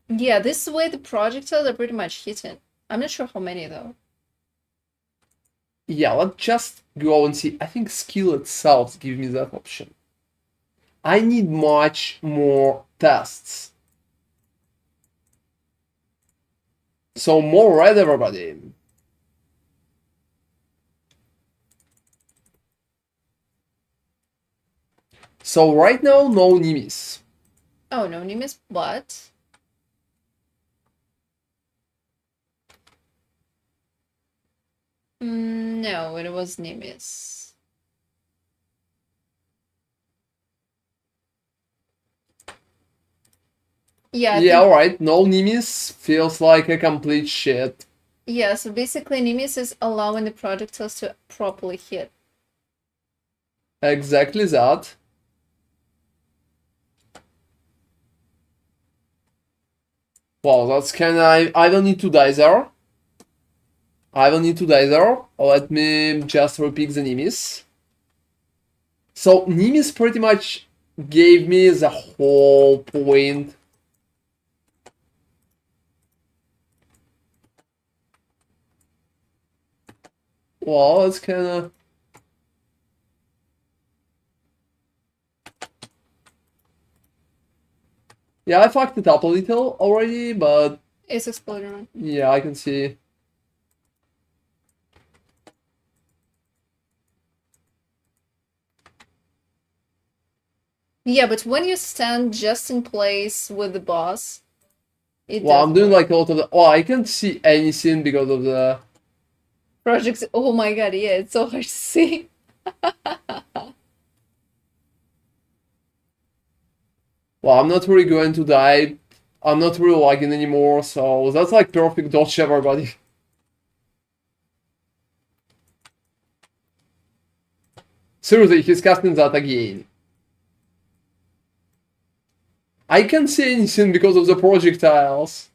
Yeah, this way the projectiles are pretty much hitting. I'm not sure how many though. Yeah, let's just go and see. I think skill itself gives me that option. I need much more tests. So more red, everybody. So right now, no Nimis. Oh, no Nimis, but... no, it was Nimis. Yeah, Yeah, alright, no Nimis feels like a complete shit. Yeah, so basically Nimis is allowing the projectiles to properly hit. Exactly that. Wow, that's kinda... I don't need to die there. I don't need to die there. Let me just repick the Nimis. So Nimis pretty much gave me the whole point. Well, it's kinda... Yeah, I fucked it up a little already, but... It's exploding. Yeah, I can see. Yeah, but when you stand just in place with the boss, it Well, I'm doing work. like a lot of the... Oh, I can't see anything because of the... Projects. Oh my god, yeah, it's so hard to see. Well, I'm not really going to die. I'm not really lagging anymore, so that's like perfect dodge, everybody. Seriously, he's casting that again. I can't see anything because of the projectiles.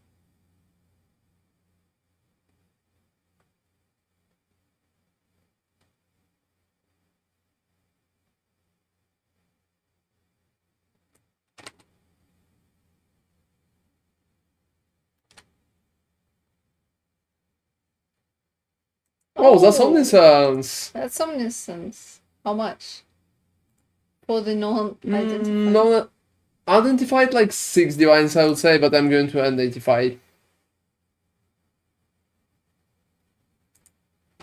Oh, that's omniscience. That's omniscience. How much? For the non-identified? No, identified like 6 divines, I would say, but I'm going to identify.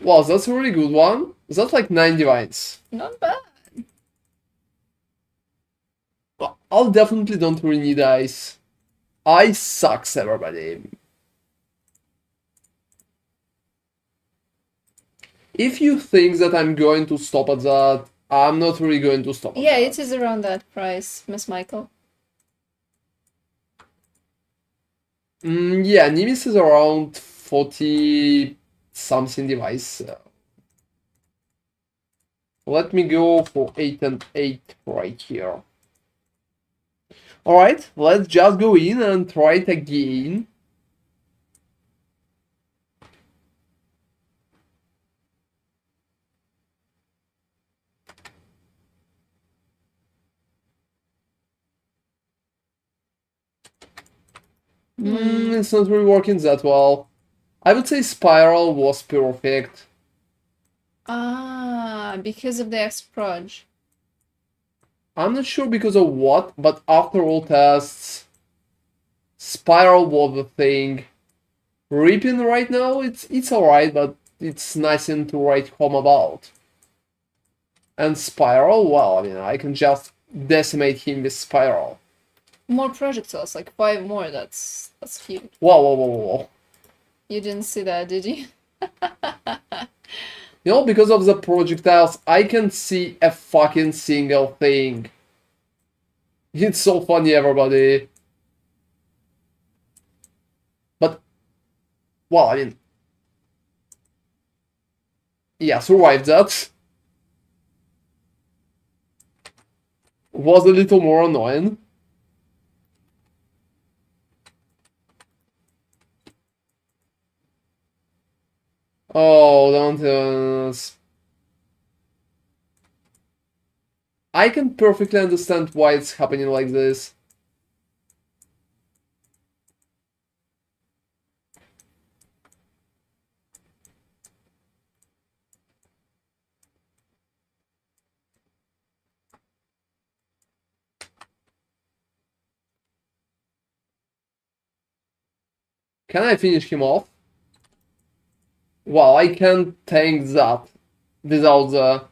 Wow, that's a really good one. That's like 9 divines. Not bad. I'll definitely don't really need ice. Ice sucks, everybody. If you think that I'm going to stop at that, I'm not really going to stop at Yeah, that. it is around that price, Miss Michael. Yeah, Nimis is around 40 something device. Let me go for 8 and 8 right here. Alright, let's just go in and try it again. It's not really working that well. I would say Spiral was perfect. Ah, because of the X-Proj. I'm not sure because of what, but after all tests, Spiral was the thing. Reaping right now, it's alright, but it's nothing to write home about. And Spiral, well, I mean, I can just decimate him with Spiral. More projectiles, like 5 more, that's huge. Whoa, whoa, whoa, whoa. You didn't see that, did you? You know, because of the projectiles, I can see a fucking single thing. It's so funny, everybody. But, Well, I mean, yeah, survived that. Was a little more annoying. Oh, don't. I can perfectly understand why it's happening like this. Can I finish him off? Well, I can't tank that without the...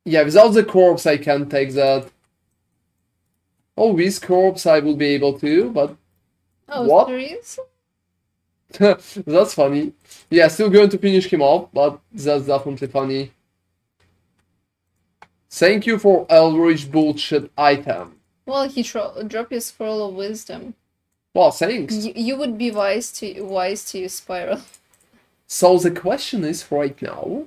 Yeah, without the corpse I can't take that. Oh, with corpse I will be able to, but... Oh, What? serious? That's funny. Yeah, still going to finish him off, but that's definitely funny. Thank you for Eldritch bullshit item. Well, he dropped his scroll of wisdom. Well, thanks. You would be wise to use spiral. So the question is right now,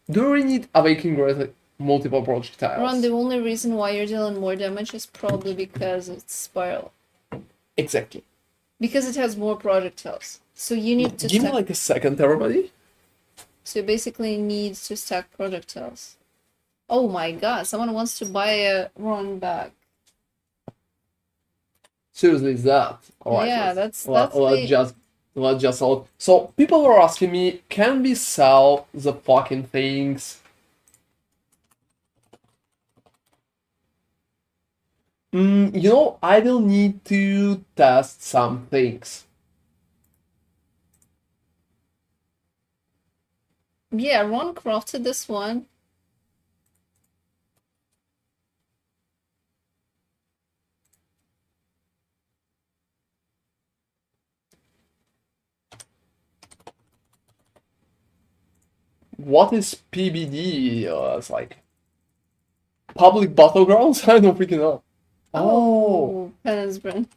do we need Awakening Great multiple projectiles? Ron, the only reason why you're dealing more damage is probably because it's spiral. Exactly. Because it has more projectiles. So you need to Give me stack... like a second, everybody. So you basically need to stack projectiles. Oh my god, someone wants to buy a Ron bag. Seriously, is that? Alright, Yeah, let's just sell. So people were asking me, can we sell the fucking things? You know, I will need to test some things. Yeah, Ron crafted this one. What is PBD? It's like public battlegrounds? I don't freaking know. Oh, Penance Brand.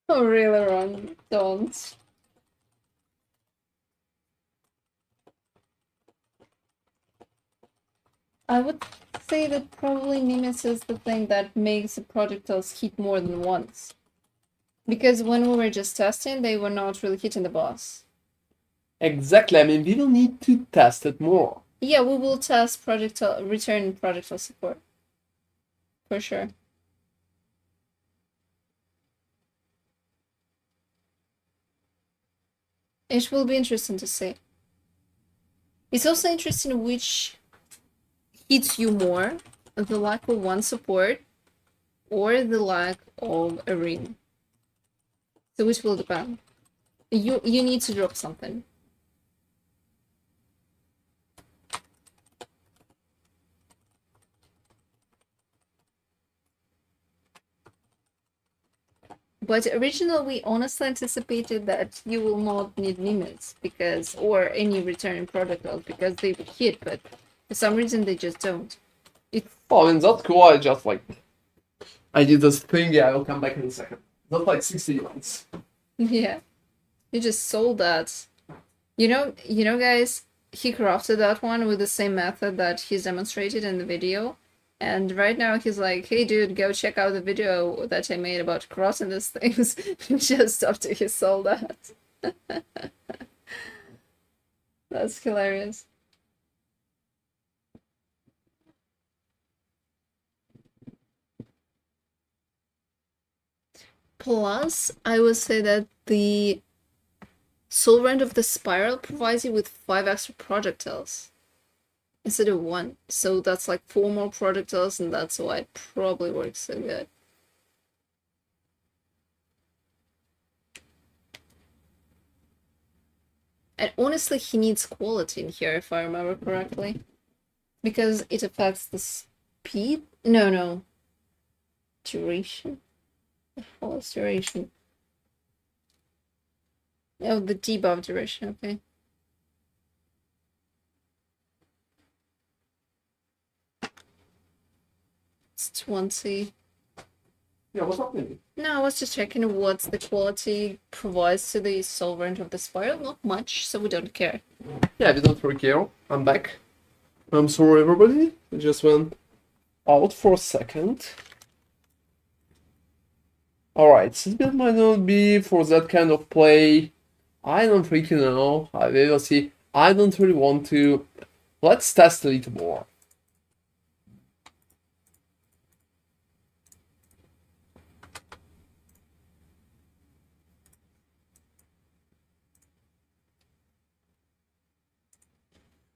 Oh, really, Ron? Don't. I would say that probably Nemesis is the thing that makes the projectiles hit more than once. Because when we were just testing, they were not really hitting the boss. exactly. I mean, we will need to test it more. Yeah, we will test return projectile support. For sure. It will be interesting to see. It's also interesting which hits you more, the lack of one support or the lack of a ring. So which will depend. You need to drop something. But originally, we honestly anticipated that you will not need limits because, or any returning projectiles because they would hit, but for some reason they just don't. Oh, I mean, that's cool. I did this thing. Yeah, I'll come back in a second. That's like 60 units. Yeah, you just sold that. You know, guys, he crafted that one with the same method that he's demonstrated in the video. And right now he's like, hey dude, go check out the video that I made about crossing these things just after he sold that. That's hilarious. Plus, I would say that the soul rend of the spiral provides you with 5 extra projectiles instead of 1. So that's like 4 more projectiles, and that's why it probably works so good. And honestly, he needs quality in here, if I remember correctly. Because it affects the speed? No. Duration? Oh, it's duration. Oh, the debuff duration, okay. It's 20. Yeah, what's happening? No, I was just checking what the quality provides to the Sovereign of the Spiral. Not much, so we don't care. Yeah, we don't really care. I'm back. I'm sorry, everybody. I just went out for a second. Alright, this build might not be for that kind of play. I don't freaking know. We will see. I don't really want to. Let's test a little more.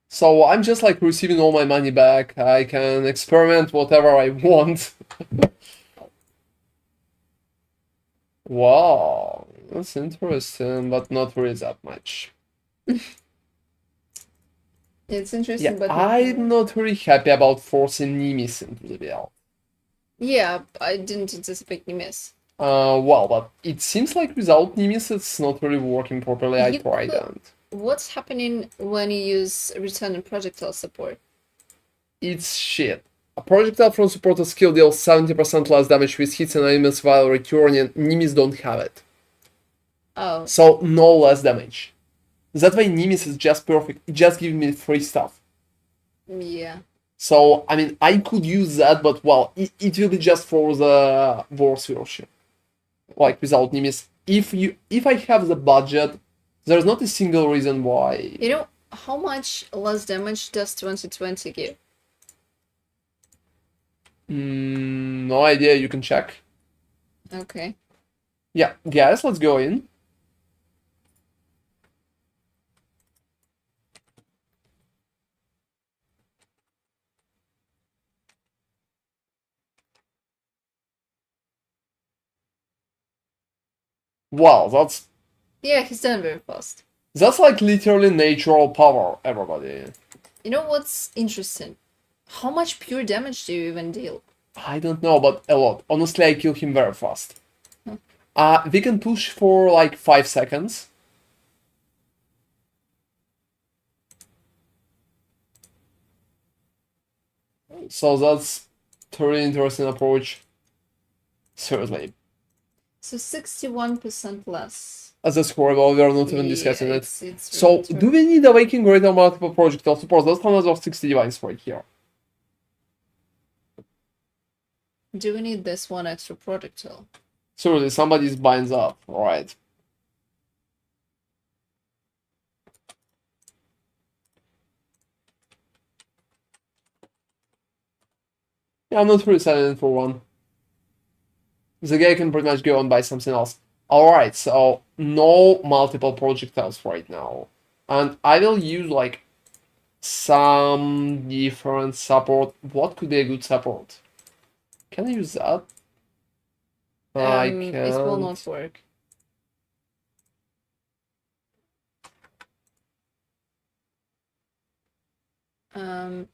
So I'm just like receiving all my money back. I can experiment whatever I want. Wow, that's interesting, but not really that much. It's interesting, Yeah, but I'm not really happy about forcing Nimis into the build. yeah, I didn't anticipate you miss. Well, but it seems like without Nimis it's not really working properly. I You tried could- and What's happening when you use return and projectile support? it's shit. A projectile from supported skill deals 70% less damage with hits and enemies while returning. Nimis don't have it. Oh, So no less damage. That way Nimis is just perfect. It just gives me free stuff. yeah. So, I mean, I could use that, but well, it will be just for the Wars version. Like without Nimis. If I have the budget, there's not a single reason why. You know, how much less damage does 2020 give? No idea, you can check. Okay. Yeah, guys, let's go in. Wow, Yeah, he's done very fast. that's like literally natural power, everybody. You know what's interesting? How much pure damage do you even deal? I don't know, but a lot. Honestly, I kill him very fast. We can push for like 5 seconds. So that's a really interesting approach. Seriously. So 61% less. That's horrible, we are not even Yeah, discussing it. it's So, really do we need Awakening Greater multiple projectile support? That's another 60 divines right here. Do we need this one extra projectile? Seriously, somebody's binds up. Alright. Yeah, I'm not really selling it for one. The guy can pretty much go and buy something else. Alright, so no multiple projectiles right now. And I will use like some different support. What could be a good support? Can I use that? I can't. It will not work.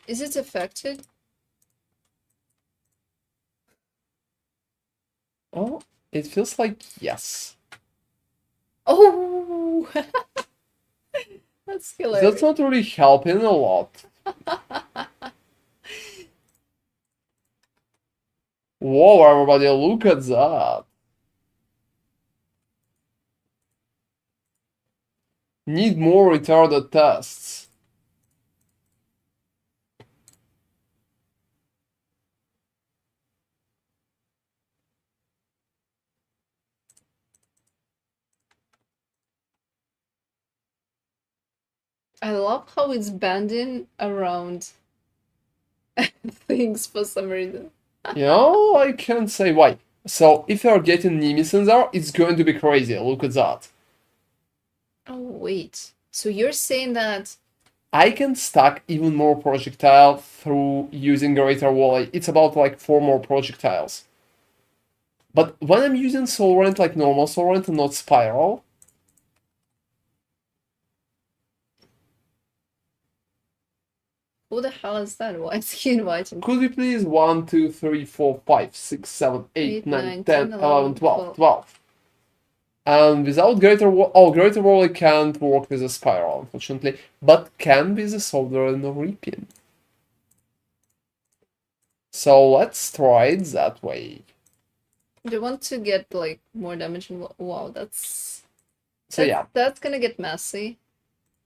Is it affected? Oh, it feels like yes. Oh, that's hilarious. That's not really helping a lot. Whoa, everybody, look at that. Need more retarded tests. I love how it's bending around things for some reason. You know, I can't say why. So, if you're getting Nimis in there, it's going to be crazy. Look at that. Oh, wait. So you're saying that I can stack even more projectile through using Greater Volley. It's about like 4 more projectiles. But when I'm using Soul Rent like normal Soul Rent and not Spiral, who the hell is that? Why is he inviting? could we please 1, 2, 3, 4, 5, 6, 7, 8, 9, 10, 11, 12, 12. And without Greater Volley can't work with a Spiral, unfortunately, but can with a Sovereign Reaping. So let's try it that way. Do you want to get like more damage? Wow, that's So yeah, that's gonna get messy.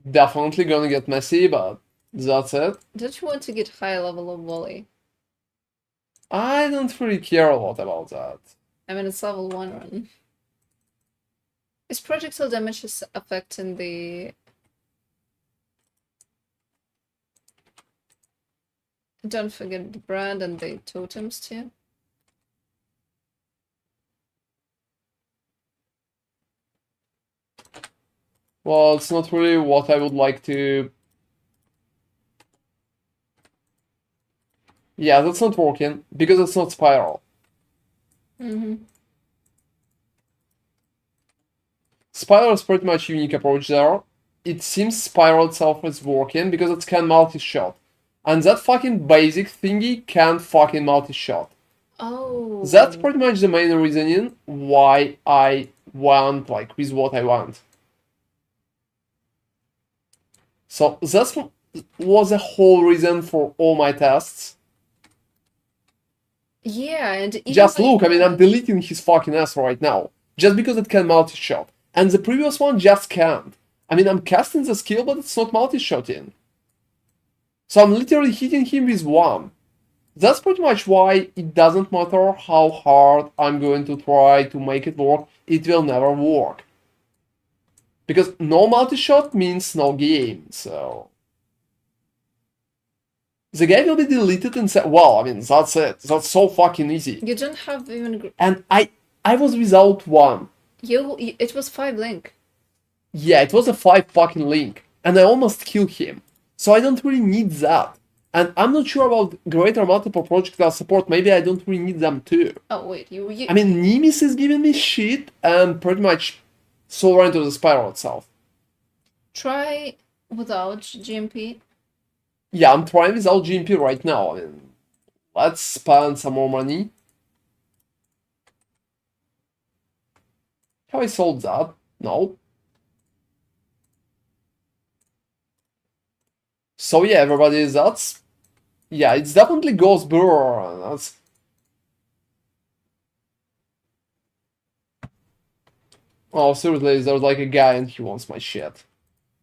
definitely gonna get messy, but that's it. Don't you want to get high level of volley? I don't really care a lot about that. I mean, it's level 1 run. Is projectile damage affecting the... Don't forget the brand and the totems too. Well, it's not really what I would like to... Yeah, that's not working, because it's not Spiral. Spiral is pretty much a unique approach there. It seems Spiral itself is working, because it can multi-shot. And that fucking basic thingy can't fucking multi-shot. Oh. That's pretty much the main reasoning why I want, like, with what I want. So that was the whole reason for all my tests. Yeah, and even Just like look, I mean, I'm deleting his fucking ass right now. Just because it can multi-shot. And the previous one just can't. I mean, I'm casting the skill, but it's not multi-shotting. So I'm literally hitting him with one. That's pretty much why it doesn't matter how hard I'm going to try to make it work, it will never work. Because no multi-shot means no game, so... The guy will be deleted and said, well, I mean, that's it. That's so fucking easy. you don't have even... And I was without one. It was 5 link. Yeah, it was a 5 fucking link. And I almost killed him. So I don't really need that. And I'm not sure about greater multiple projectile support. Maybe I don't really need them too. Oh, wait, you... I mean, Nemesis is giving me shit and pretty much Sovereign to the Spiral itself. Try without GMP. Yeah, I'm trying without GMP right now. I mean, let's spend some more money. Have I sold that? No. So yeah, everybody, that's... Yeah, it's definitely Ghost Brewer. That's... Oh, seriously, there's like a guy and he wants my shit.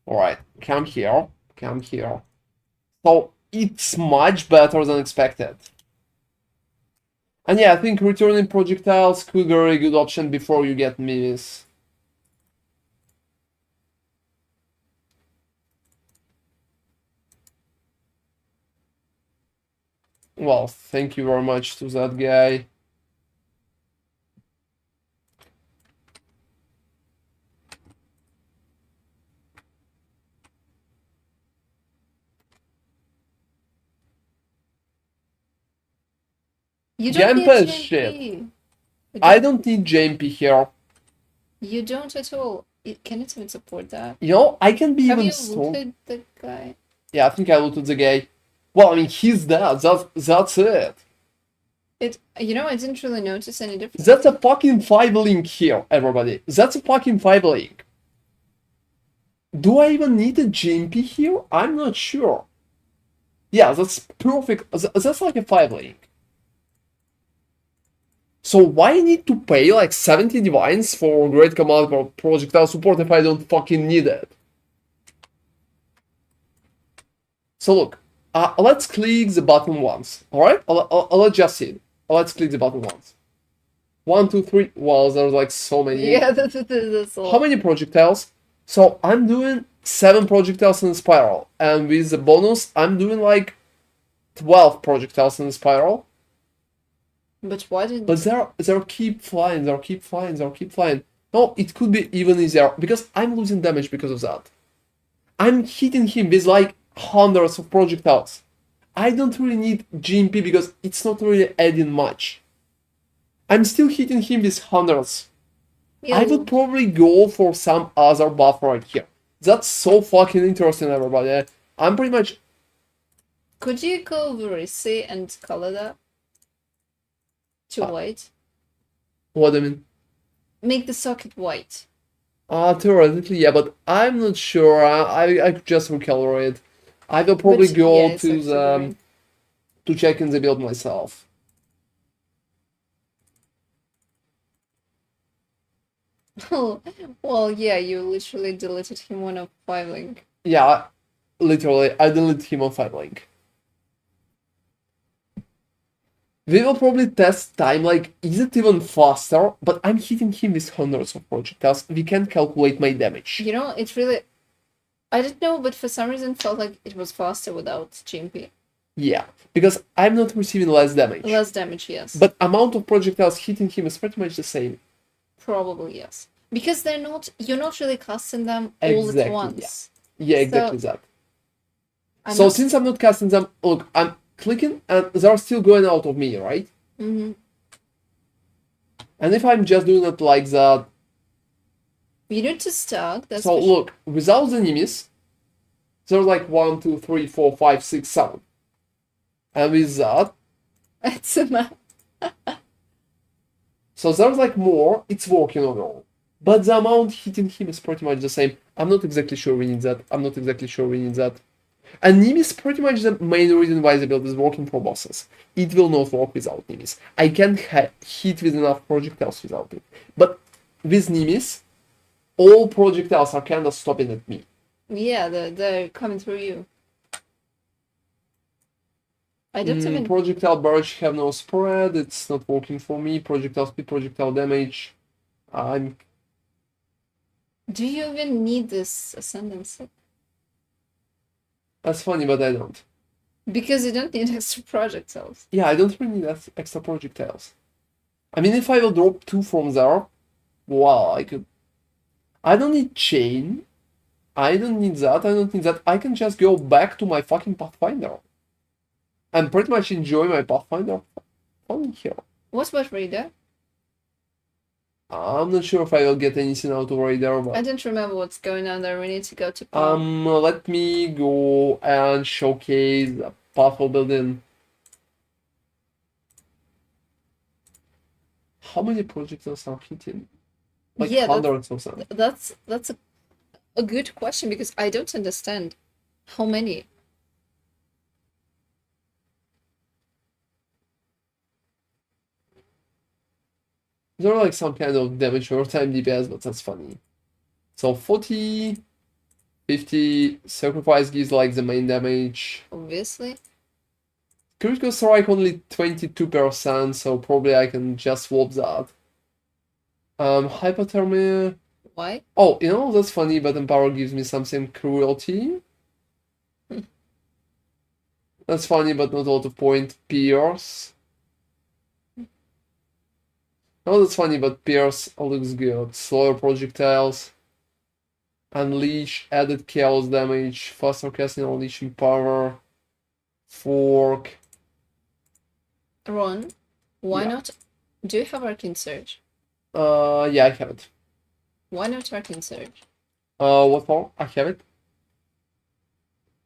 Alright, come here. Come here. So, it's much better than expected. And yeah, I think returning projectiles could be a very good option before you get minis. Well, thank you very much to that guy. You don't need Gameplay GMP. shit. I don't need JMP here. You don't at all. Can it even support that? You know, I can be Have even you strong. looted the guy? Yeah, I think I looted the guy. Well, I mean, he's dead. That's it. You know, I didn't really notice any difference. That's a fucking 5 link here, everybody. That's a fucking 5 link. Do I even need a GMP here? I'm not sure. Yeah, that's perfect. That's like a 5 link. So why I need to pay like 70 divines for Great Command or Projectile support if I don't fucking need it? So look, let's click the button once, alright? Let's just see it. Let's click the button once. 1, 2, 3. Well, there's like so many. Yeah, that's all. How many projectiles? So I'm doing 7 projectiles in a spiral, and with the bonus, I'm doing like 12 projectiles in a spiral. But why did... But they'll keep flying, they'll keep flying, they'll keep flying. No, it could be even easier, because I'm losing damage because of that. I'm hitting him with like hundreds of projectiles. I don't really need GMP because it's not really adding much. I'm still hitting him with hundreds. I would probably go for some other buff right here. That's so fucking interesting, everybody. I'm pretty much... Could you go Verisi and color that to white? What do you mean? Make the socket white. Theoretically, yeah, but I'm not sure. I could just recalculate. I will probably But go yeah, it's to actually the boring. to check in the build myself. Well, yeah, you literally deleted him on a 5 link. Yeah, literally, I deleted him on 5 link. We will probably test time, like, is it even faster? But I'm hitting him with hundreds of projectiles. We can't calculate my damage. You know, it really. I don't know, but for some reason felt like it was faster without GMP. Yeah, because I'm not receiving less damage. Less damage, yes. But amount of projectiles hitting him is pretty much the same. Probably, yes. Because they're not. You're not really casting them all at Exactly, once. Yeah, So, exactly that. I'm So not. since I'm not casting them, look, I'm clicking and they're still going out of me, right? Mm-hmm. And if I'm just doing it like that, You need to stack. That's so for sure. look, without the enemies, there's like 1, 2, 3, 4, 5, 6, 7. And with that, It's a map. so there's like more, it's working overall. But the amount hitting him is pretty much the same. I'm not exactly sure we need that. I'm not exactly sure we need that. And Nim is pretty much the main reason why the build is working for bosses. It will not work without Nimis. I can't hit with enough projectiles without it. But with Nimis, all projectiles are kind of stopping at me. Yeah, they're coming through you. I don't even. Projectile barrage have no spread. It's not working for me. Projectile speed, projectile damage. I'm. Do you even need this ascendancy? That's funny, but I don't. Because you don't need extra projectiles. Yeah, I don't really need extra projectiles. I mean, if I will drop 2 from there, well, I could. I don't need chain. I don't need that. I don't need that. I can just go back to my fucking Pathfinder. And pretty much enjoy my Pathfinder fun here. What about Radar? I'm not sure if I will get anything out of Radar, but I don't remember what's going on there. We need to go to Pact. let me go and showcase the Pathful building. How many projectiles are hitting? Like Yeah, hundreds of them. that's a good question because I don't understand how many. There are like some kind of damage over time DPS, but that's funny. So 40, 50, sacrifice gives like the main damage. Obviously. Critical strike only 22%, so probably I can just swap that. Hypothermia. Why? Oh, you know, that's funny, but Empower gives me something cruelty. That's funny, but not a lot of point. Pierce. Oh, that's funny, but Pierce looks good. Slower projectiles. Unleash, added chaos damage, faster casting, unleashing power. Fork. Ron, why Yeah. not? Do you have Arcane Surge? Yeah, I have it. Why not Arcane Surge? What for? I have it.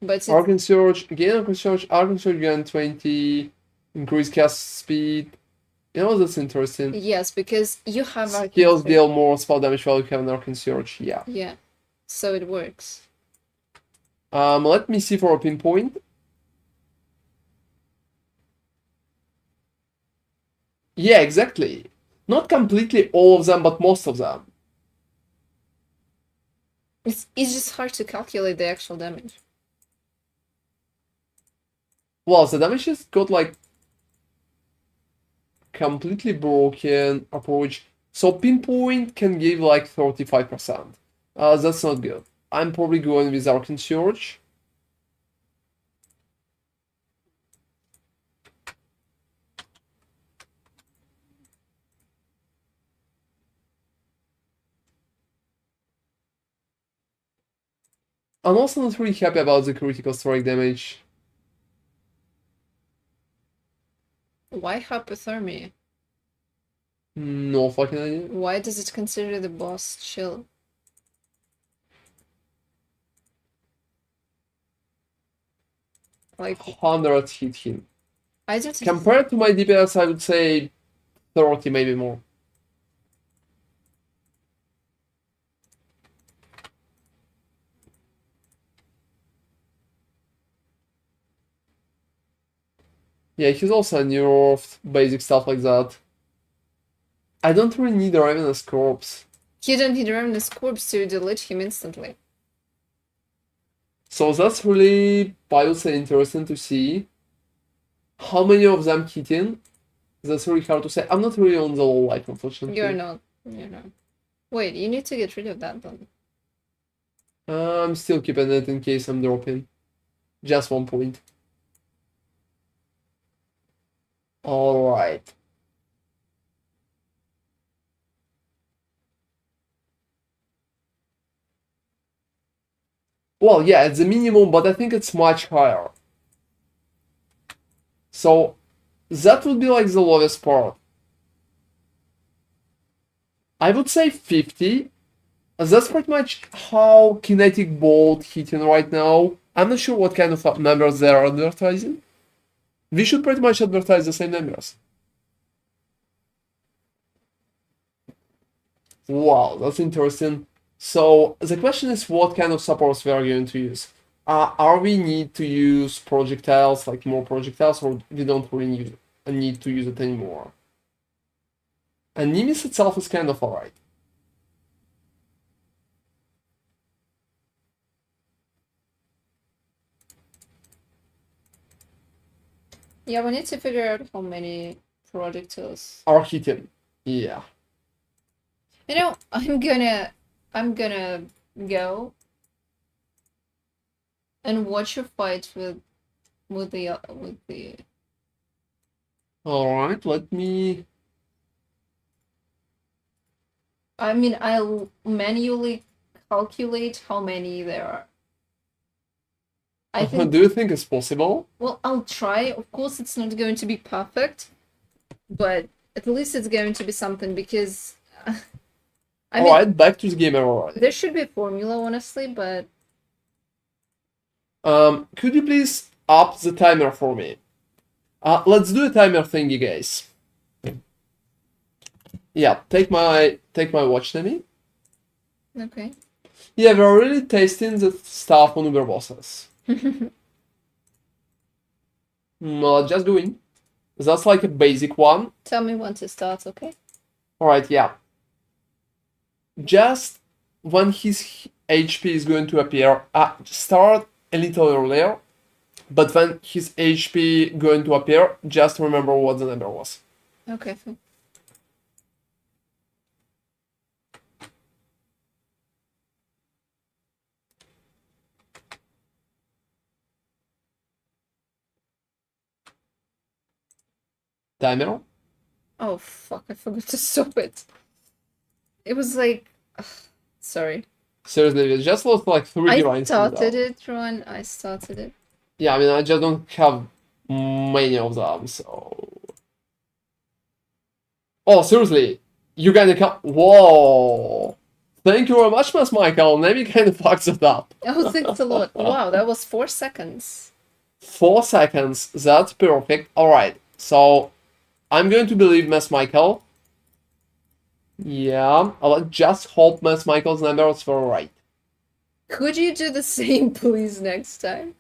But it's, Arcane Surge, gain Arcane Surge gain 20, increase cast speed. You know, that's interesting. yes, because you have Arcane Skills Surge. deal more spell damage while you have an Arcane Surge, yeah. Yeah, so it works. Let me see for a pinpoint. Yeah, exactly. Not completely all of them, but most of them. It's just hard to calculate the actual damage. Well, the damage has got like completely broken approach. So pinpoint can give like 35%. That's not good. I'm probably going with Arcane Surge. I'm also not really happy about the critical strike damage. Why hypothermia? No fucking idea. Why does it consider the boss chill? Like, 100 hit him. I don't. Compared to my DPS, I would say 30, maybe more. Yeah, he's also nerfed, basic stuff like that. I don't really need a Ravenous Corpse. You don't need Ravenous Corpse to delete him instantly. So that's really, I would say, interesting to see. How many of them hitting? That's really hard to say. I'm not really on the low light, unfortunately. You're not. Wait, you need to get rid of that then. I'm still keeping it in case I'm dropping. Just 1 point. Alright. Well, yeah, it's the minimum, but I think it's much higher. So that would be like the lowest part. I would say 50. That's pretty much how Kinetic Bolt hitting right now. I'm not sure what kind of numbers they're advertising. We should pretty much advertise the same numbers. Wow, that's interesting. So the question is what kind of supports we are going to use. Are we need to use projectiles, like more projectiles, or we don't really need to use it anymore? And Nimis itself is kind of alright. Yeah, we need to figure out how many projectiles are hitting. Yeah. You know, I'm gonna go and watch a fight with the. All right, let me. I mean, I'll manually calculate how many there are. I think. Do you think it's possible? Well, I'll try. Of course, it's not going to be perfect, but at least it's going to be something because. Alright, back to the game already. There should be a formula, honestly, but. Could you please up the timer for me? Let's do a timer thingy, guys. Yeah, take my watch, Nemi. Okay. Yeah, we're really testing the stuff on Uber bosses. Just doing. That's like a basic one. Tell me when to start, okay? Alright, yeah. Just when his HP is going to appear, start a little earlier, but when his HP going to appear, just remember what the number was. Okay, fine. Timer? Oh, fuck, I forgot to stop it. It was like... sorry. Seriously, we just lost like 3 lines. I started it, Ron. I started it. Yeah, I mean, I just don't have many of them, so... Oh, seriously? You kinda come... Whoa! Thank you very much, Miss Michael. Nemi kind of fucks it up. Oh, thanks a lot. Wow, that was 4 seconds. 4 seconds. That's perfect. Alright, so... I'm going to believe Miss Michael. Yeah, I'll just hope Miss Michael's numbers were right. Could you do the same, please, next time?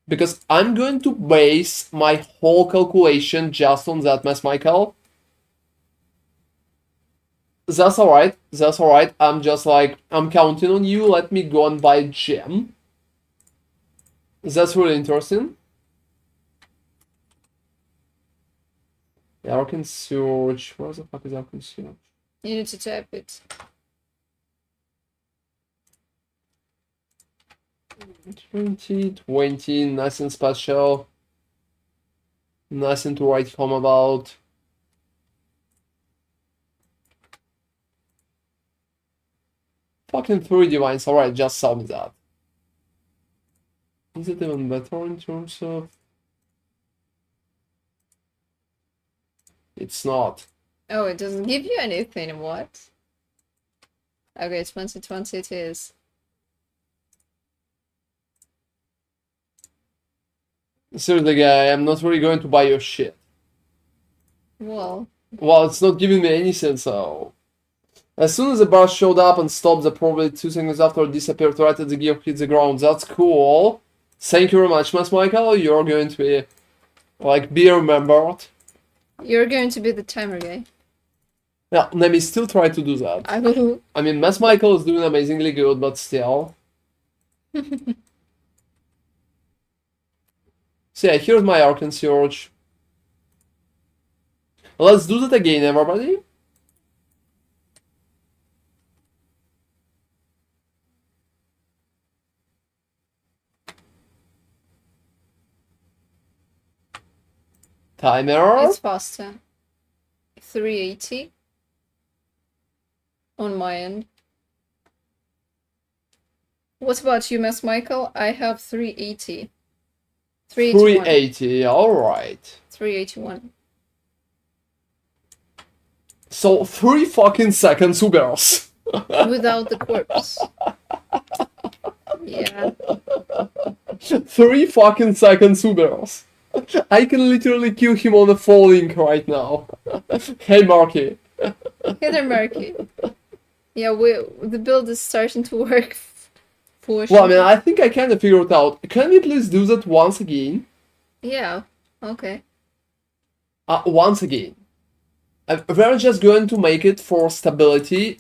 Because I'm going to base my whole calculation just on that, Miss Michael. That's alright. That's alright. I'm just like, I'm counting on you. Let me go and buy a gem. That's really interesting. Yeah, Arcane Surge. Where the fuck is Arcane Surge? You need to type it. 2020, nothing special. Nothing to write home about. Fucking 3 divines. Alright, just sell me that. Is it even better in terms of... It's not. Oh, it doesn't give you anything, what? Okay, 2020 it is. Seriously, guy, I'm not really going to buy your shit. Well, it's not giving me anything, so... As soon as the bar showed up and stopped, the probably 2 seconds after it disappeared right as the gear hit the ground. That's cool. Thank you very much, Miss Michael. You're going to be, like, be remembered. You're going to be the timer guy. Yeah, let me still try to do that. I will. I mean, Miss Michael is doing amazingly good, but still. So yeah, here's my Arcane Surge. Let's do that again, everybody. Timer. It's faster. 380 on my end. What about you, Miss Michael? I have 380. 381. 380, alright. 381. So 3 fucking seconds, who girls? Without the corpse. Yeah. 3 fucking seconds, who girls? I can literally kill him on a falling right now. Hey, Marky. Hey there, Marky. Yeah, the build is starting to work. For sure. Well, I mean, I think I kind of figured it out. Can we please do that once again? Yeah, okay. Once again. We're just going to make it for stability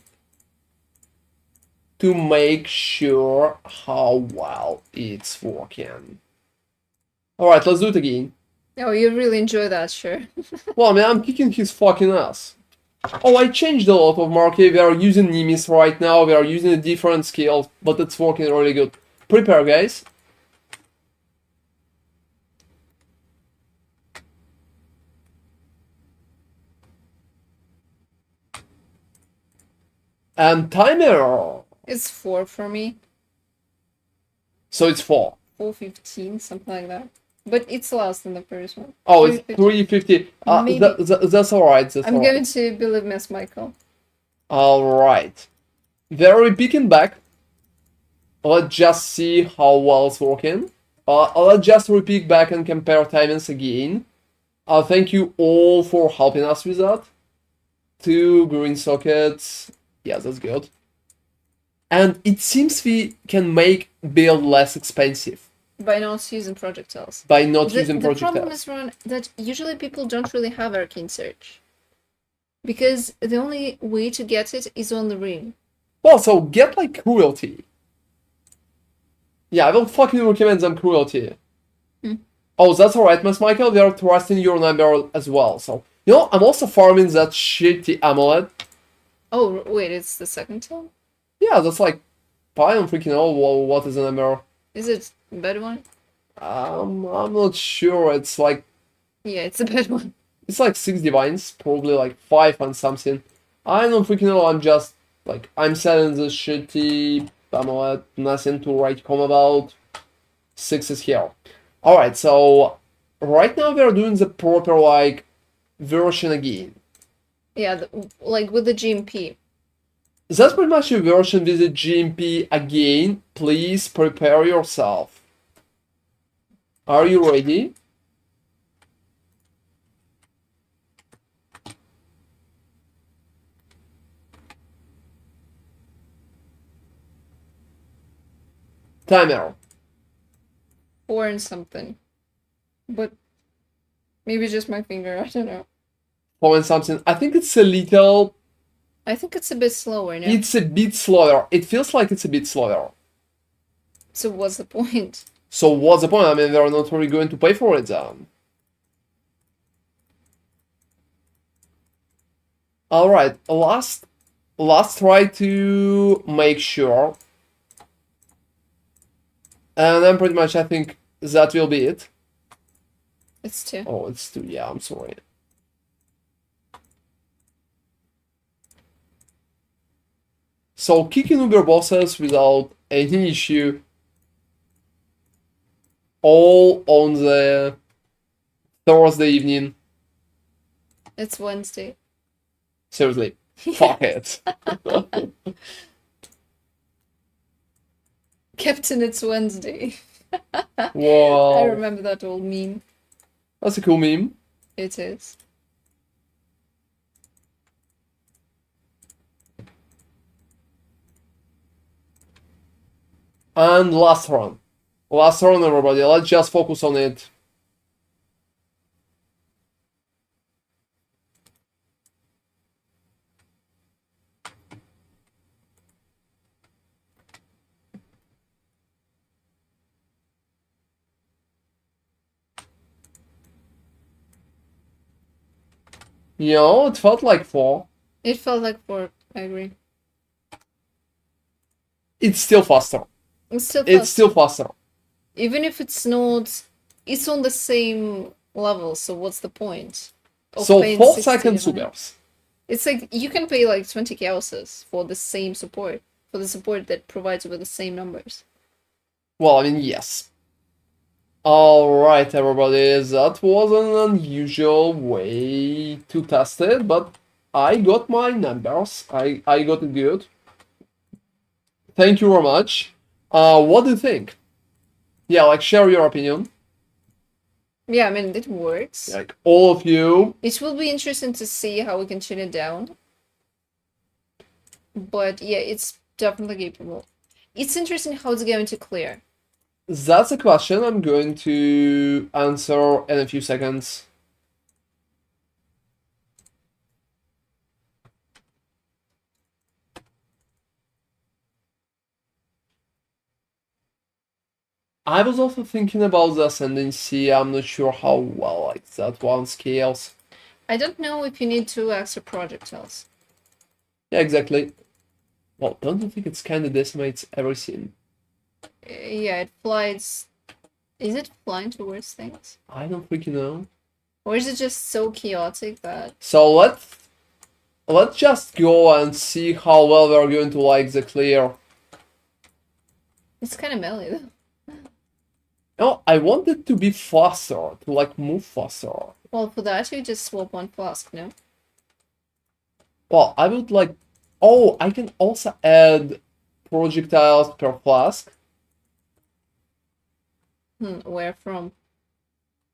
to make sure how well it's working. Alright, let's do it again. Oh, you really enjoy that, sure. Well, I mean, I'm kicking his fucking ass. Oh, I changed a lot of Marquee. We are using Nimis right now. We are using a different skill, but it's working really good. Prepare, guys. And timer. It's 4 for me. So it's 4. 415, something like that. But it's less than the first one. Oh, it's 350. That's alright. I'm going to believe Miss Michael. Alright. They're picking back. Let's just see how well it's working. Let's just repeat back and compare timings again. Thank you all for helping us with that. 2 green sockets. Yeah, that's good. And it seems we can make build less expensive. By not using projectiles. By not using The projectiles. problem is, Ron, that usually people don't really have Arcane Surge. Because the only way to get it is on the ring. Well, so get like cruelty. Yeah, I will fucking recommend them cruelty. Oh, that's alright, Miss Michael. We are trusting your number as well. So, you know, I'm also farming that shitty amulet. Oh, wait, it's the second time? Yeah, that's like, I don't freaking know what is the number. Is it a bad one? I'm not sure. It's like, Yeah, it's a bad one. it's like 6 divines, probably like 5 and something. I don't freaking know. I'm just like, I'm selling this shitty amulet, nothing to write home about. 6 is here. Alright, so right now we are doing the proper like version again. Yeah, like with the GMP. That's pretty much a version with the GMP again. Please prepare yourself. Are you ready? Timer. 4 and something. But maybe just my finger, I don't know. 4 and something. I think it's a little... I think it's a bit slower now. It's a bit slower. It feels like it's a bit slower. So what's the point? So what's the point? I mean, they're not really going to pay for it then. Alright, last try to make sure. And then pretty much I think that will be it. It's 2. Oh, it's 2, yeah, I'm sorry. So kicking Uber bosses without any issue. All on the Thursday evening. It's Wednesday. Seriously, fuck it. Captain, it's Wednesday. Wow. I remember that old meme. That's a cool meme. It is. And last run. Last turn, everybody. Let's just focus on it. You know, it felt like 4. It felt like 4. I agree. It's still faster. It's still It's fast. still faster. Even if it's not, it's on the same level. So what's the point? Of So paying 4 60 second divided- supers. It's like you can pay like 20 chaoses for the same support, for the support that provides you with the same numbers. Well, I mean, yes. Alright, everybody, that was an unusual way to test it, but I got my numbers. I got it good. Thank you very much. What do you think? Yeah, like, share your opinion. Yeah, I mean, it works. Like, all of you. It will be interesting to see how we can tune it down. But yeah, it's definitely capable. It's interesting how it's going to clear. That's a question I'm going to answer in a few seconds. I was also thinking about the ascendancy. I'm not sure how well like that one scales. I don't know if you need 2 extra projectiles. Yeah, exactly. Well, don't you think it's kind of decimates everything? Yeah, it flies. Is it flying towards things? I don't freaking know. Or is it just so chaotic that. So let's just go and see how well we're going to like the clear. It's kind of melee though. No, I want it to be faster, to like move faster. Well, for that, you just swap 1 flask, no? Well, I would like. Oh, I can also add projectiles per flask. Where from?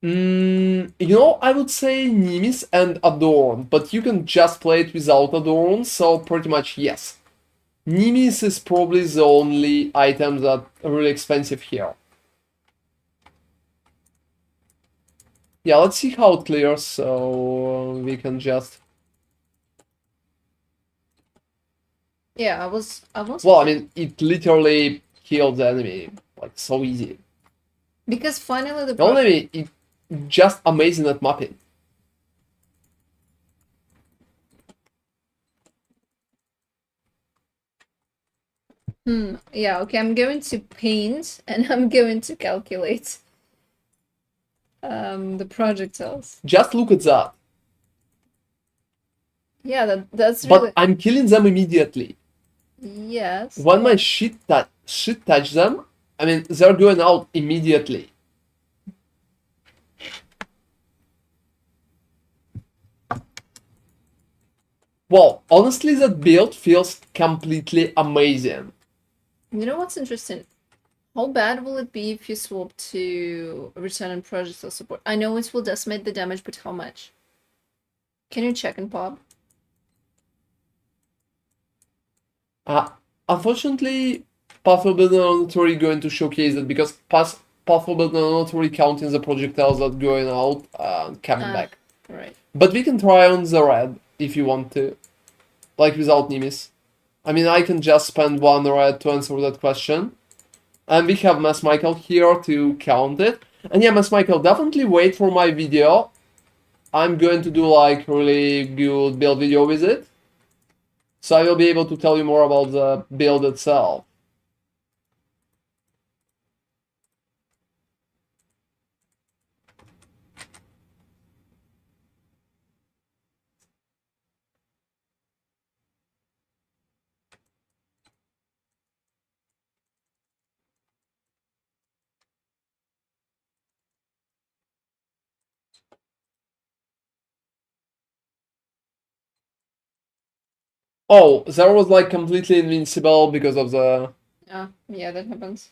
You know, I would say Nimis and Adorn, but you can just play it without Adorn, so pretty much yes. Nimis is probably the only item that really expensive here. Yeah, let's see how it clears, so we can just... Yeah, I was. Well, I mean, it literally killed the enemy, like, so easy. Because finally the. The enemy is just amazing at mapping. Yeah, okay, I'm going to paint and I'm going to calculate the projectiles. Just look at that. Yeah, that's But really. I'm killing them immediately. Yes. When my shit touch them, I mean, they're going out immediately. Well, honestly, that build feels completely amazing. You know what's interesting? How bad will it be if you swap to return and projectile support? I know it will decimate the damage, but how much? Can you check and pop? Unfortunately, Pathfinder not really going to showcase it because Pathfinder not really counting the projectiles that going out and coming back. Right. But we can try on the red if you want to, like without Nimis. I mean, I can just spend 1 red to answer that question. And we have Mass Michael here to count it. And yeah, Mass Michael, definitely wait for my video. I'm going to do like really good build video with it. So I will be able to tell you more about the build itself. Oh, there was like completely invincible because of the... Yeah, that happens.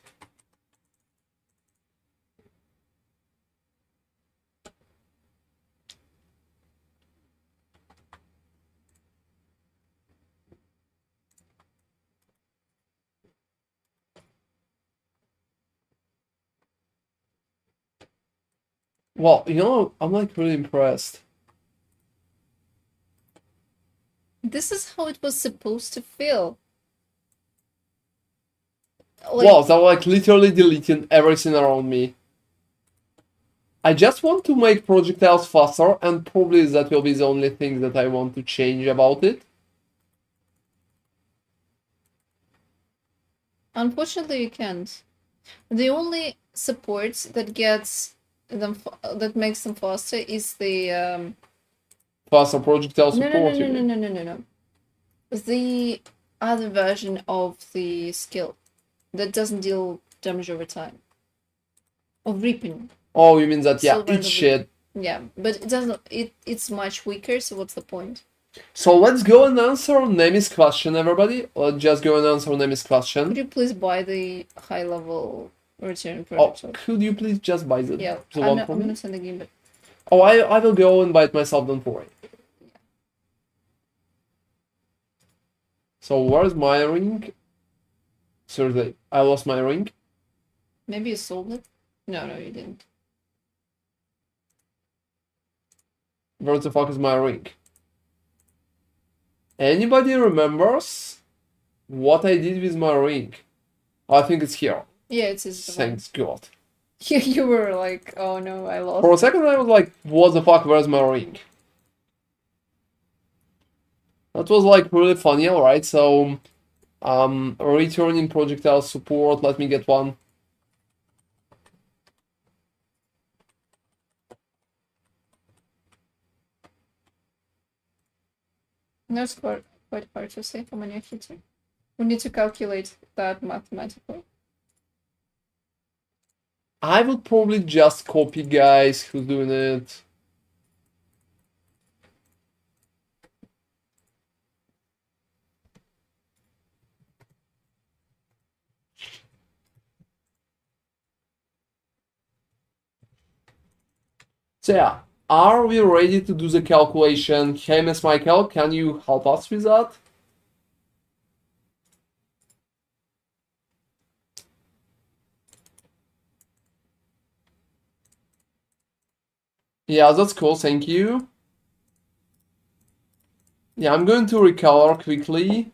Well, you know, I'm like really impressed. This is how it was supposed to feel. Wow, they're like literally deleting everything around me. I just want to make projectiles faster, and probably that will be the only thing that I want to change about it. Unfortunately, you can't. The only support that gets them that makes them faster is the Faster projectile no no support, no you no no mean? no no no no the other version of the skill that doesn't deal damage over time. Of reaping. Oh, you mean that? Yeah, Silver it's and shit. Yeah, but it doesn't. It's much weaker. So what's the point? So let's go and answer Nemi's question, everybody. Let's just go and answer Nemi's question. Could you please buy the high level return Oh, project? could you please just buy the, Yeah, the I'm, one not, for I'm me? gonna send the game, but Oh, I will go and buy it myself, don't worry. So where's my ring? Seriously, I lost my ring. maybe you sold it. No, you didn't. Where the fuck is my ring? Anybody remembers what I did with my ring? I think it's here. Yeah, it's his. Thanks God. You were like, oh no, I lost. For a second I was like, what the fuck, where's my ring? That was like really funny, alright, so returning projectile support, let me get one. No, it's quite hard to say how many I hit you. We need to calculate that mathematically. I would probably just copy guys who's doing it. So yeah, are we ready to do the calculation? Hey, Miss Michael, can you help us with that? Yeah, that's cool, thank you. Yeah, I'm going to recolor quickly.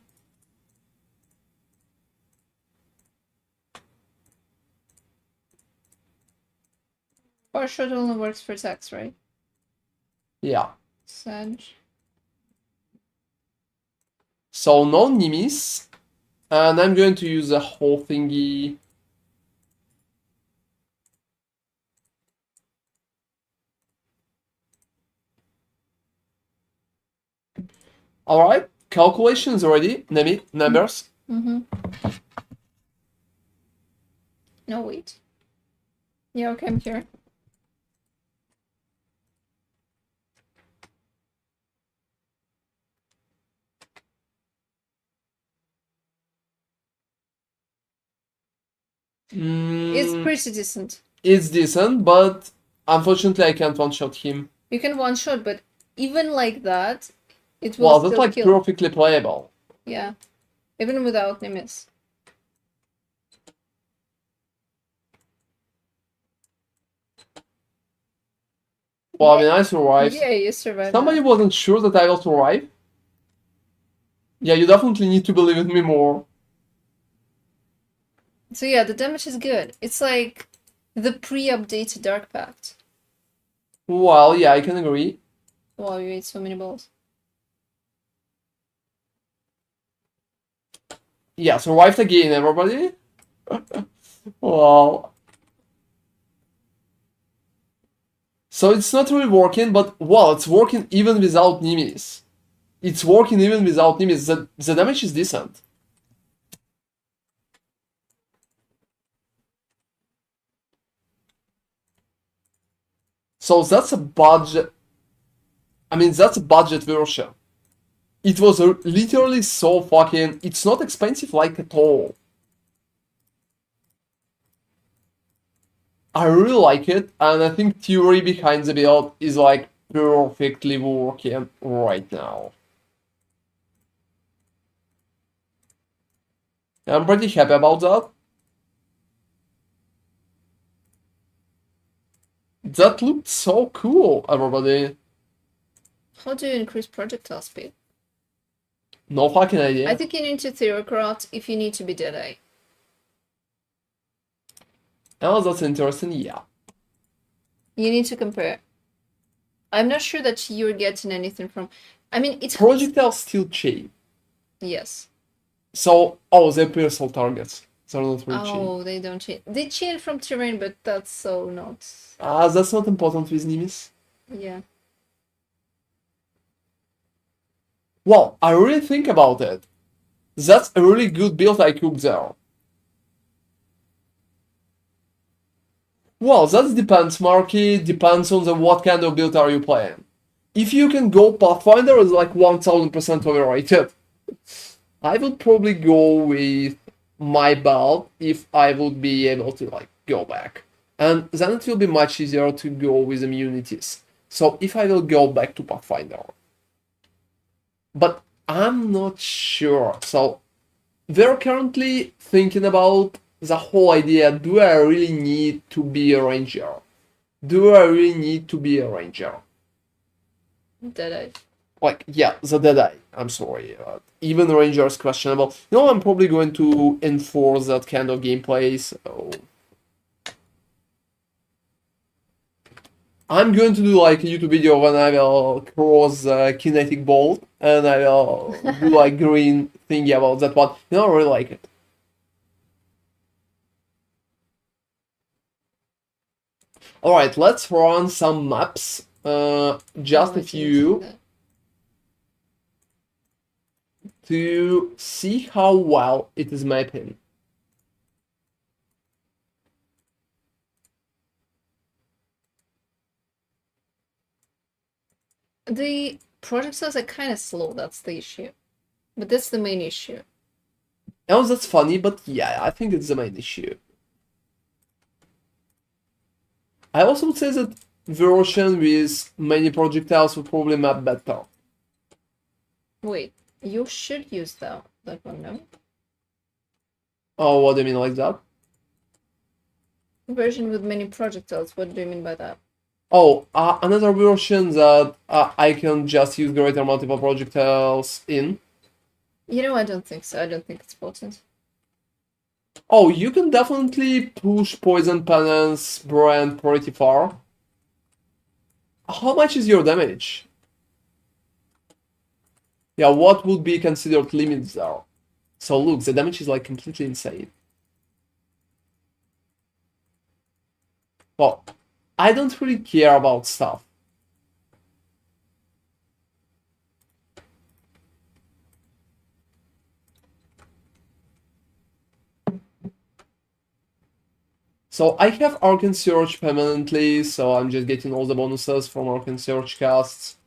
Or shot only works for text, right? Yeah. Sedge. So no Nimis. And I'm going to use a whole thingy. Alright, calculations ready. Nemi, numbers. Mm-hmm. No, wait. Yeah, okay, I'm here. It's pretty decent. It's decent, but unfortunately I can't one-shot him. You can one-shot, but even like that, it will Well, that's still like kill. perfectly playable. Yeah. Even without Nimis. Well, I mean, I survived. Yeah, you survived. Somebody that. wasn't sure that I will survive. Yeah, you definitely need to believe in me more. So yeah, the damage is good. It's like the pre-updated Dark Pact. Well, yeah, I can agree. Wow, you ate so many balls. Yeah, survived again, everybody. Wow. So it's not really working, but well, it's working even without Nimis. It's working even without Nimis. The damage is decent. So that's a budget. I mean, that's a budget version. It was literally so fucking. It's not expensive like at all. I really like it, and I think theory behind the build is like perfectly working right now. I'm pretty happy about that. That looked so cool, everybody. How do you increase projectile speed? No fucking idea. I think you need to theocrat if you need to be Deadeye. Oh, that's interesting, yeah. You need to compare. I'm not sure that you're getting anything from... I mean, it's... Projectile still cheap. Yes. So, oh, they personal targets. They're not really cheap. Oh, they don't change. They change from terrain, but that's so not... That's not important with Nimis. Yeah. Well, I really think about it. That's a really good build I cooked there. Well, that depends, Marky. Depends on the what kind of build are you playing. If you can go Pathfinder, it's like 1000% overrated. I would probably go with my build if I would be able to like go back. And then it will be much easier to go with immunities. So if I will go back to Pathfinder. But I'm not sure. So they're currently thinking about the whole idea, do I really need to be a ranger? Do I really need to be a ranger? Deadeye. Like, yeah, the Deadeye. I'm sorry. Even ranger is questionable. You know, I'm probably going to enforce that kind of gameplay, so... I'm going to do like a YouTube video when I will cross kinetic bolt, and I will do like green thingy about that one. You know, I really like it. Alright, let's run some maps. Just a few to see how well it is mapping. The projectiles are kind of slow, that's the issue. But that's the main issue. Oh, that's funny, but yeah, I think it's the main issue. I also would say that version with many projectiles would probably map better. Wait, you should use that one, no? Oh, what do you mean like that? Version with many projectiles, what do you mean by that? Oh, another version that I can just use greater multiple projectiles in. You know, I don't think so. I don't think it's potent. Oh, you can definitely push Poison Penance brand pretty far. How much is your damage? Yeah, what would be considered limits there? So look, the damage is like completely insane. Well, I don't really care about stuff. So I have Arcane Search permanently, so I'm just getting all the bonuses from Arcane Search casts.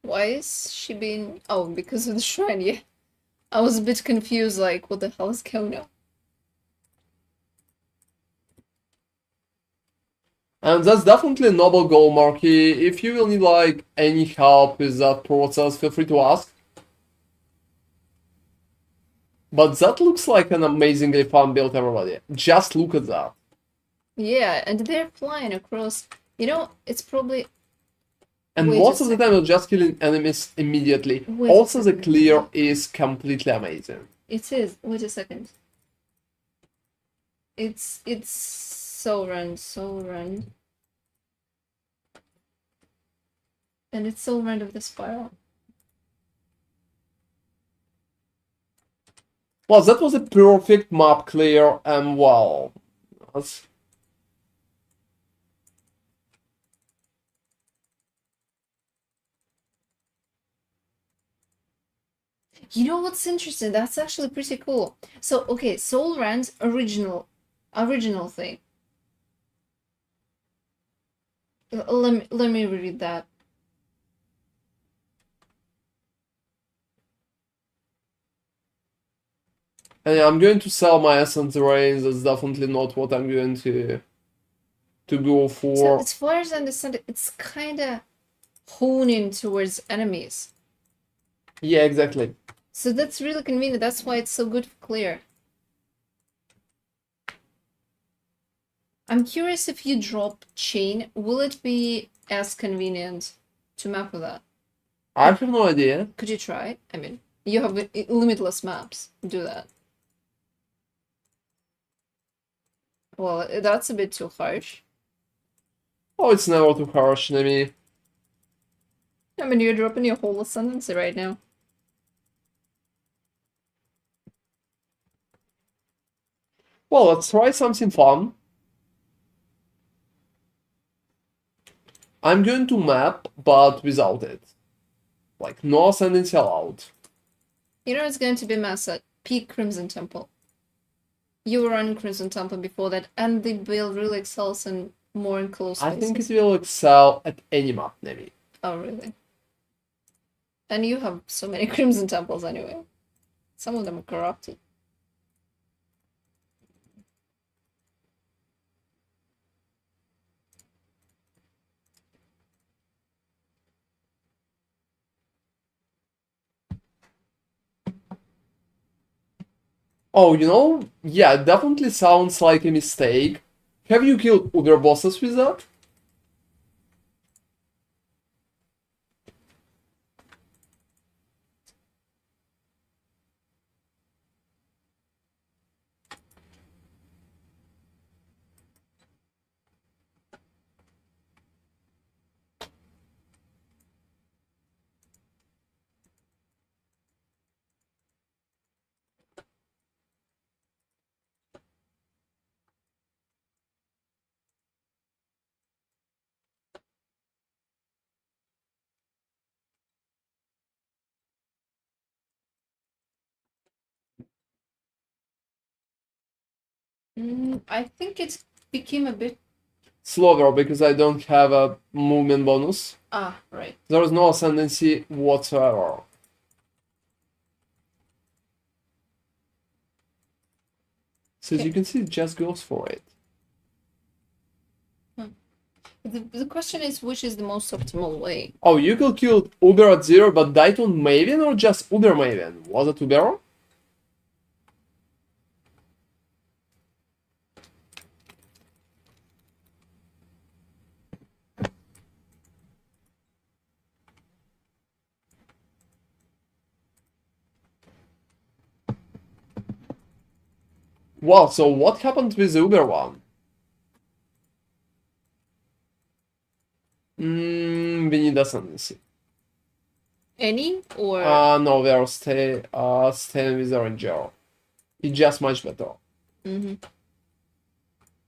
Why is she being... Oh, because of the shrine, yeah. I was a bit confused, like, what the hell is going on? And that's definitely a noble goal, Marky. If you will need like any help with that process, feel free to ask. But that looks like an amazingly fun build, everybody. Just look at that. Yeah, and they're flying across... You know, it's probably... And Wait most a of the time you're just killing enemies immediately. Wait a Also, the second. clear is completely amazing. It is. Wait a second. It's so run. And it's so run of the spiral. Well, that was a perfect map clear, and wow. That's... You know what's interesting? That's actually pretty cool. So, okay, Soul Rand's original thing. Let me read that. And yeah, I'm going to sell my Essence Rains. That's definitely not what I'm going to go for. So, as far as I understand it, it's kind of honing towards enemies. Yeah, exactly. So that's really convenient. That's why it's so good for clear. I'm curious if you drop chain, will it be as convenient to map with that? I have no idea. Could you try? I mean, you have limitless maps. Do that. Well, that's a bit too harsh. Oh, it's never too harsh, Nemi. I mean, you're dropping your whole ascendancy right now. Well, let's try something fun. I'm going to map, but without it. Like, no ascendancy allowed. You know it's going to be mass at peak Crimson Temple. You were running Crimson Temple before that, and the build really excels in more enclosed I spaces. think it will excel at any map, Nemi. Oh, really? And you have so many Crimson Temples anyway. Some of them are corrupted. Oh, you know, yeah, it definitely sounds like a mistake. Have you killed Uber bosses with that? I think it became a bit... Slower, because I don't have a movement bonus. Ah, right. There is no ascendancy whatsoever. So as you can see, it just goes for it. The question is, which is the most optimal way? Oh, you could kill Uber at 0, but died on Maven or just Uber Maven? Was it Uber? Wow, so what happened with the Uber one? We need ascendancy. Any or No, we are staying with the Ranger. It's just much better.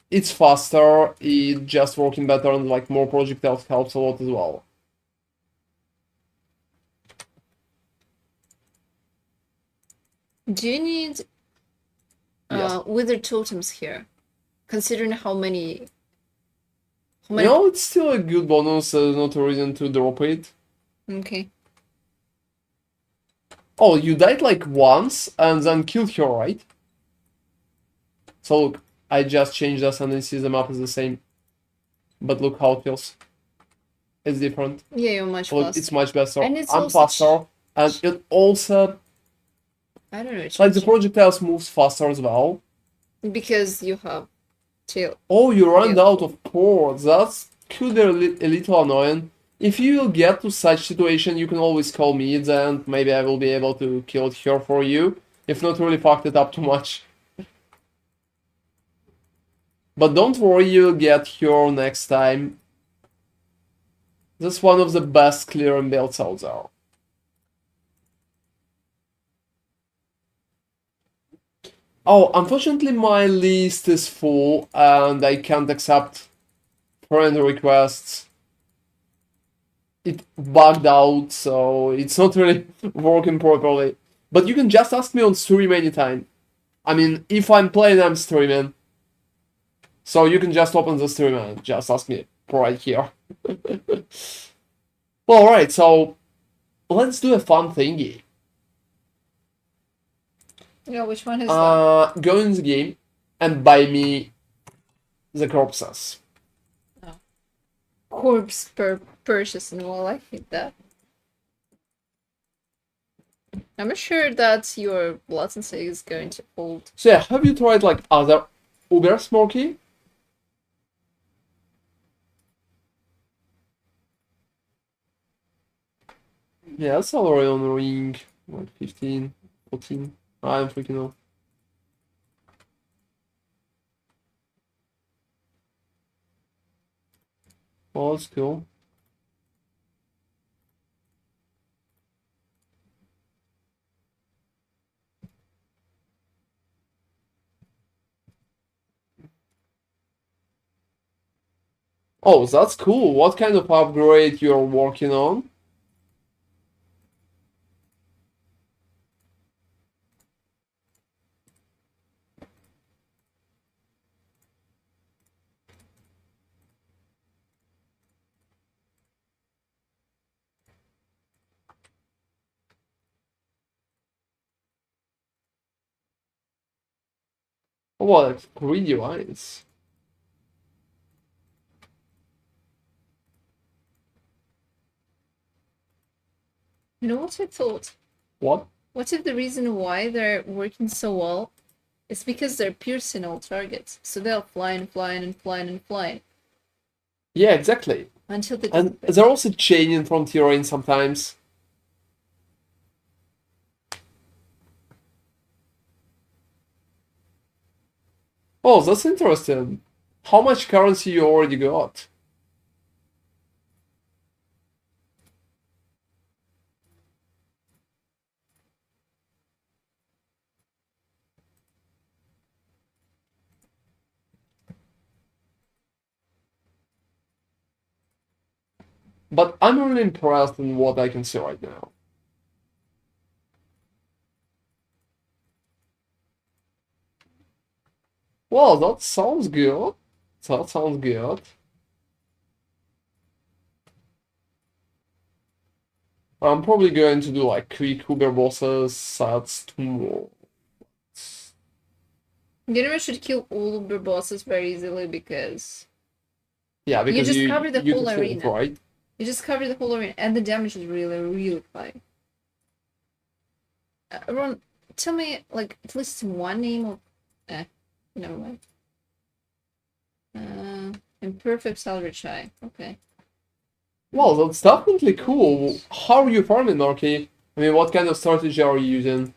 It's faster, it's just working better, and like more projectiles helps a lot as well. do you need Yes. wither totems here? Considering how many No, it's still a good bonus, not a reason to drop it. Okay. Oh, you died like once and then killed her, right? So look, I just changed the ascendancy, the map is the same. But look how it feels. It's different. Yeah, you're much Look, faster. it's much better. And it's I'm also faster, and it also, I don't know. It's like the projectiles moves faster as well. because you have tail. Oh, you ran Yeah. out of ports. That could be a little annoying. If you will get to such situation, you can always call me, then maybe I will be able to kill her for you. If not, really fucked it up too much. But don't worry, you'll get her next time. That's one of the best clearing builds out there. Oh, unfortunately my list is full and I can't accept friend requests. It bugged out, so it's not really working properly. But you can just ask me on stream anytime. I mean, if I'm playing, I'm streaming. So you can just open the stream and just ask me right here. Well, alright, so let's do a fun thingy. Yeah, which one is that? Go in the game and buy me the corpses. Corpse per purchasing. Well, I hate that. I'm not sure that your latency is going to hold. So yeah, have you tried like other Uber Smoky? Yeah, salary on ring, like 15, 14. I'm freaking out. Oh, that's cool. Oh, that's cool. What kind of upgrade you're working on? Oh, wow, like 3D lines. You know what I thought? What? What if the reason why they're working so well is because they're piercing all targets, so they'll fly and fly and fly and fly Yeah, exactly. until they And disappear. they're also chaining from terrain sometimes. Oh, that's interesting. How much currency you already got? But I'm really impressed in what I can see right now. Well, that sounds good. That sounds good. I'm probably going to do like quick Uber bosses sets tomorrow. You know, I should kill all of the bosses very easily because Yeah, you because just you cover the you whole can hold, arena. right? You just cover the whole arena, and the damage is really, really high. Ron, tell me, like, at least one name of... never mind. Imperfect salvage high. Okay. Well, that's definitely cool. How are you farming, Marky? I mean, what kind of strategy are you using?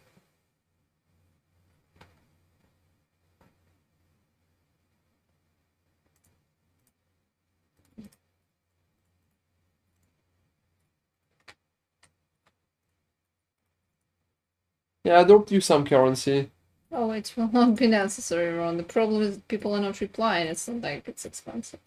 Yeah, I dropped you some currency. Oh, it will not be necessary, Ron. The problem is people are not replying. It's not like it's expensive.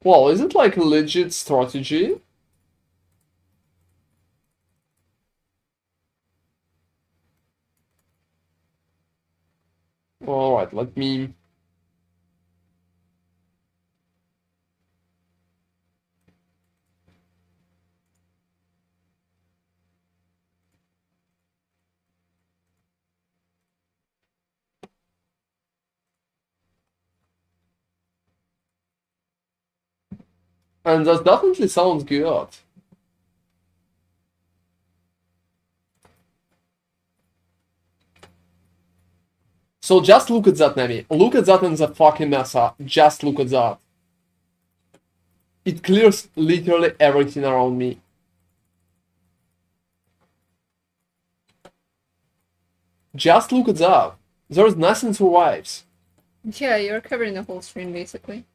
Well, is it like a legit strategy? Alright, let me... And that definitely sounds good. So just look at that, Nemi. Look at that in the fucking mesa. Just look at that. It clears literally everything around me. Just look at that. There's nothing survives. Yeah, you're covering the whole screen, basically.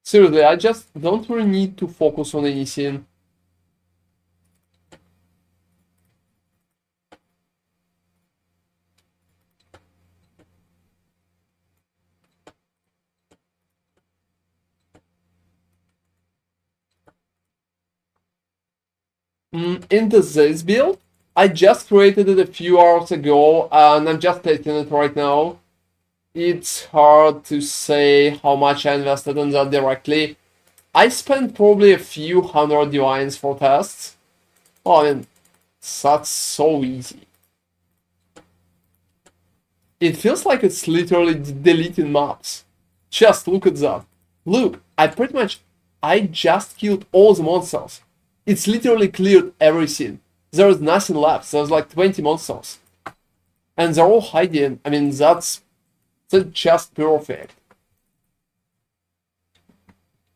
Seriously, I just don't really need to focus on anything. Into this build, I just created it a few hours ago and I'm just testing it right now. It's hard to say how much I invested in that directly. I spent probably a few hundred divines for tests. Oh, I mean, that's so easy. It feels like it's literally deleting maps. Just look at that. Look, I just killed all the monsters. It's literally cleared everything. There is nothing left. There's like 20 monsters. And they're all hiding. I mean, that's just perfect.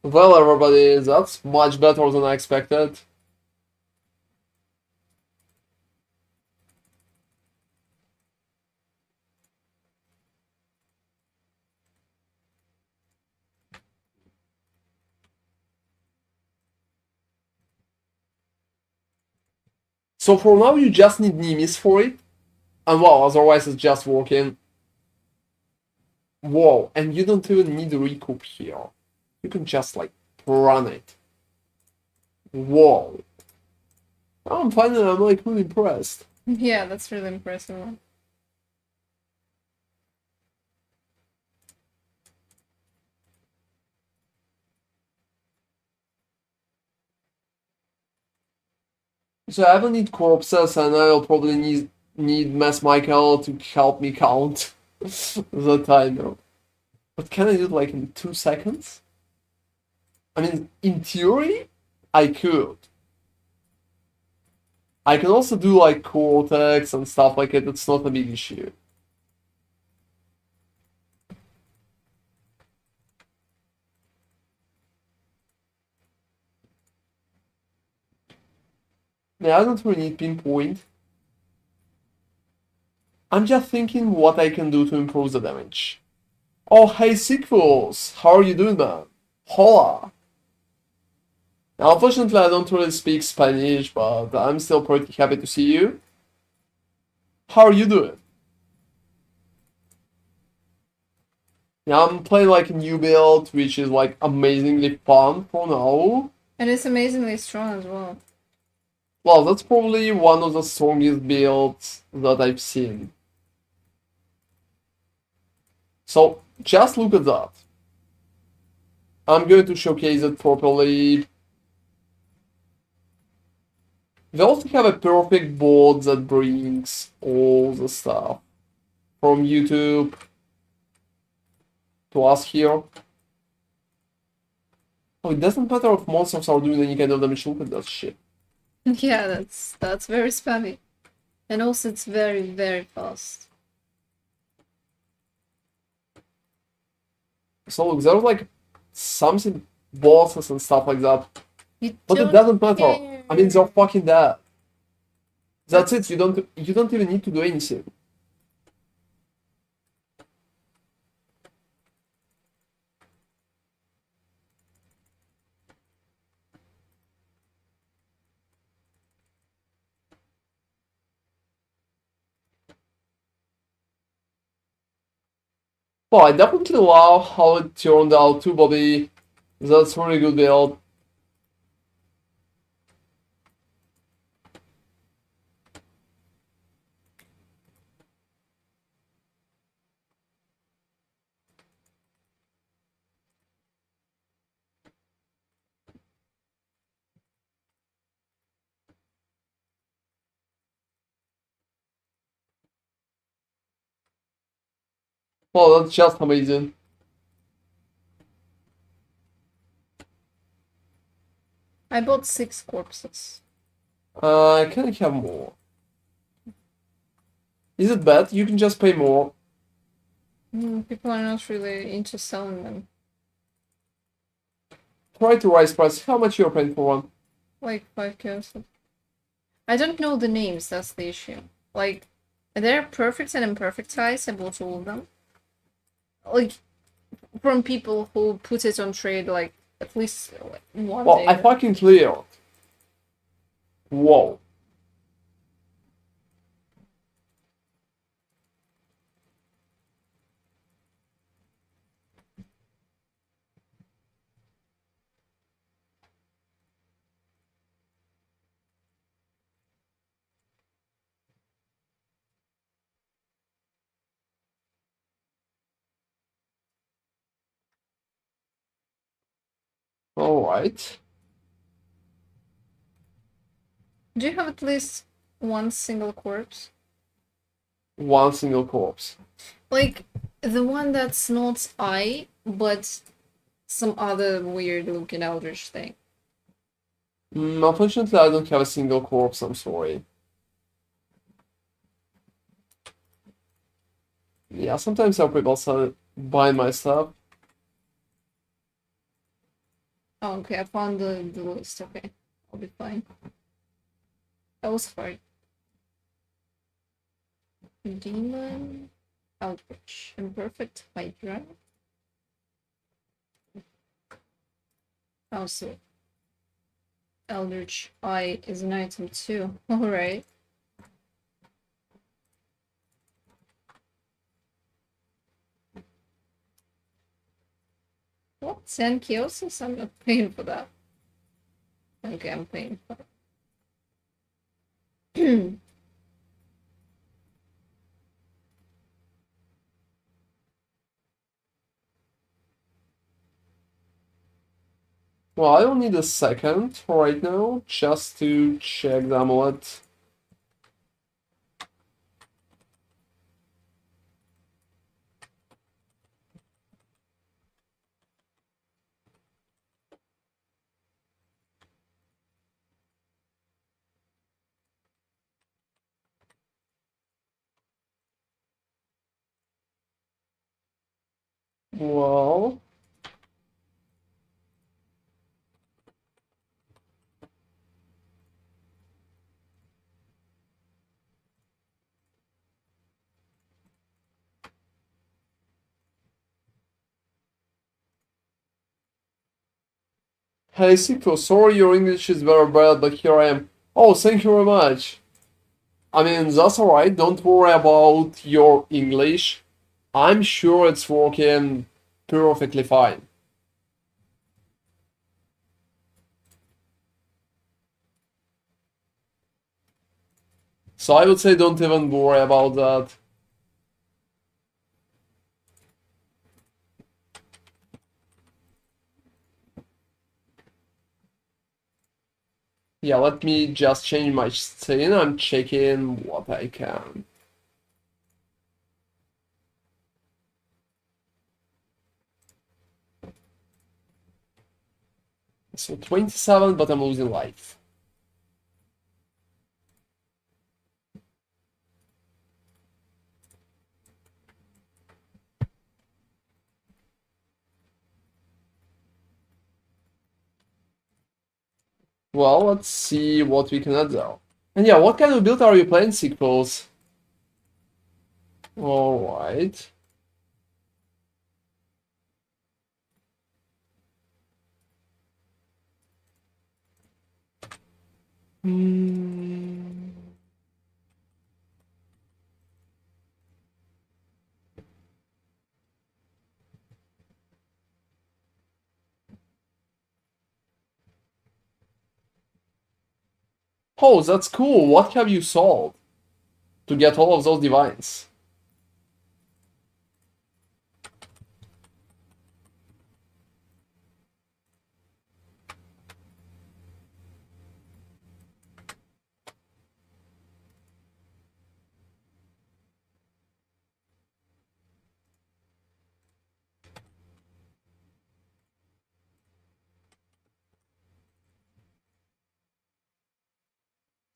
Well, everybody, that's much better than I expected. So for now, you just need Nimis for it. And well, otherwise it's just working. Whoa, and you don't even need recoup here. You can just like run it. Whoa. I'm like really impressed. Yeah, that's really impressive. So I will need corpses and I'll probably need Mass Michael to help me count the timer. But can I do it like in 2 seconds? I mean, in theory, I could. I can also do like Cortex and stuff like it, it's not a big issue. Yeah, I don't really need pinpoint. I'm just thinking what I can do to improve the damage. Oh, hey, Sequels! How are you doing, man? Hola! Now, unfortunately, I don't really speak Spanish, but I'm still pretty happy to see you. How are you doing? Yeah, I'm playing like a new build, which is like amazingly fun for now. And it's amazingly strong as well. Well, that's probably one of the strongest builds that I've seen. So, just look at that. I'm going to showcase it properly. We also have a perfect board that brings all the stuff from YouTube to us here. Oh, it doesn't matter if monsters are doing any kind of damage. Look at that shit. Yeah, that's very spammy. And also it's very, very fast. So look, there's like something bosses and stuff like that. You But it don't doesn't matter. care. I mean, they're fucking dead. That's it. You don't even need to do anything. Well, I definitely love how it turned out too, Bobby. That's really good build. Well, that's just amazing. I bought 6 corpses. Can I have more? Is it bad? You can just pay more. People are not really into selling them. Try to raise price. How much you're paying for one? Like 5 chaos. I don't know the names, that's the issue. Like, they're perfect and imperfect size, I bought all of them. Like, from people who put it on trade, like, at least like, one Well, day. I fucking cleared. Whoa. Alright. Do you have at least one single corpse? One single corpse. Like, the one that's not I, but some other weird looking eldritch thing. Unfortunately, I don't have a single corpse, I'm sorry. Yeah, sometimes I'll people buy my stuff. Oh, okay, I found the list. Okay, I'll be fine. That was hard. Demon, Eldritch, Imperfect Hydra. Also, Eldritch Eye is an item too. Alright. What? 10 kiosks? I'm not paying for that. Okay, I'm paying for it. Well, I don't need a second right now, just to check the amulet. Well, hey Siko, sorry your English is very bad, but here I am. Oh, thank you very much. I mean, that's alright, don't worry about your English. I'm sure it's working perfectly fine. So I would say don't even worry about that. Yeah, let me just change my scene. I'm checking what I can. So 27, but I'm losing life. Well, let's see what we can add there. And yeah, what kind of build are you playing, Sequels? Alright. Hmm. Oh, that's cool. What have you solved to get all of those divines?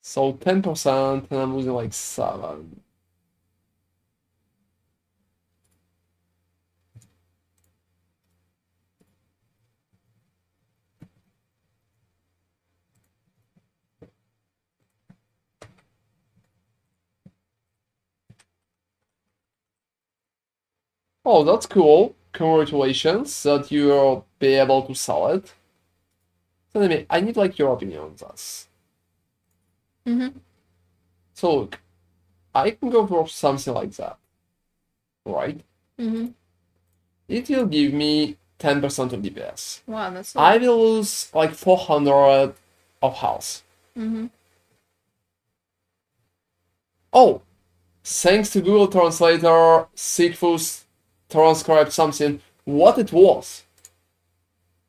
So 10%, and I'm losing like 7. Oh, that's cool. Congratulations that you'll be able to sell it. So anyway, I need like your opinion on this. Mm-hmm. So look, I can go for something like that, right? Mm-hmm. It will give me 10% of DPS. Wow, that's I will lose like 400 of health. Mm-hmm. Oh, thanks to Google Translator, Sigfus transcribed something. What it was?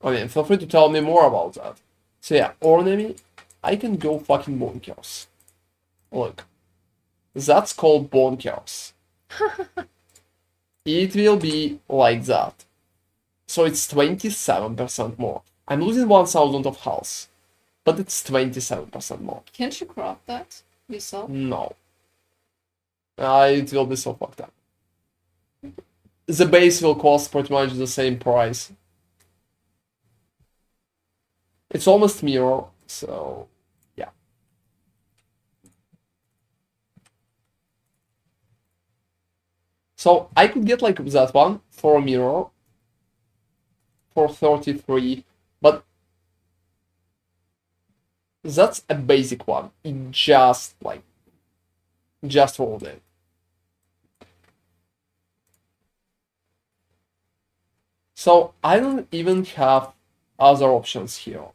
I mean, feel free to tell me more about that. So yeah, Ornemy, I can go fucking bonkers. Look, that's called bonkers. It will be like that. So it's 27% more. I'm losing 1000 of health, but it's 27% more. Can't you crop that yourself? No. It will be so fucked up. The base will cost pretty much the same price. It's almost mirror, so yeah. So I could get like that one for a mirror for 33, but that's a basic one. It just rolled it. So I don't even have other options here.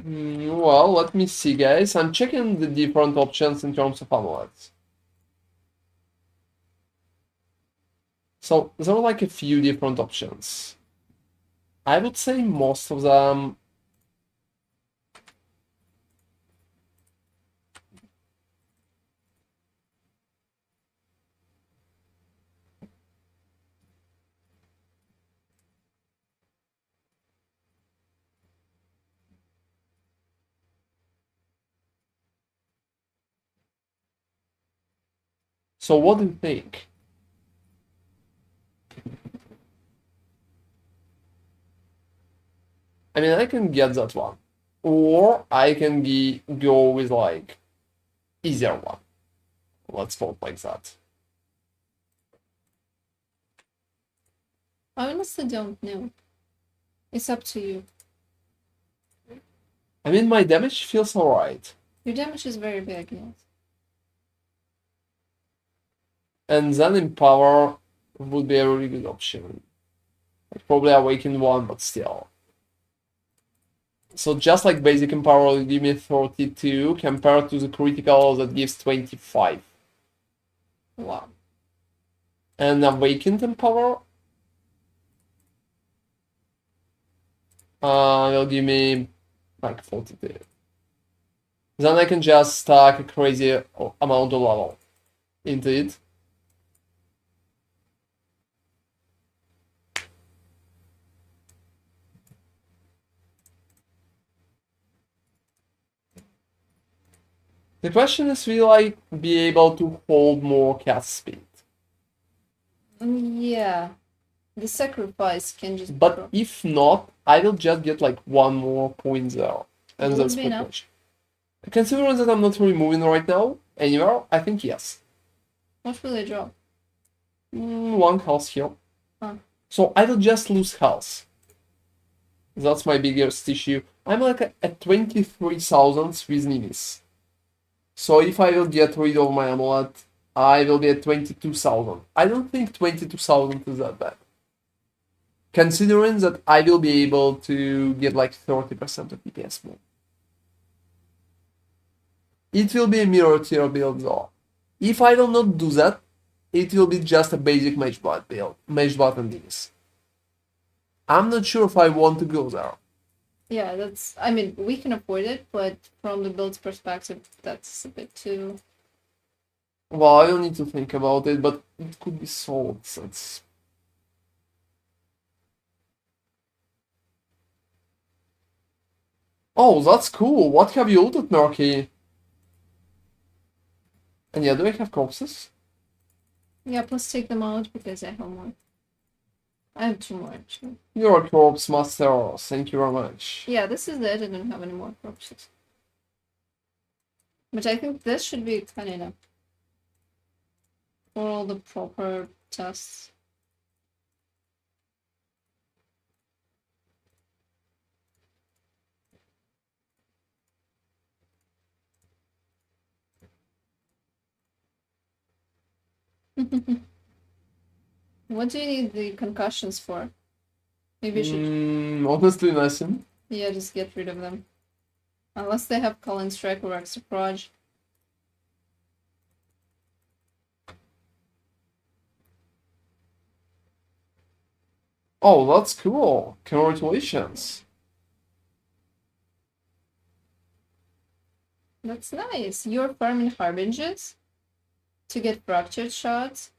Well, let me see, guys. I'm checking the different options in terms of amulets. So there are like a few different options. I would say most of them. So what do you think? I mean, I can get that one. Or I can go with like easier one. Let's vote like that. I honestly don't know. It's up to you. I mean, my damage feels alright. Your damage is very big, yes. And then Empower would be a really good option. I'd probably Awaken one, but still. So just like basic Empower will give me 32 compared to the critical that gives 25. Wow. And Awakened Empower will give me like 42. Then I can just stack a crazy amount of level into it. The question is, will I be able to hold more cast speed? Yeah. The sacrifice can just But if not, I will just get like one more point there. And Will that's it be pretty enough? much. Considering that I'm not really moving right now anywhere, I think yes. What will they drop? One health here. Huh. So I will just lose health. That's my biggest issue. I'm like at 23,000 with Nimis. So if I will get rid of my amulet, I will be at 22,000. I don't think 22,000 is that bad. Considering that I will be able to get like 30% of DPS more. It will be a mirror tier build though. If I will not do that, it will be just a basic Mageblood build. Mageblood and Nimis. I'm not sure if I want to go there. Yeah, that's. I mean, we can afford it, but from the build's perspective, that's a bit too. Well, I don't need to think about it, but it could be sold. That's. Oh, that's cool. What have you ulted, Murky? And yeah, do I have corpses? Yeah, plus take them out because I have more. I have two more actually. You're a corpse master. Thank you very much. Yeah, this is it. I don't have any more corpses. But I think this should be kind of enough for all the proper tests. What do you need the concussions for? Maybe you should. Honestly, nothing. Yeah, just get rid of them. Unless they have Cullen Strike or Extra Proj. Oh, that's cool. Congratulations. That's nice. You're farming harbingers to get fractured shards.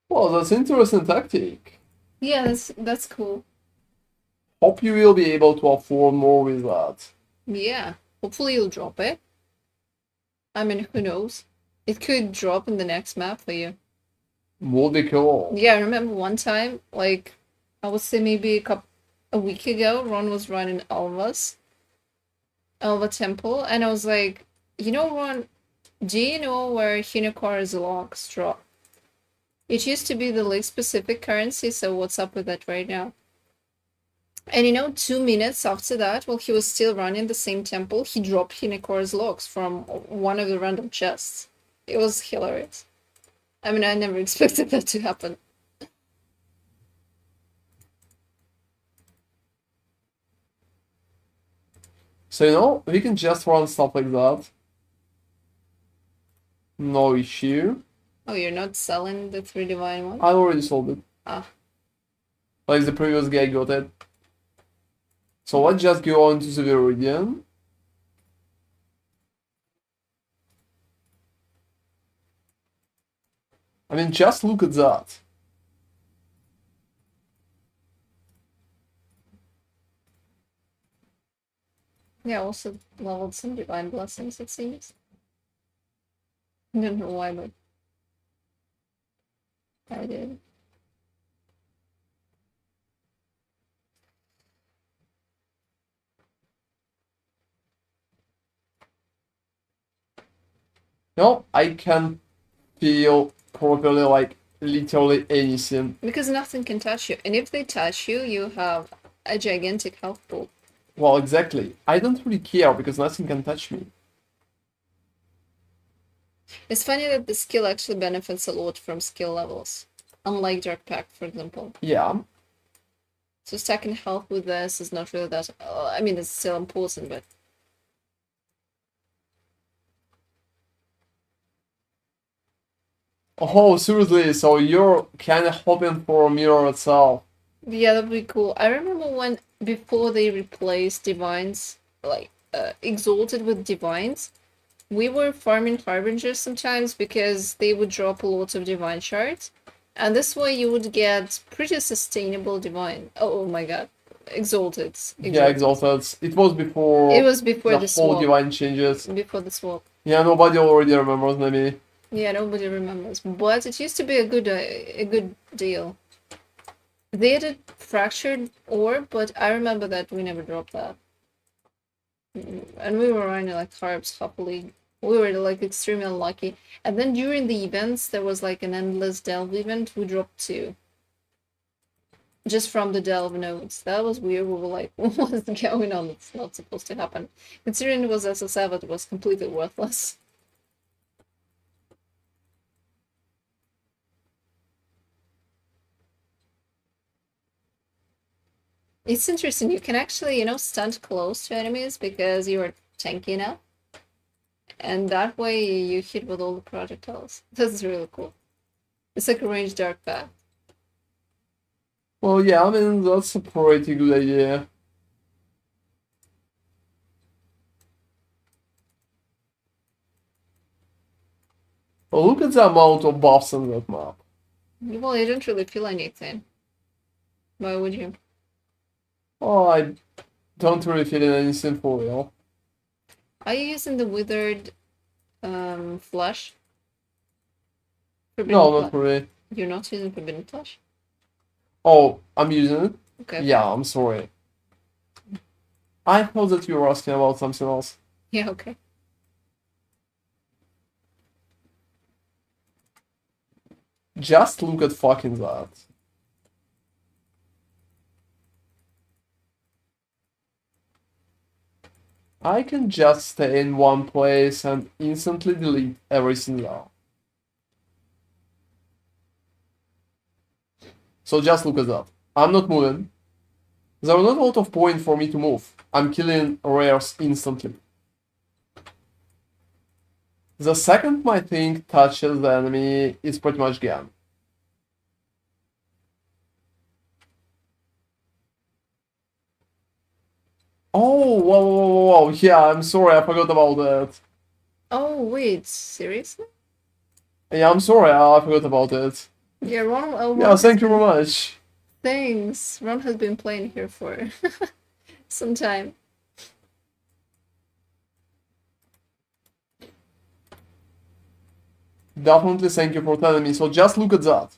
Well, that's interesting tactic. Yeah, that's cool. Hope you will be able to afford more with that. Yeah. Hopefully you'll drop it. I mean, who knows? It could drop in the next map for you. Would be cool. Yeah, I remember one time, like, I would say maybe a week ago, Ron was running Alva Temple, and I was like, you know, Ron, do you know where Hinokar's locks drop? It used to be the lake specific currency, so what's up with that right now? And 2 minutes after that, while he was still running the same temple, he dropped Hinokar's locks from one of the random chests. It was hilarious. I mean, I never expected that to happen. So, we can just run stuff like that. No issue. Oh, you're not selling the 3 divine one? I already sold it. Ah. Like the previous guy got it. So let's just go on to the Viridian. I mean, just look at that. Yeah, also leveled some divine blessings, it seems. I don't know why, but I did. No, I can feel properly like literally anything. Because nothing can touch you. And if they touch you, you have a gigantic health pool. Well, exactly. I don't really care because nothing can touch me. It's funny that the skill actually benefits a lot from skill levels. Unlike Dark Pact, for example. Yeah. So stacking health with this is not really that... I mean, it's still important, but... Oh, seriously, so you're kind of hoping for a mirror itself. Yeah, that'd be cool. I remember when, before they replaced Divines, like, Exalted with Divines, we were farming Harbingers sometimes because they would drop a lot of Divine shards. And this way you would get pretty sustainable Divine. Oh my god. Exalted. Yeah, Exalted. It was before It was before the whole swap. divine changes. Before the swap. Yeah, nobody already remembers maybe. Yeah, nobody remembers. But it used to be a good deal. They added fractured ore, but I remember that we never dropped that. And we were running like Harbs happily. We were like extremely unlucky. And then during the events, there was like an endless delve event. We dropped 2. Just from the delve nodes. That was weird. We were like, what's going on? It's not supposed to happen. Considering it was SS7, it was completely worthless. It's interesting. You can actually, stand close to enemies because you're tanky now. And that way you hit with all the projectiles. That's really cool. It's like a ranged dark path. Well, yeah, I mean, that's a pretty good idea. Well, look at the amount of buffs on that map. Well, you don't really feel anything. Why would you? Oh, I don't really feel anything for real. Are you using the withered flesh? No, not really. You're not using forbidden flesh? Oh, I'm using it? Okay. Yeah, I'm sorry. I thought that you were asking about something else. Yeah, okay. Just look at fucking that. I can just stay in one place and instantly delete everything now. So just look at that. I'm not moving. There are not a lot of point for me to move. I'm killing rares instantly. The second my thing touches the enemy, it's pretty much gone. Oh, whoa. Yeah, I'm sorry, I forgot about that. Oh, wait, seriously? Yeah, I'm sorry, I forgot about it. Yeah, Ron Yeah, has thank you been- very much. Thanks. Ron has been playing here for some time. Definitely thank you for telling me. So just look at that.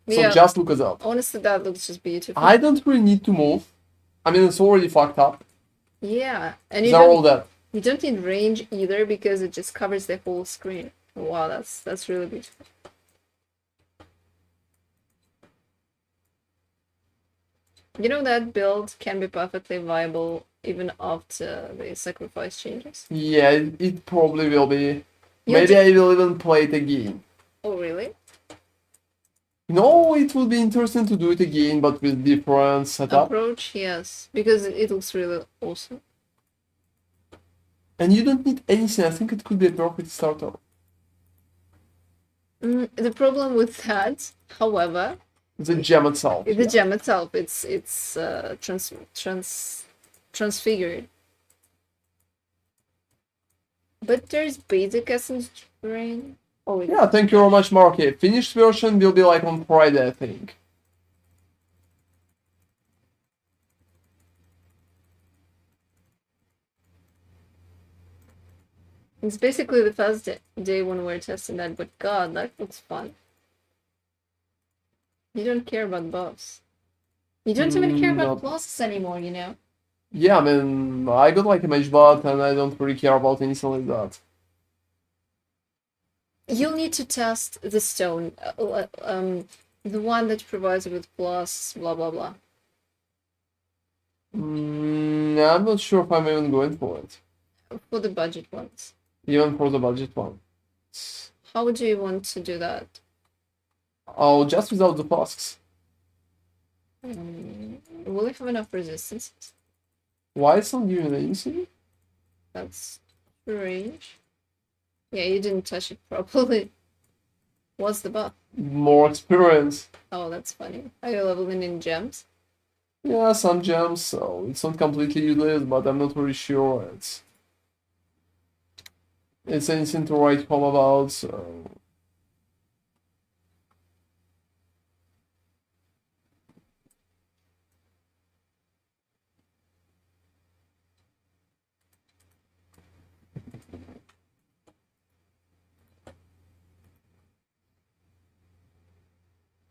So Yeah, just look at that. honestly, that looks just beautiful. I don't really need to move. I mean, it's already fucked up. Yeah, and They're all dead. you don't need range either because it just covers the whole screen. Wow, that's really beautiful. You know that build can be perfectly viable even after the sacrifice changes. Yeah, it probably will be. You Maybe ju- I will even play it again. Oh, really? No, it will be interesting to do it again, but with different setup. Approach, yes, because it looks really awesome. And you don't need anything. I think it could be a perfect starter. The problem with that, however, The gem itself. the yeah. gem itself, it's transfigured. But there's basic essence drain. Oh, wait. Yeah, thank you very much, Marky. Finished version will be like on Friday, I think. It's basically the first day when we're testing that, but god, that looks fun. You don't care about buffs. You don't even care about No. pluses anymore, you know? Yeah, I mean, I got like a mage bot and I don't really care about anything like that. You'll need to test the stone, the one that provides you with plus, blah blah blah. I'm not sure if I'm even going for it. For the budget ones. Even for the budget one. How would you want to do that? Oh, just without the tasks. Will you have enough resistance? Why it's not giving anything? That's strange. Yeah, you didn't touch it properly. What's the buff? More experience. Oh, that's funny. Are you leveling in gems? Yeah, some gems, so it's not completely useless, but I'm not really sure it's anything to write home about, so...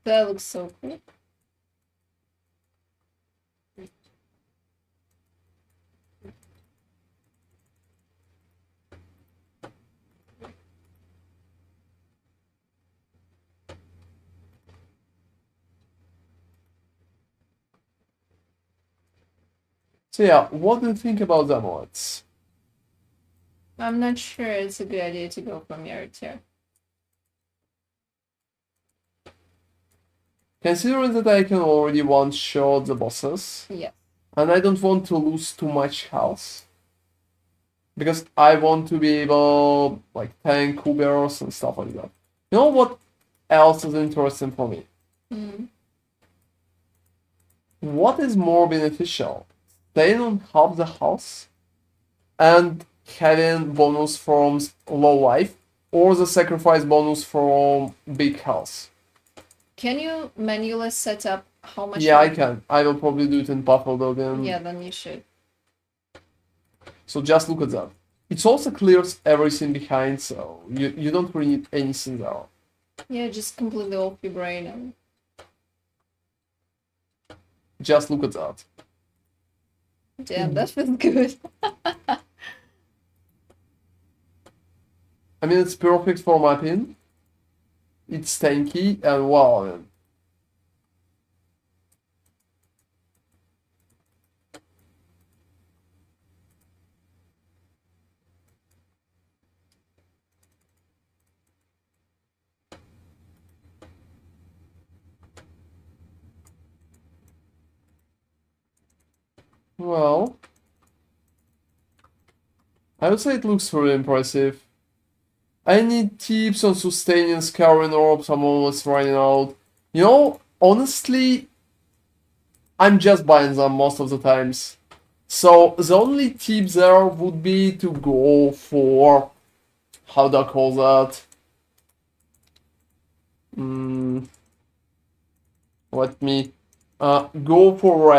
That looks so cool. So yeah, what do you think about the mods? I'm not sure it's a good idea to go from here to here. Considering that I can already one-shot the bosses, Yeah. and I don't want to lose too much health, because I want to be able, like, tank Kubers and stuff like that. You know what else is interesting for me? What is more beneficial? Staying on half the house and having bonus from low life, or the sacrifice bonus from big house? Can you manually set up how much? Yeah, I can. I will probably do it in Pathfinder then. Yeah, then you should. So just look at that. It also clears everything behind, so you don't really need anything there. Yeah, just completely off your brain and Just look at that. damn, that feels good. I mean, it's perfect for mapping. It's tanky, and wow, man. Well, I would say it looks really impressive. I need tips on sustaining scouring orbs. I'm almost running out. You know, honestly, I'm just buying them most of the times. So the only tip there would be to go for, how do I call that? Let me go for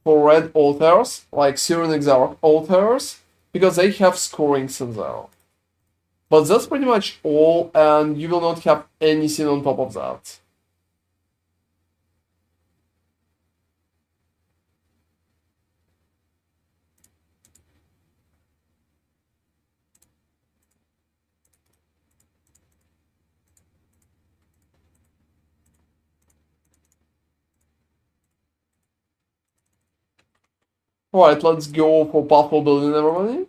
red altars, like Syrian Exile altars, because they have scorings in there. But that's pretty much all, and you will not have anything on top of that. Alright, let's go for powerful building, everybody.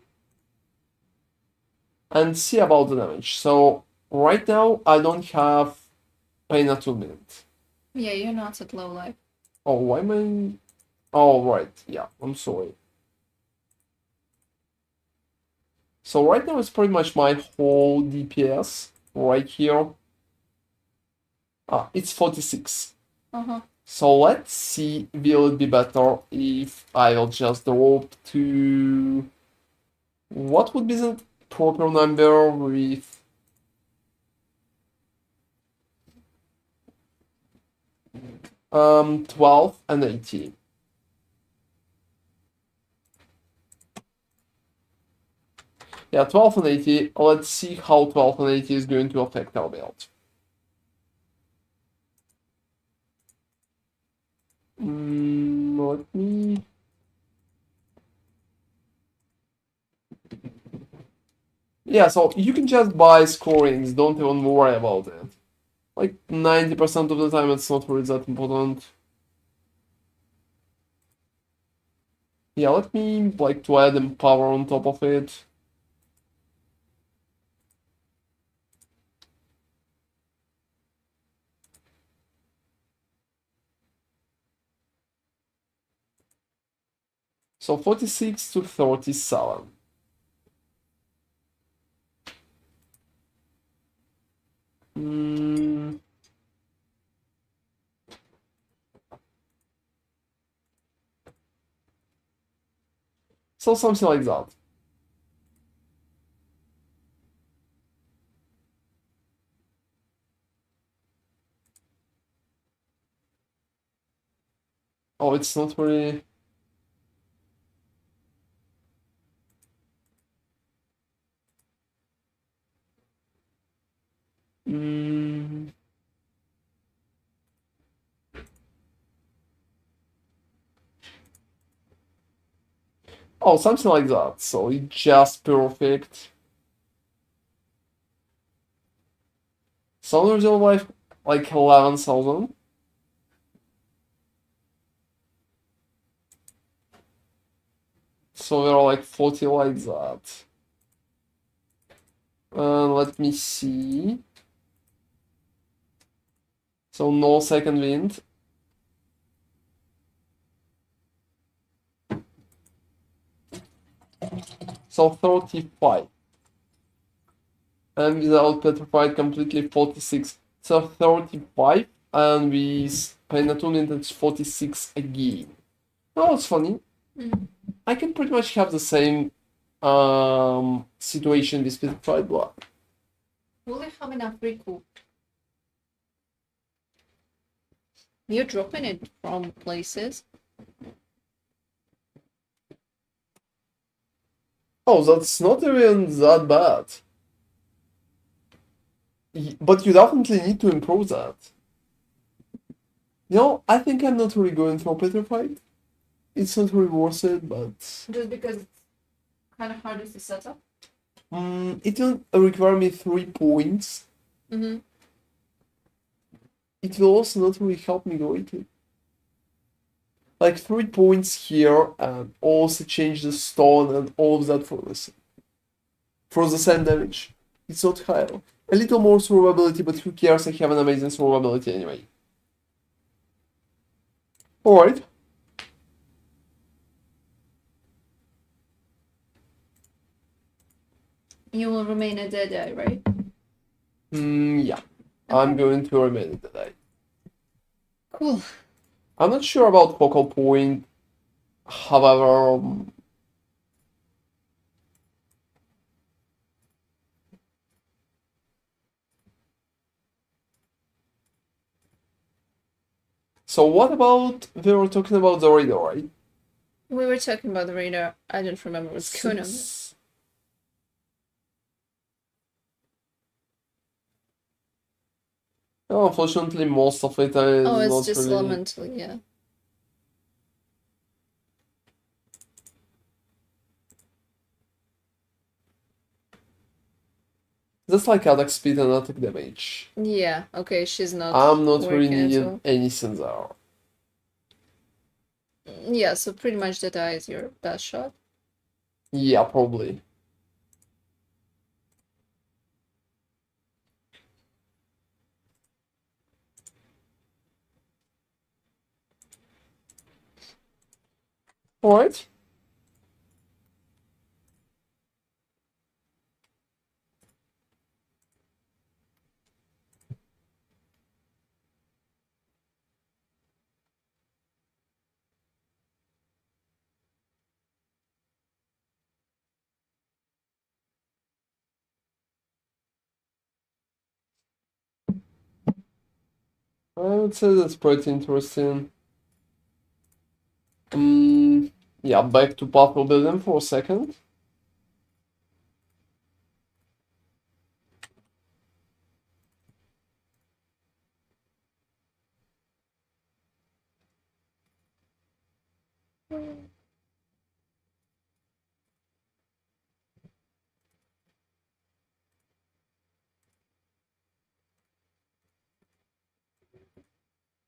And see about the damage. So, right now, I don't have pain attunement. Yeah, you're not at low life. Oh, why am I... Oh, right. Yeah, I'm sorry. So right now it's pretty much my whole DPS right here. It's 46. Uh-huh. So let's see, will it be better if I will just drop to... What would be the proper number with... 12 and 18. Yeah, 12 and 80. Let's see how 12 and 80 is going to affect our build. Let me... Yeah, so you can just buy scorings, don't even worry about it. Like 90% of the time it's not really that important. Yeah, let me like to add Empower on top of it. So 46 to 37. So something like that. Oh, it's not really... Oh, something like that. So it's just perfect. So real life like 11,000. So there are like 40 like that. Let me see. So no second wind. So 35. And without petrified completely 46. So 35 and with pain attunement it's 46 again. Oh, it's funny. I can pretty much have the same situation with petrified blood. Will you have enough recoup? You're dropping it from places. Oh, that's not even that bad. But you definitely need to improve that. You know, I think I'm not really going for petrified. It's not really worth it, but... Just because it's kind of hard to set up? It will require me 3 points. Mm-hmm. It will also not really help me greatly. Like 3 points here and also change the stone and all of that for this. For the same damage. It's not high. A little more survivability, but who cares? I have an amazing survivability anyway. Alright. You will remain a Deadeye, right? Yeah. I'm going to remain today. Cool. I'm not sure about focal point, however. So what about, we were talking about the radar, right? We were talking about the radar. I don't remember what's going on. Oh, unfortunately, most of it is Oh, it's not just really. elemental, yeah. Just like attack speed and attack damage. Yeah, okay, she's not I'm not really working at needing all. anything there. Yeah, so pretty much Deadeye is your best shot. Yeah, probably. Alright. I would say that's pretty interesting. Yeah, back to Pathfinder building for a second.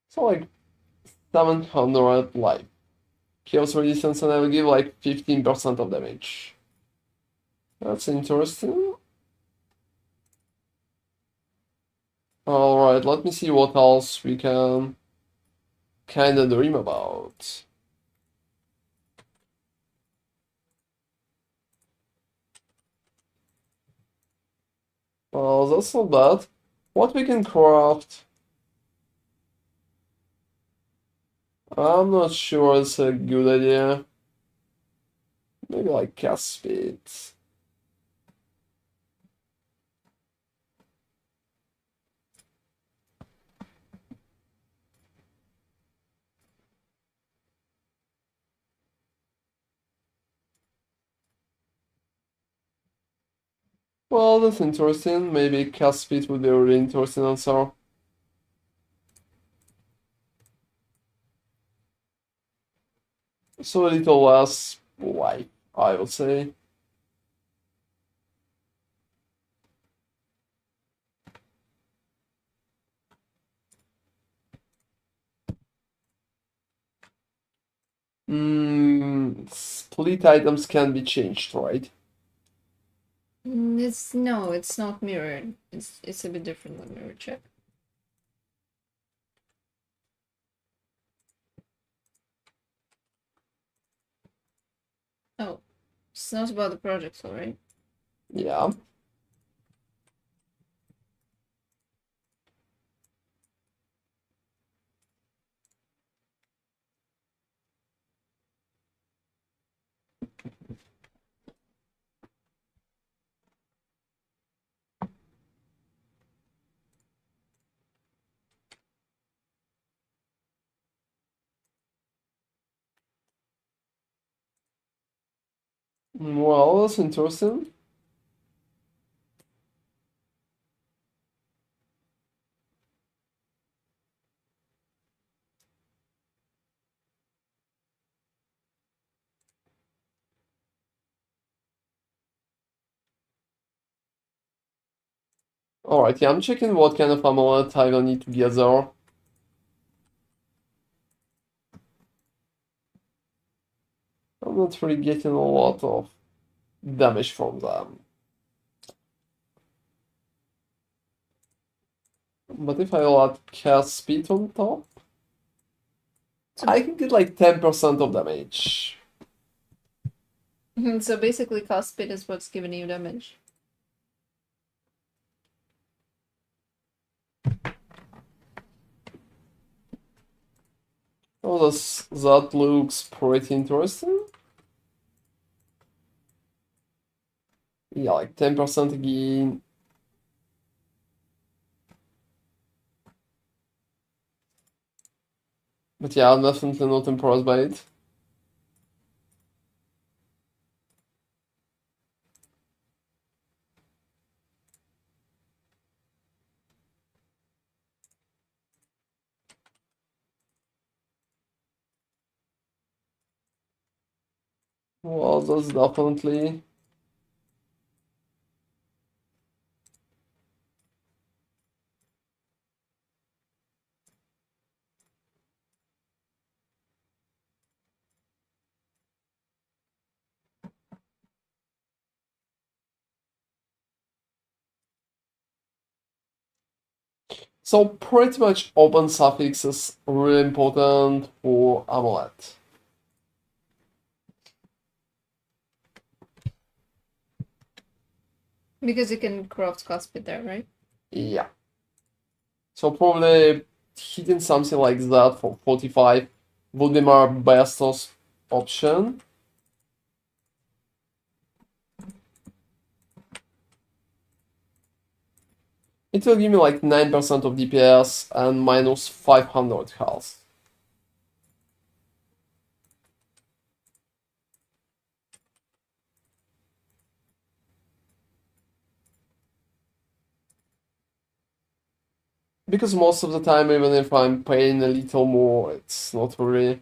So like 700 life. Chaos resistance and I will give like 15% of damage. That's interesting. Alright, let me see what else we can kinda dream about. Well, that's not bad. What we can craft? I'm not sure it's a good idea. Maybe like cast speed. Well, that's interesting. Maybe cast speed would be a really interesting answer. So a little less life, I would say. Split items can be changed, right? It's not mirrored. It's a bit different than mirror check. Oh, it's not about the projectile, right? Yeah. Well, that's interesting. Alright, yeah, I'm checking what kind of amulet I will need to gather. I'm not really getting a lot of damage from them. But if I add cast speed on top, So, I can get like 10% of damage. so basically, cast speed is what's giving you damage. Oh, that looks pretty interesting. Yeah, like 10% again. But yeah, I'm definitely not impressed by it. Well, that's definitely... So pretty much open suffix is really important for Amulet. Because you can craft Cuspid there, right? Yeah. So probably hitting something like that for 45 would be my best option. It will give me like 9% of DPS and minus 500 health. Because most of the time, even if I'm paying a little more, it's not really...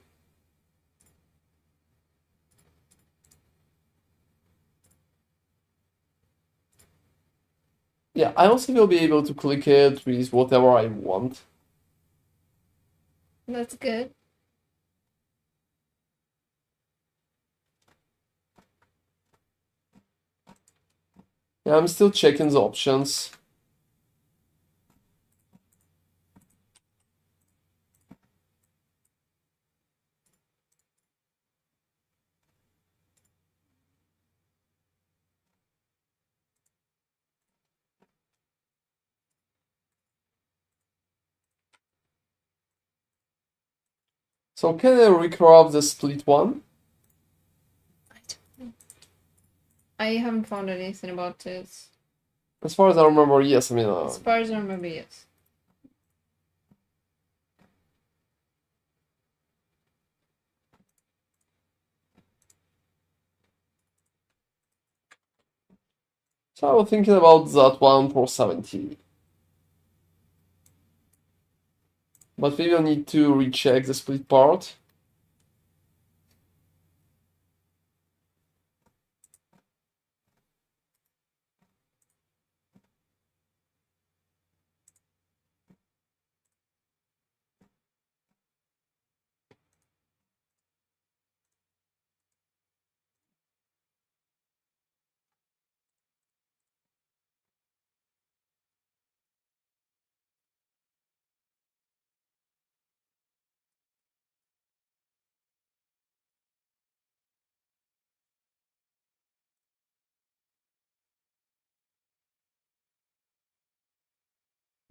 Yeah, I also will be able to click it with whatever I want. That's good. Yeah, I'm still checking the options. So can I recraft the split one? I haven't found anything about this. As far as I remember, yes. I mean, As far as I remember, yes. so I was thinking about that one for 70. But we will need to recheck the split part.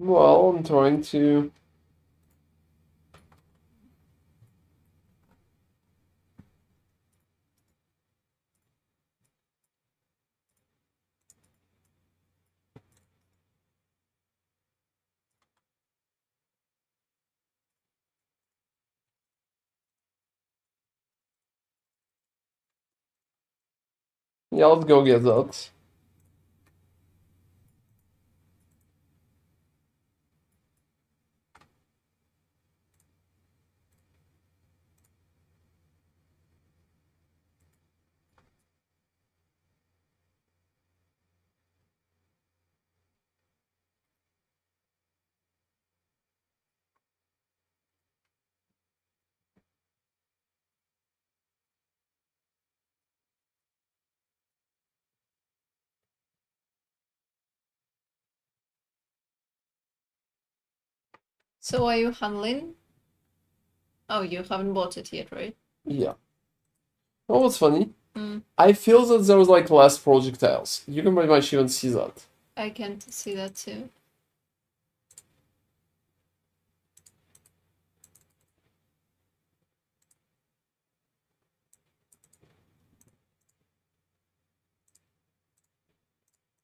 Well, I'm trying to... Yeah, let's go get that. So are you handling? Oh, you haven't bought it yet, right? Yeah. Oh, what's funny? Mm. I feel that there was like less projectiles. You can pretty much even see that. I can see that too.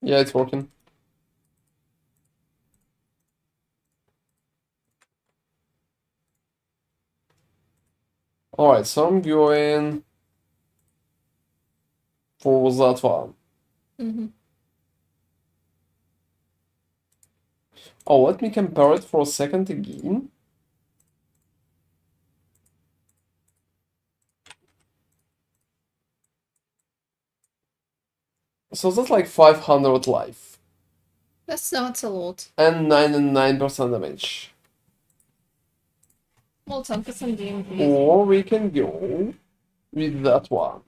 Yeah, it's working. Alright, so I'm going for that one. Mm-hmm. Oh, let me compare it for a second again. So that's like 500 life. That's not a lot. And 99% damage. Well, 10% DMV. Or we can go with that one.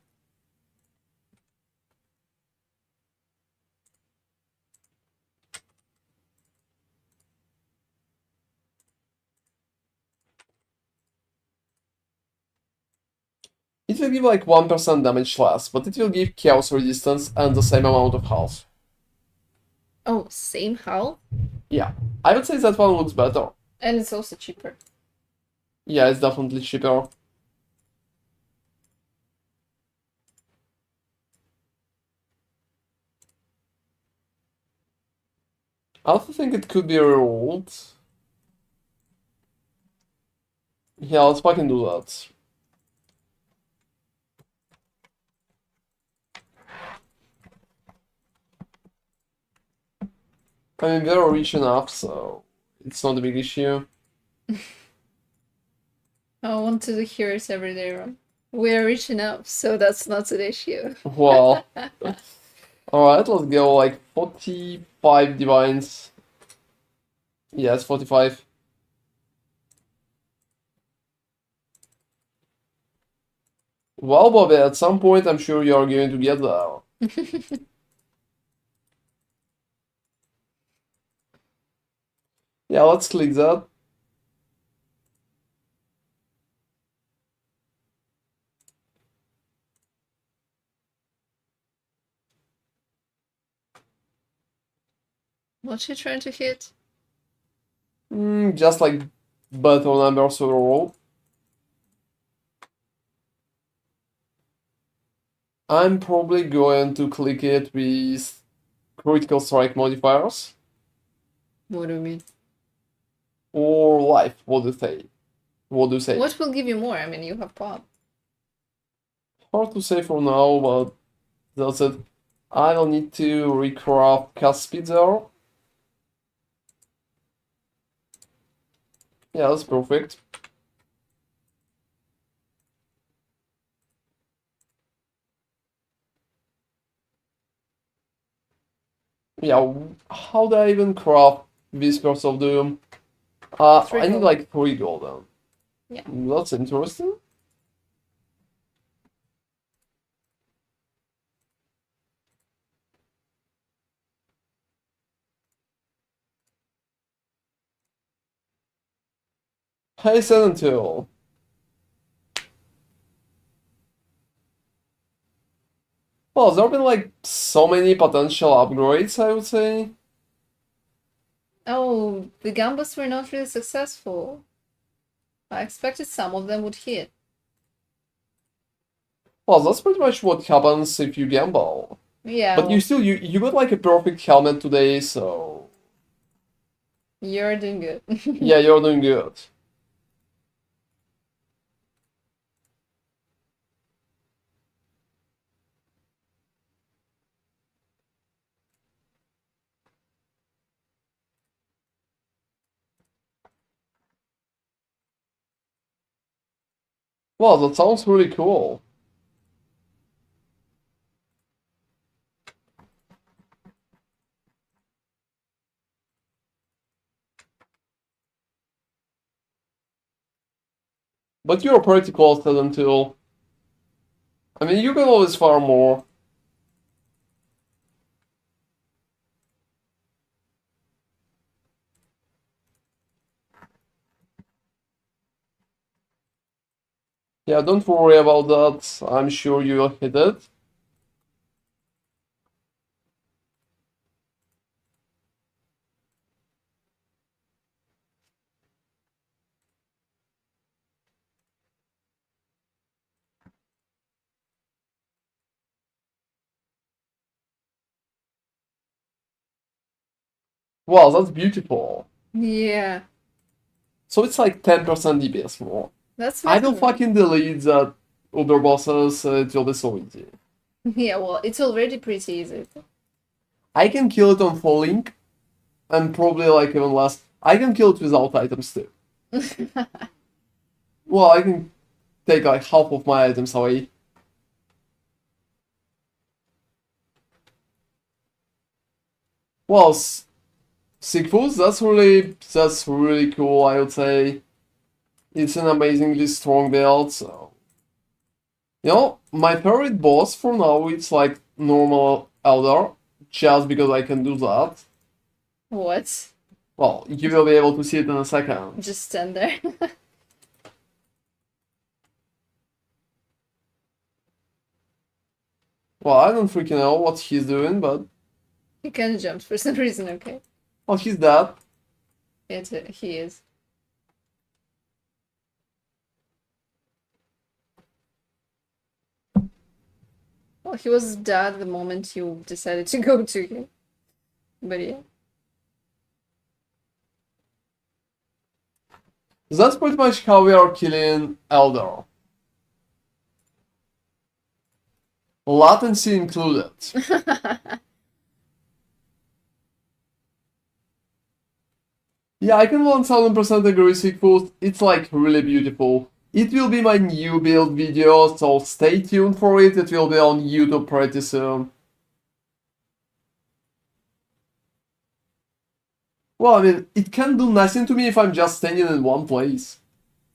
It will give like 1% damage less, but it will give chaos resistance and the same amount of health. Oh, same health? Yeah, I would say that one looks better. And it's also cheaper. Yeah, it's definitely cheaper. I also think it could be rerolled. Yeah, let's fucking do that. I mean, we're rich enough, so it's not a big issue. I want to do heroes every day run. We're rich enough, so that's not an issue. Well, alright, let's go like 45 divines. Yes, 45. Well, Bobby, at some point I'm sure you're going to get there. Yeah, let's click that. What's she trying to hit? Just like better numbers overall. I'm probably going to click it with critical strike modifiers What do you mean? or life. What do you say? What do you say? What will give you more? I mean, you have pop. Hard to say for now, but that's it. I don't need to recraft cast speed there. Yeah, that's perfect. Yeah, how do I even craft Whispers of Doom? I need Gold. like 3 golden. Yeah. That's interesting. Hey, Sentinel. Well, there have been like so many potential upgrades, I would say. Oh, the gambas were not really successful. I expected some of them would hit. Well, that's pretty much what happens if you gamble. Yeah, But you well, still you got like a perfect helmet today, so you're doing good. yeah, you're doing good. Wow, that sounds really cool. But you're pretty close to them too. I mean, you can always farm more. Yeah, don't worry about that. I'm sure you will hit it. Wow, that's beautiful. Yeah, So it's like 10% DPS more. that's I will massive. fucking delete that Uber bosses, it will be so easy. Yeah, well, it's already pretty easy. I can kill it on falling, and probably like even less. I can kill it without items too. Well, I can take like half of my items away. Well, Sigfus, that's really cool. I would say it's an amazingly strong build. So you know, my favorite boss for now it's like normal Elder, just because I can do that. What? Well, you will be able to see it in a second. Just stand there. Well, I don't freaking know what he's doing, but He kind of jumped for some reason, okay? well, he's dead. He is. Well, he was dead the moment you decided to go to him. But yeah. That's pretty much how we are killing Elder. Latency included. Yeah, I can 1000% agree, Sigfus. It's like really beautiful. It will be my new build video, so stay tuned for it. It will be on YouTube pretty soon. Well, I mean, it can do nothing to me if I'm just standing in one place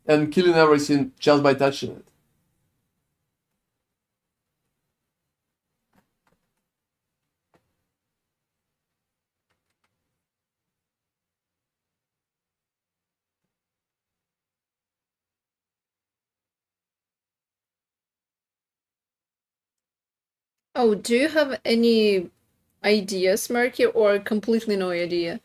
and killing everything just by touching it. Oh, do you have any ideas, Marky, or completely no idea?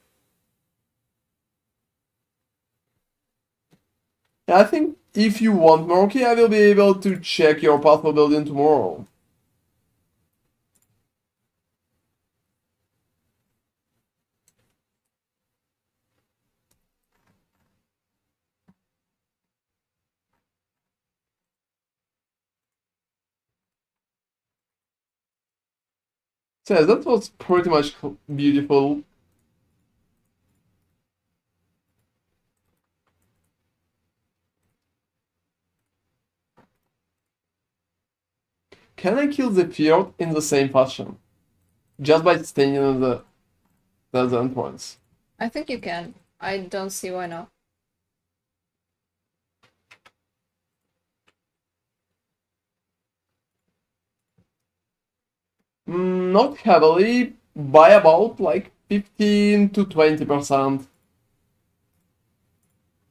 I think if you want Murky, I will be able to check your path for building tomorrow. So yeah, that was pretty much beautiful. Can I kill the field in the same fashion? Just by staying in the entrance. I think you can. I don't see why not. Not heavily, by about like 15 to 20%.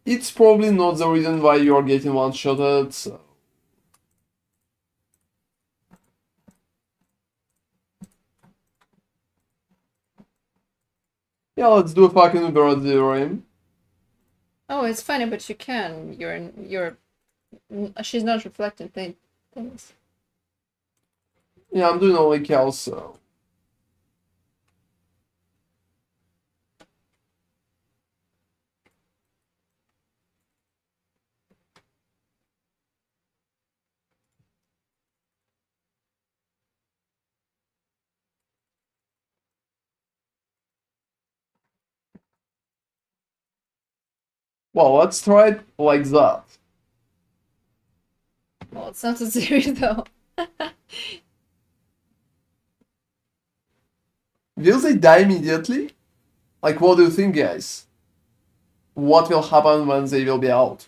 It's probably not the reason why you are getting one-shotted. So. Yeah, let's do a fucking Uber at the rim. Oh, it's funny, but you can. She's not reflecting things. Yeah, I'm doing only kills, so. Well, let's try it like that. Well, it's not a zero though. Will they die immediately? Like, what do you think, guys? What will happen when they will be out?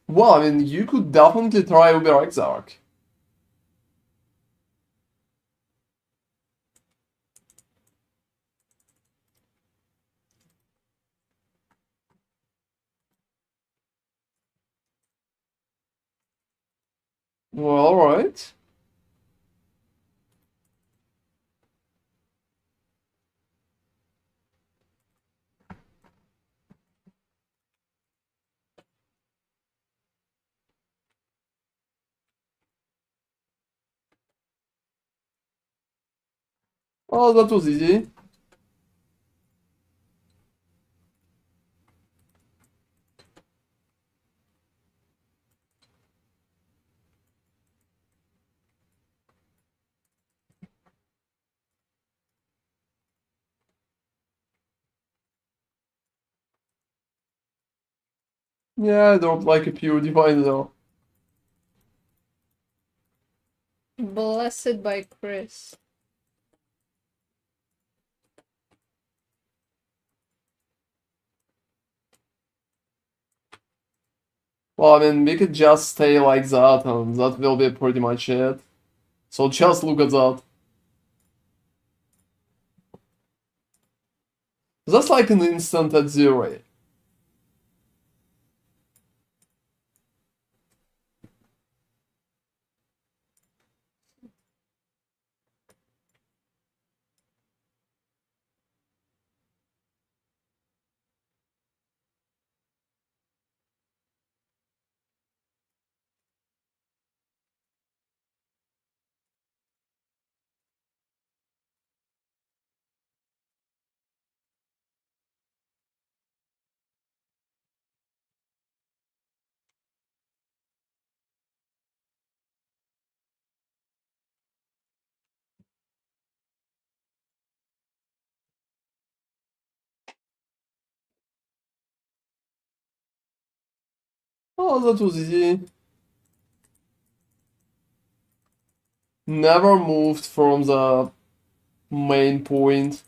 Well, I mean, you could definitely try Uber Exile. Well, alright. Oh, that was easy. Yeah, I dropped like a pure divine though. Blessed by Chris. Well, I mean, we could just stay like that, and that will be pretty much it. So just look at that. That's like an instant at zero. Oh, that was easy. Never moved from the main point.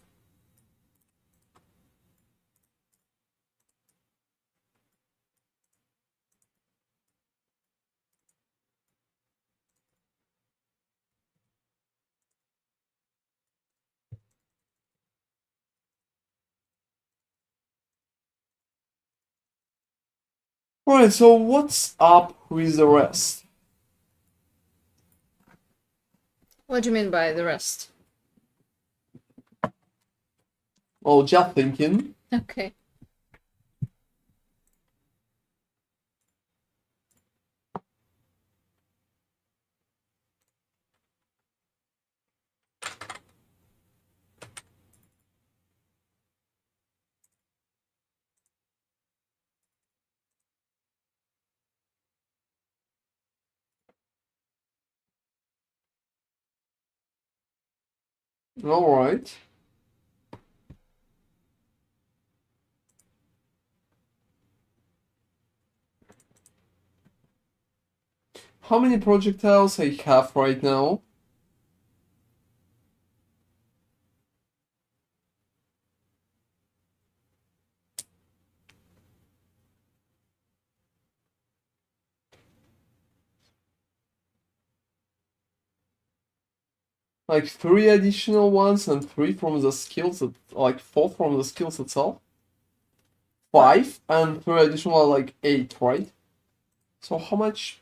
Alright, so what's up with the rest? What do you mean by the rest? Well, just thinking. Okay. Alright. How many projectiles I have right now? Like 3 additional ones and 3 from the skills, like 4 from the skills itself. 5 and 3 additional, like 8, right? So how much?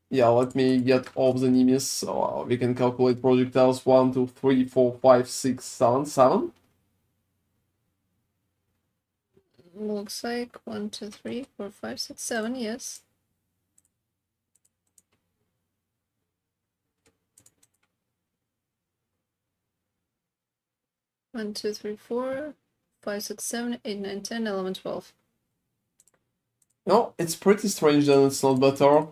Yeah, let me get off the enemies so we can calculate projectiles. 1, 2, 3, 4, 5, 6, 7, 7. Looks like 1, 2, 3, 4, 5, 6, 7, yes. One, two, three, 4, 5, 6, 7, 8, 9, 10, 11, 12. No, it's pretty strange that it's not better.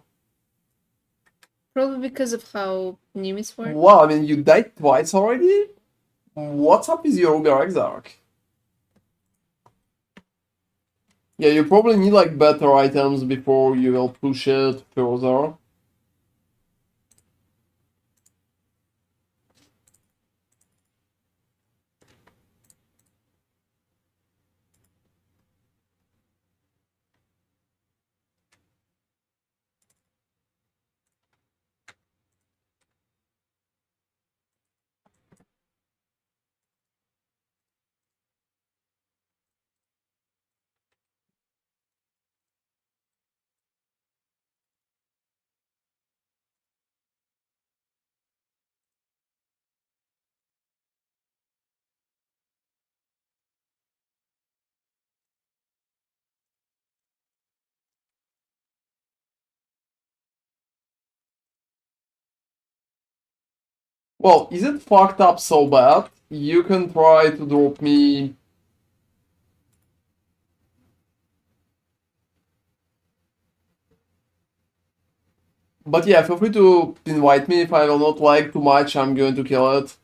Probably because of how Nimitz work. Wow, I mean, you died twice already? What's up with your Ogre Exarch? Yeah, you probably need like better items before you will push it further. Well, is it fucked up so bad? You can try to drop me. But yeah, feel free to invite me. If I will not like too much, I'm going to kill it.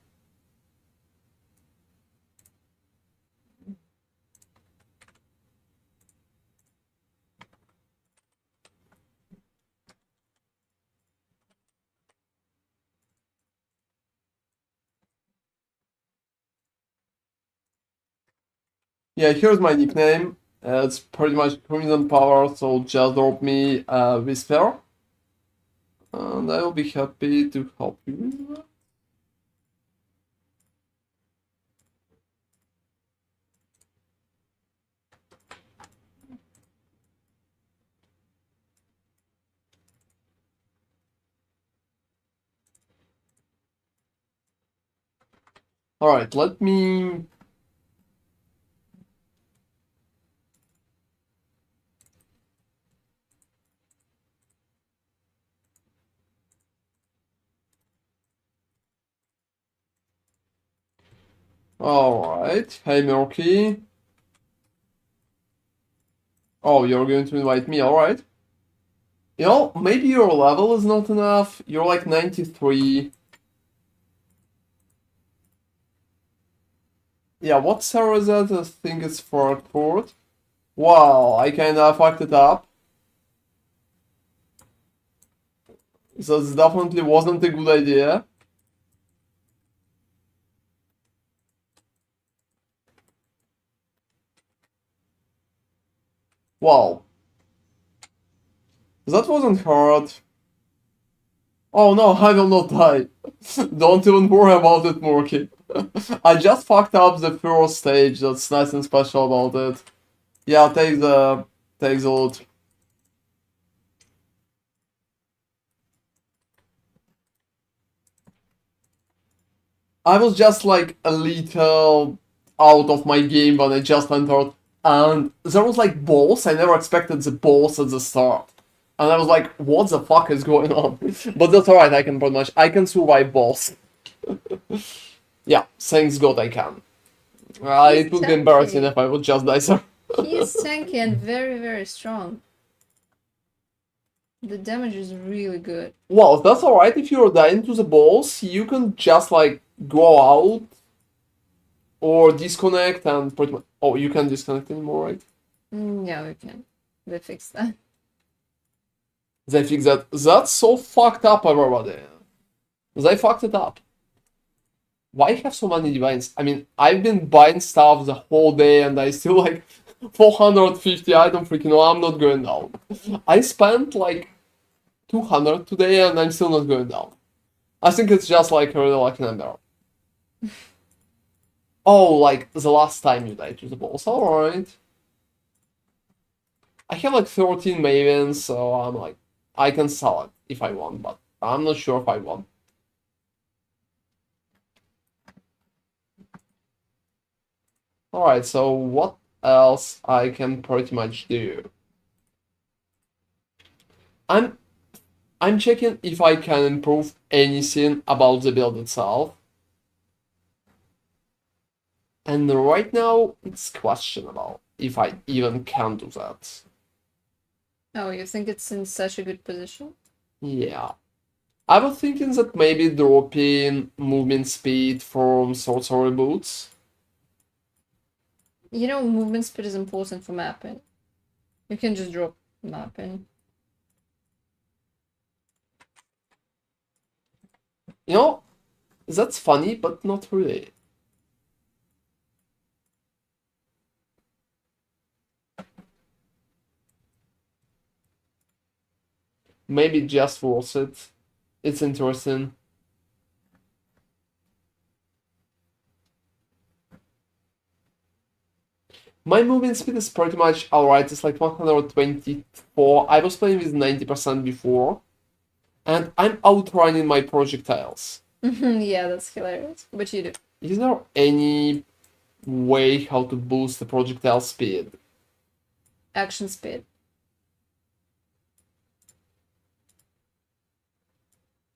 Yeah, here's my nickname. It's pretty much Crimson Power, so just drop me Whisper. And I will be happy to help you. Alright, let me. Alright, hey Murky. Oh, you're going to invite me, alright. You know, maybe your level is not enough. You're like 93. Yeah, what server is that? I think it's Frankfurt. Wow, I kinda fucked it up. So this definitely wasn't a good idea. Wow. That wasn't hard. Oh no, I will not die. Don't even worry about it, Murky. I just fucked up the first stage. That's nice and special about it. Yeah, take the loot. I was just like a little out of my game when I just entered, and there was like balls. I never expected the balls at the start, and I was like, "What the fuck is going on?" But that's alright. I can survive balls. Yeah, thanks God I can. He's It would be embarrassing tanky. if I would just die, sir. He is tanky and very, very strong. The damage is really good. Well, that's alright. If you're dying to the balls, you can just like go out or disconnect and pretty much. Oh, you can't disconnect anymore, right? Yeah, we can. They fixed that. They fixed that. That's so fucked up, everybody. They fucked it up. Why have so many divines? I mean, I've been buying stuff the whole day and I still like 450. I don't freaking know. I'm not going down. I spent like 200 today and I'm still not going down. I think it's just like a really lucky number. Oh, like the last time you died to the boss. Alright. I have like 13 mavens, so I'm like, I can sell it if I want, but I'm not sure if I want. Alright, so what else I can pretty much do? I'm I'm checking if I can improve anything about the build itself. And right now it's questionable if I even can do that. Oh, you think it's in such a good position? Yeah. I was thinking that maybe dropping movement speed from sorcery boots. You know, movement speed is important for mapping. You can just drop mapping. You know, that's funny, but not really. Maybe just worth it. It's interesting. My movement speed is pretty much alright. It's like 124. I was playing with 90% before. And I'm outrunning my projectiles. Yeah, that's hilarious. But you do. Is there any way how to boost the projectile speed? Action speed.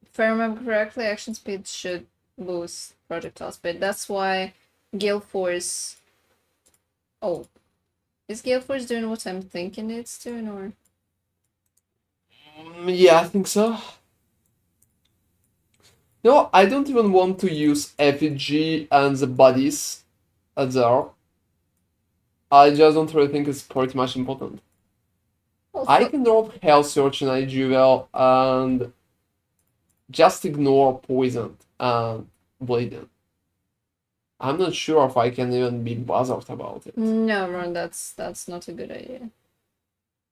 If I remember correctly, action speed should boost projectile speed. That's why Gale Force. Oh, is Gale Force doing what I'm thinking it's doing, or? Yeah, I think so. No, I don't even want to use effigy and the bodies at there. I just don't really think it's pretty much important. I can drop Health Search and Jewel and just ignore poison and bleeding. I'm not sure if I can even be bothered about it. No, Ron, that's not a good idea.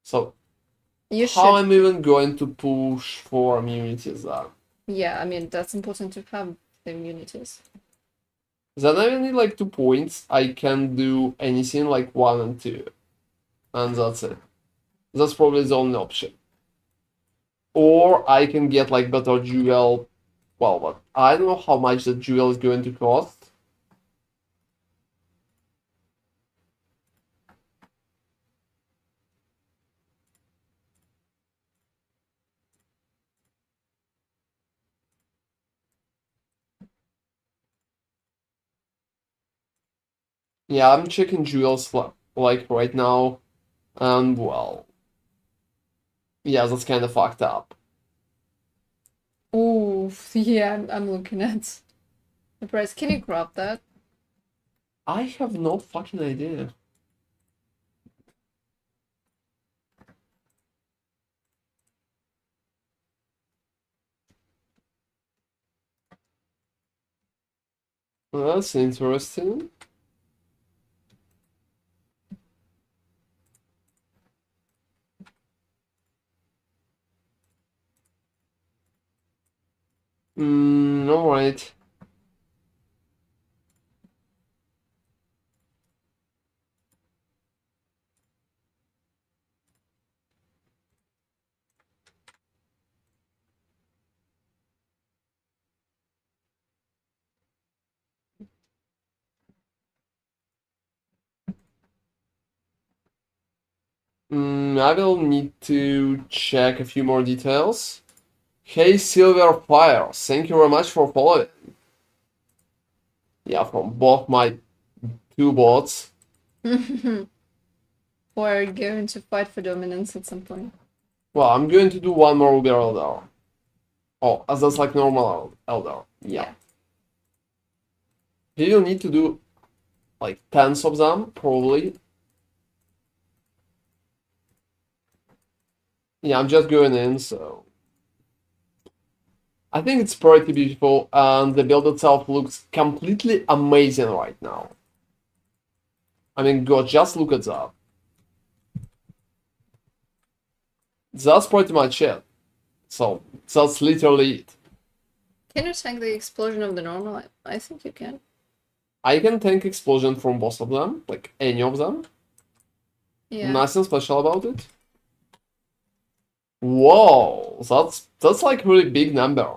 So You how should. I'm even going to push for immunities then? Yeah, I mean that's important to have the immunities. Then I need like 2 points. I can do anything like 1 and 2. And that's it. That's probably the only option. Or I can get like better jewel. Well, but I don't know how much the jewel is going to cost. Yeah, I'm checking jewels like right now. And well, yeah, that's kind of fucked up. Oh, yeah, I'm looking at the price. Can you crop that? I have no fucking idea. That's interesting. Alright. I will need to check a few more details. Hey Silverfire, thank you very much for following. Yeah, from both my 2 bots. Or going to fight for dominance at some point. Well, I'm going to do 1 more Uber Elder. Oh, as that's like normal Elder. Yeah. You need to do like tens of them, probably. Yeah, I'm just going in, so. I think it's pretty beautiful, and the build itself looks completely amazing right now. I mean, God, just look at that. That's pretty much it. So, that's literally it. Can you tank the explosion of the normal? I think you can. I can tank explosion from both of them, like any of them. Yeah. Nothing special about it. Whoa, that's like really big number.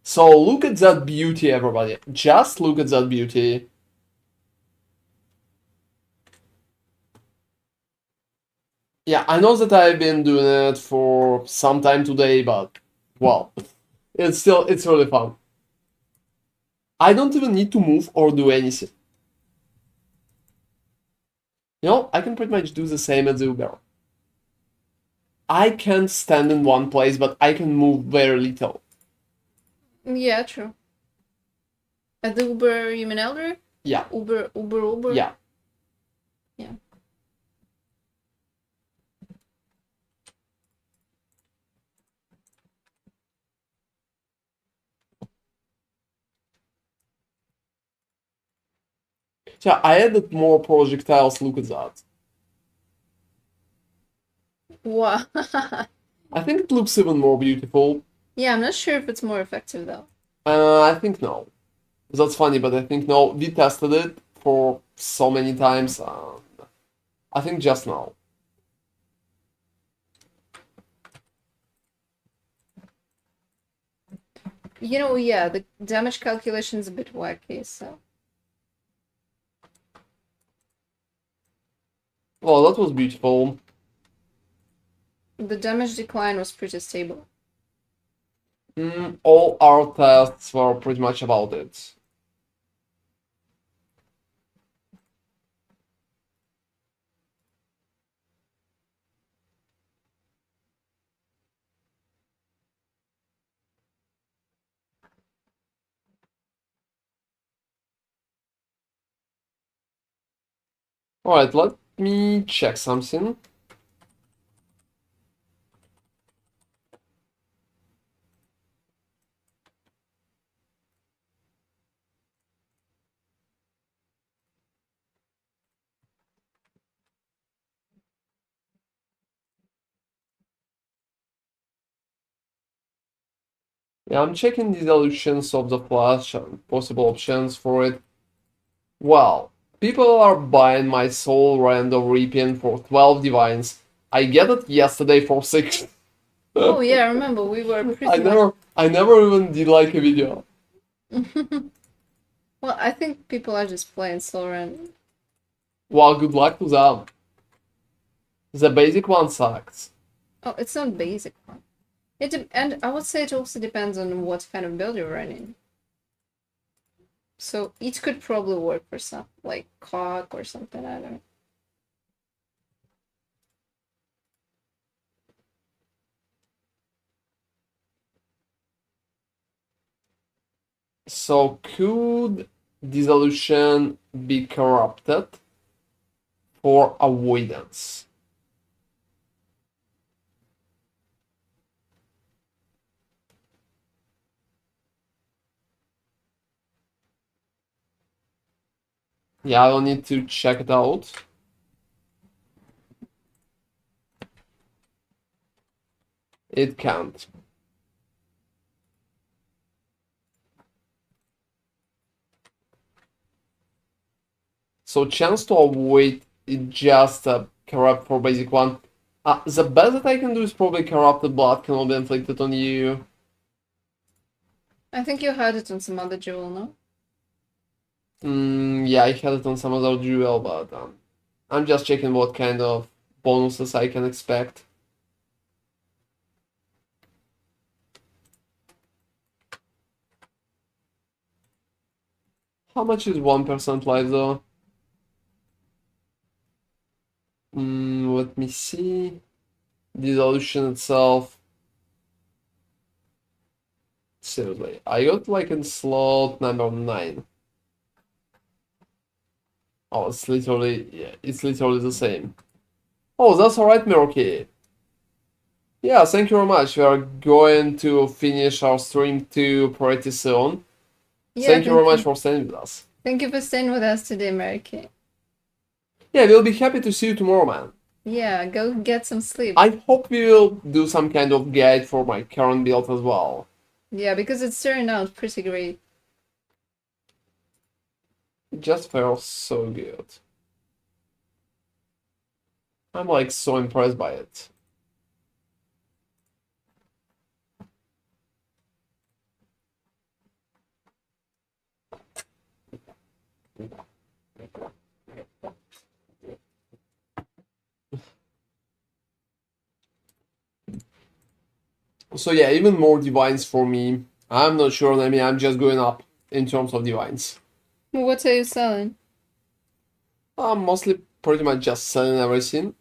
So look at that beauty, everybody. Just look at that beauty. Yeah, I know that I've been doing it for some time today, but well, it's really fun. I don't even need to move or do anything. You know, I can pretty much do the same as the Uber. I can't stand in one place, but I can move very little. Yeah, true. At the Uber, you mean Elder? Yeah. Uber? Yeah. Yeah. So I added more projectiles, look at that. Wow. I think it looks even more beautiful. Yeah, I'm not sure if it's more effective though. I think no. That's funny, but I think no. We tested it for so many times. I think just now. You know, yeah, the damage calculation is a bit wacky, so. Oh, that was beautiful. The damage decline was pretty stable. All our tests were pretty much about it. Alright, let me check something. Yeah, I'm checking the solutions of the flash and possible options for it. Well, people are buying my soul random reaping for 12 divines. I get it yesterday for 6. Oh yeah, I remember we were I pretty never even did like a video. Well, I think people are just playing so random. Well, good luck to them. The basic one sucks. Oh, it's not basic one. And I would say it also depends on what kind of build you're running. So each could probably work for some, like cock or something. I don't know. So could dissolution be corrupted for avoidance? Yeah, I'll need to check it out. It can't. So chance to avoid it just corrupt for basic one. The best that I can do is probably corrupted blood cannot be inflicted on you. I think you had it on some other jewel, no? Yeah, I had it on some other jewel, but I'm just checking what kind of bonuses I can expect. How much is 1% life though? Let me see. Dissolution itself. Seriously, I got like in slot number 9. Oh, it's literally, yeah, it's literally the same. Oh, that's alright, Miroki. Yeah, thank you very much. We are going to finish our stream too pretty soon. Yeah, Thank you very much for staying with us. Thank you for staying with us today, Mary. Yeah, we'll be happy to see you tomorrow, man. Yeah, go get some sleep. I hope we will do some kind of guide for my current build as well. Yeah, because it's turning out pretty great. It just feels so good. I'm like so impressed by it. So yeah, even more divines for me. I'm not sure, I mean, I'm just going up in terms of divines. Well, what are you selling? I'm mostly pretty much just selling everything.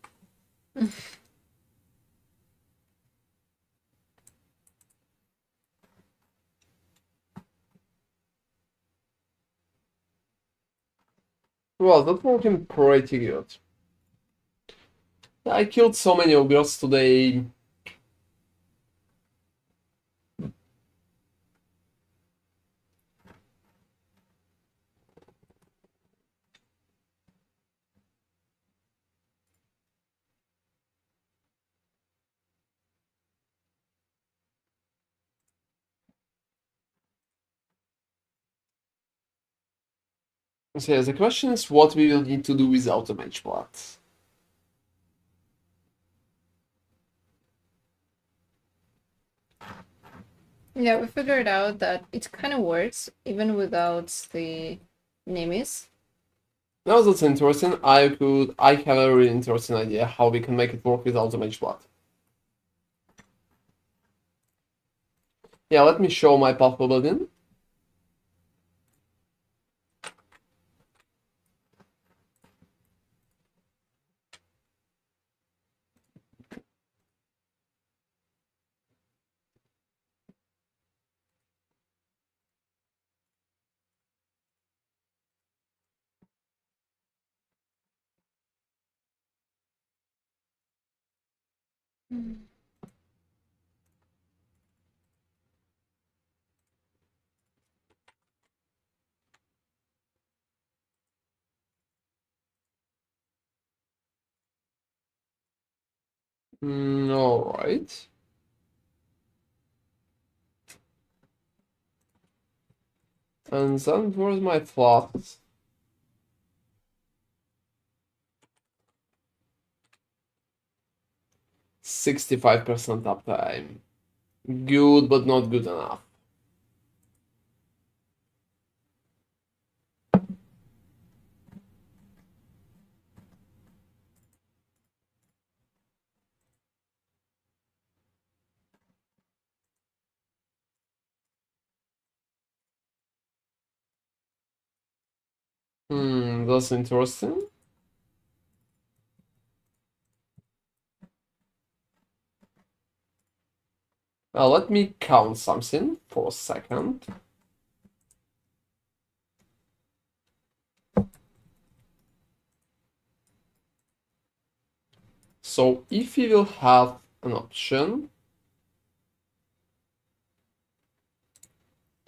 Well, that's working pretty good. I killed so many ogres today. So yeah, the question is what we will need to do without the mage plot. Yeah, we figured out that it kind of works even without the Nimis. Now that's interesting. I have a really interesting idea how we can make it work without the mage plot. Yeah, let me show my path building. All right. And then where's my flask? 65% uptime. Good, but not good enough. That's interesting. Let me count something for a second. So if we will have an option,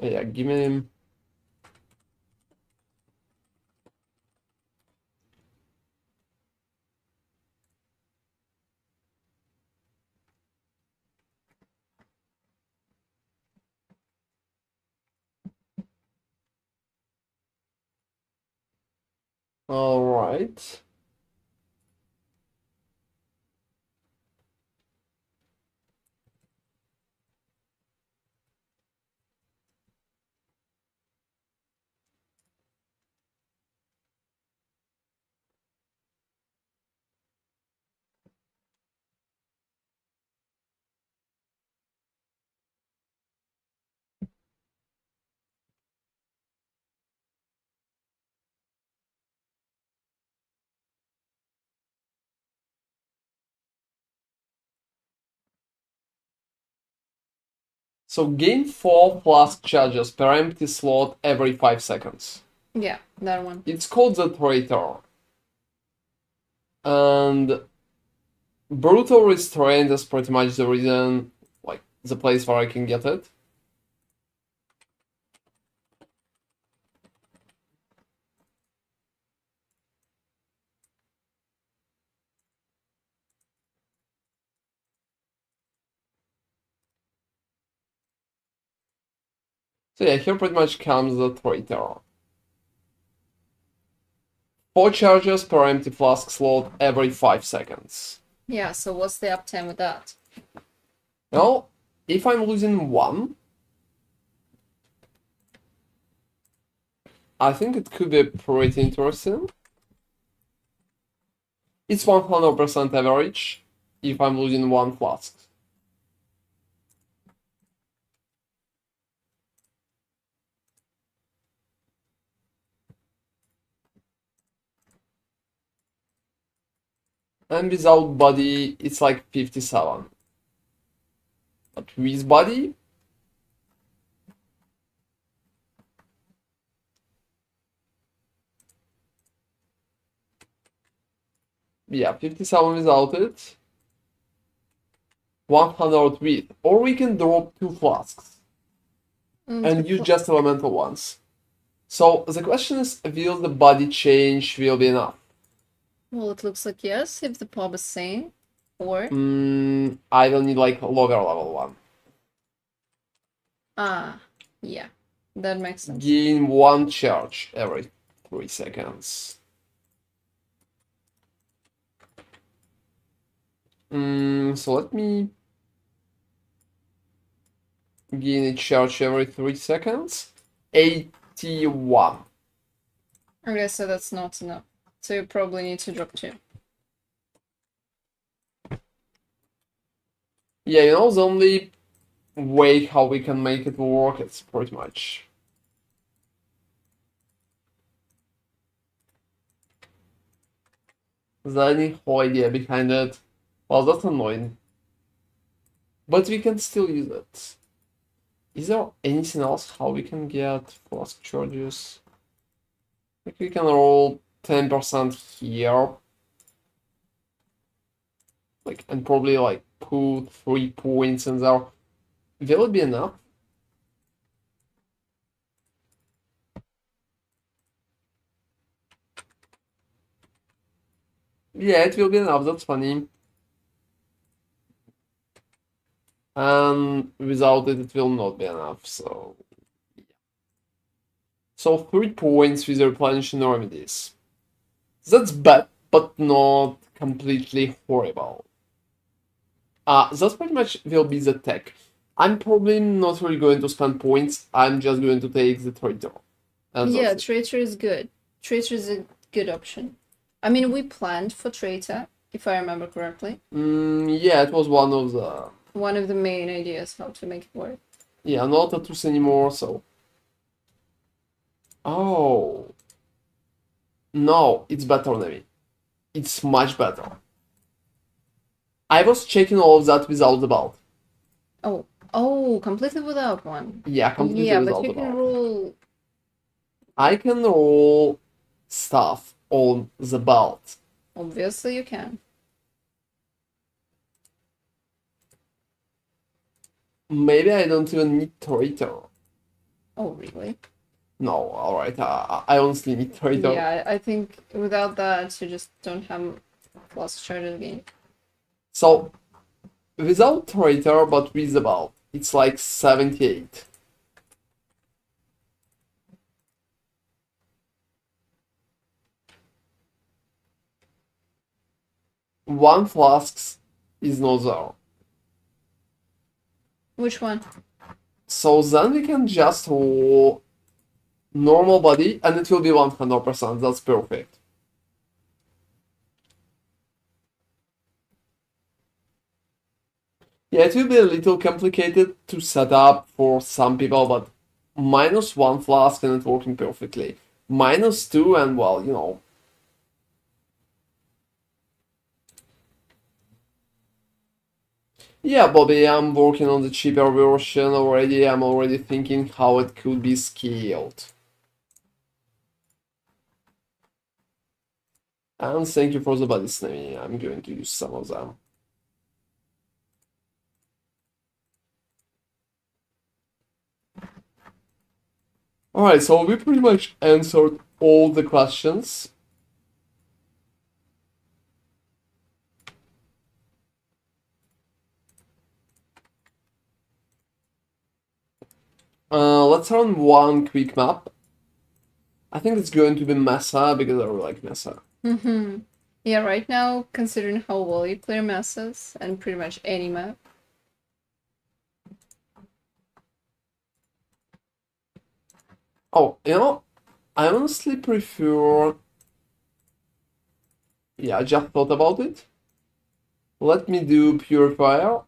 yeah, give me. All right. So gain 4 flask charges per empty slot every 5 seconds. Yeah, that one. It's called the Traitor. And Brutal Restraint is pretty much the reason, like, the place where I can get it. So yeah, here pretty much comes the Traitor. 4 charges per empty flask slot every 5 seconds. Yeah, so what's the uptime with that? Well, if I'm losing 1, I think it could be pretty interesting. It's 100% average if I'm losing 1 flask. And without body, it's like 57. But with body, yeah, 57 without it. 100 with. Or we can drop 2 flasks and use just elemental ones. So the question is, will the body change will be enough? Well, it looks like yes, if the pub is sane. Or? I will need like lower level one. Ah, yeah. That makes sense. Gain 1 charge every 3 seconds. So let me gain a charge every 3 seconds. 81. Okay, so that's not enough. So you probably need to drop 2. Yeah, the only way how we can make it work. It's pretty much. Is there any whole idea behind it? Well, that's annoying. But we can still use it. Is there anything else how we can get flask charges? Like we can roll 10% here. Like, and probably like put 3 points in there. Will it be enough? Yeah, it will be enough, that's funny. And without it, it will not be enough, so... So 3 points with replenishing remedies. That's bad, but not completely horrible. That pretty much will be the tech. I'm probably not really going to spend points, I'm just going to take the traitor. Yeah, traitor is good. Traitor is a good option. I mean, we planned for traitor, if I remember correctly. Yeah, it was one of the main ideas how to make it work. Yeah, not a tooth anymore, so... Oh. No, it's better than me. It's much better. I was checking all of that without the belt. Oh, completely without one. Yeah, completely Yeah, without but you the can belt. roll... I can roll stuff on the belt. Obviously you can. Maybe I don't even need traitor. Oh, really? No, alright, I honestly need traitor. Yeah, I think without that you just don't have flask charges again. So, without traitor, but with the belt, it's like 78. One flask is not there. Which one? So then we can just roll normal body and it will be 100%. That's perfect. Yeah, it will be a little complicated to set up for some people, but -1 flask and it's working perfectly. -2 and well, you know. Yeah, Bobby, I'm working on the cheaper version already. I'm already thinking how it could be scaled. And thank you for the body snapping. I'm going to use some of them. Alright, so we pretty much answered all the questions. Let's run one quick map. I think it's going to be Mesa because I really like Mesa. Mm-hmm. Yeah, right now, considering how well you clear messes and pretty much any map. Oh, you know, I honestly prefer... Yeah, I just thought about it. Let me do Purifier.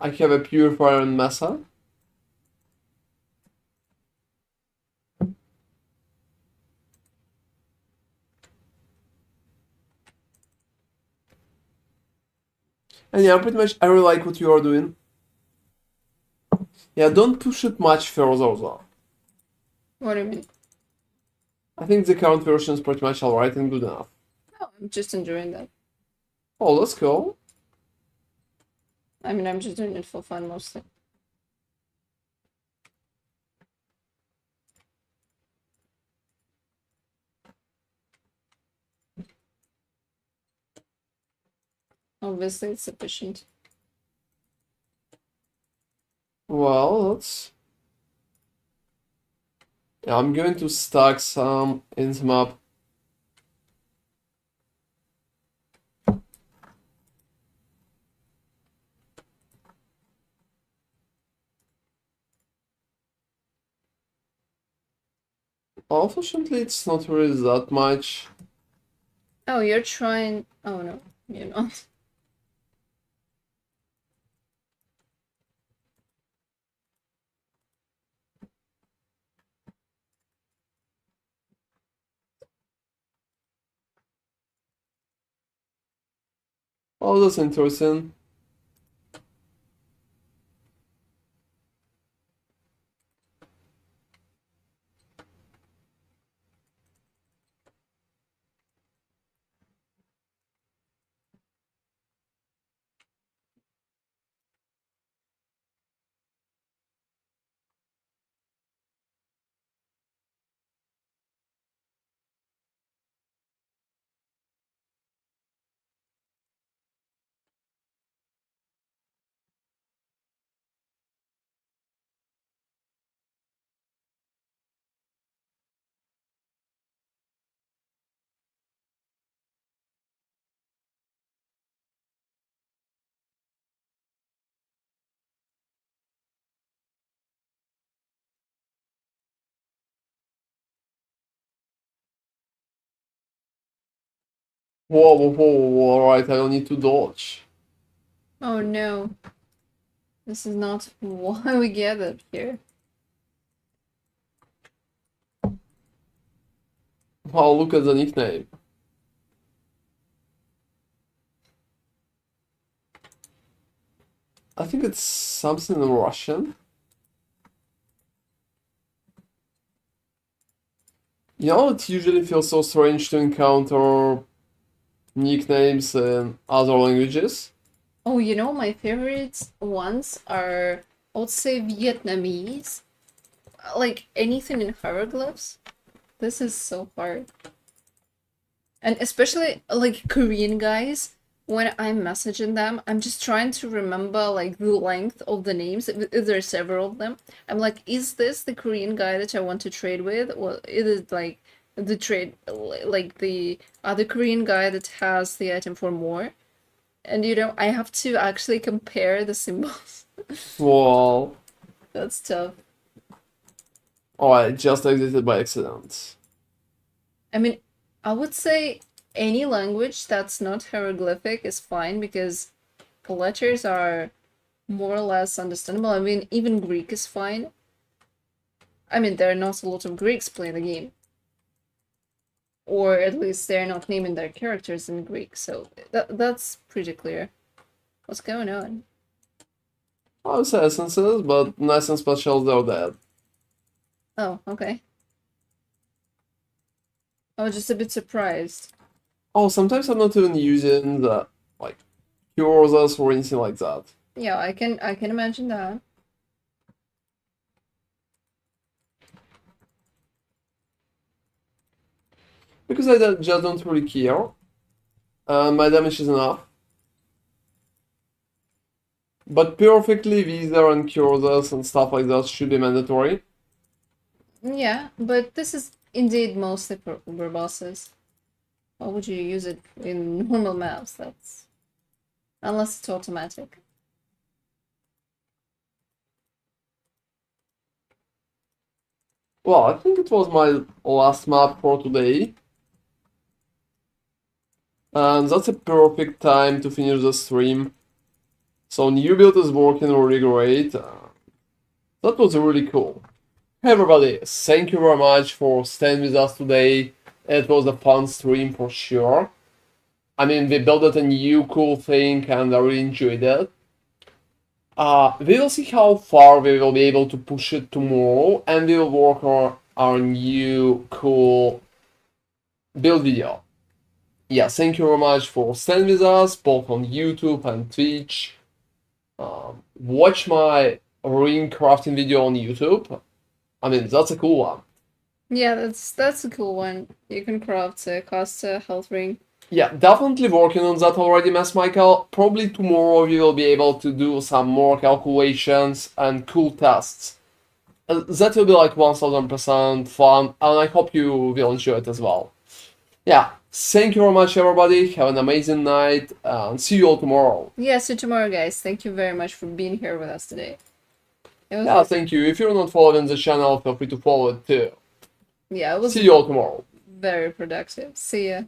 I have a Purifier in Mesa. And yeah, pretty much I really like what you are doing. Yeah, don't push it much further though. What do you mean? I think the current version is pretty much alright and good enough. Oh, I'm just enjoying that. Oh, let's go. I mean, I'm just doing it for fun mostly. Obviously, it's sufficient. Well, let's... Yeah, I'm going to stack some in the map. Unfortunately, it's not really that much. Oh, you're trying... Oh, no. You're not. Oh, that's interesting. Whoa, whoa, whoa, whoa, alright, I don't need to dodge. Oh no. This is not why we gathered here. Wow, look at the nickname. I think it's something in Russian. You know, it usually feels so strange to encounter nicknames in other languages. Oh, you know, my favorite ones are, I would say, Vietnamese. Like anything in hieroglyphs. This is so hard. And especially like Korean guys, when I'm messaging them, I'm just trying to remember like the length of the names. If there's several of them, I'm like, is this the Korean guy that I want to trade with, or is it like the trade like the other Korean guy that has the item for more? And you know, I have to actually compare the symbols. Well, That's tough. oh, I just exited by accident. I mean, I would say any language that's not hieroglyphic is fine because the letters are more or less understandable. I mean, even Greek is fine. I mean, there are not a lot of Greeks playing the game. Or at least they're not naming their characters in Greek, so that's pretty clear. What's going on? I would say essences, but nice and special they're dead. Oh, okay. I was just a bit surprised. Oh, sometimes I'm not even using the like cures or anything like that. Yeah, I can imagine that. Because I just don't really care. My damage is enough. But perfectly Visa and cures and stuff like that should be mandatory. Yeah, but this is indeed mostly for Uber bosses. Why would you use it in normal maps? That's unless it's automatic. Well, I think it was my last map for today. And that's a perfect time to finish the stream. So new build is working really great. That was really cool. Hey everybody, thank you very much for staying with us today. It was a fun stream for sure. I mean, we built a new cool thing and I really enjoyed it. We will see how far we will be able to push it tomorrow, and we will work on our new cool build video. Yeah, thank you very much for staying with us, both on YouTube and Twitch. Watch my ring crafting video on YouTube. I mean, that's a cool one. Yeah, that's a cool one. You can craft a Costa health ring. Yeah, definitely working on that already, Mass Michael. Probably tomorrow we will be able to do some more calculations and cool tests. That will be like 1000% fun, and I hope you will enjoy it as well. Yeah, thank you very much, everybody. Have an amazing night, and see you all tomorrow. Yeah, see you tomorrow, guys. Thank you very much for being here with us today. Yeah, thank you. If you're not following the channel, feel free to follow it too. Yeah, it was See you all tomorrow. very productive. See ya.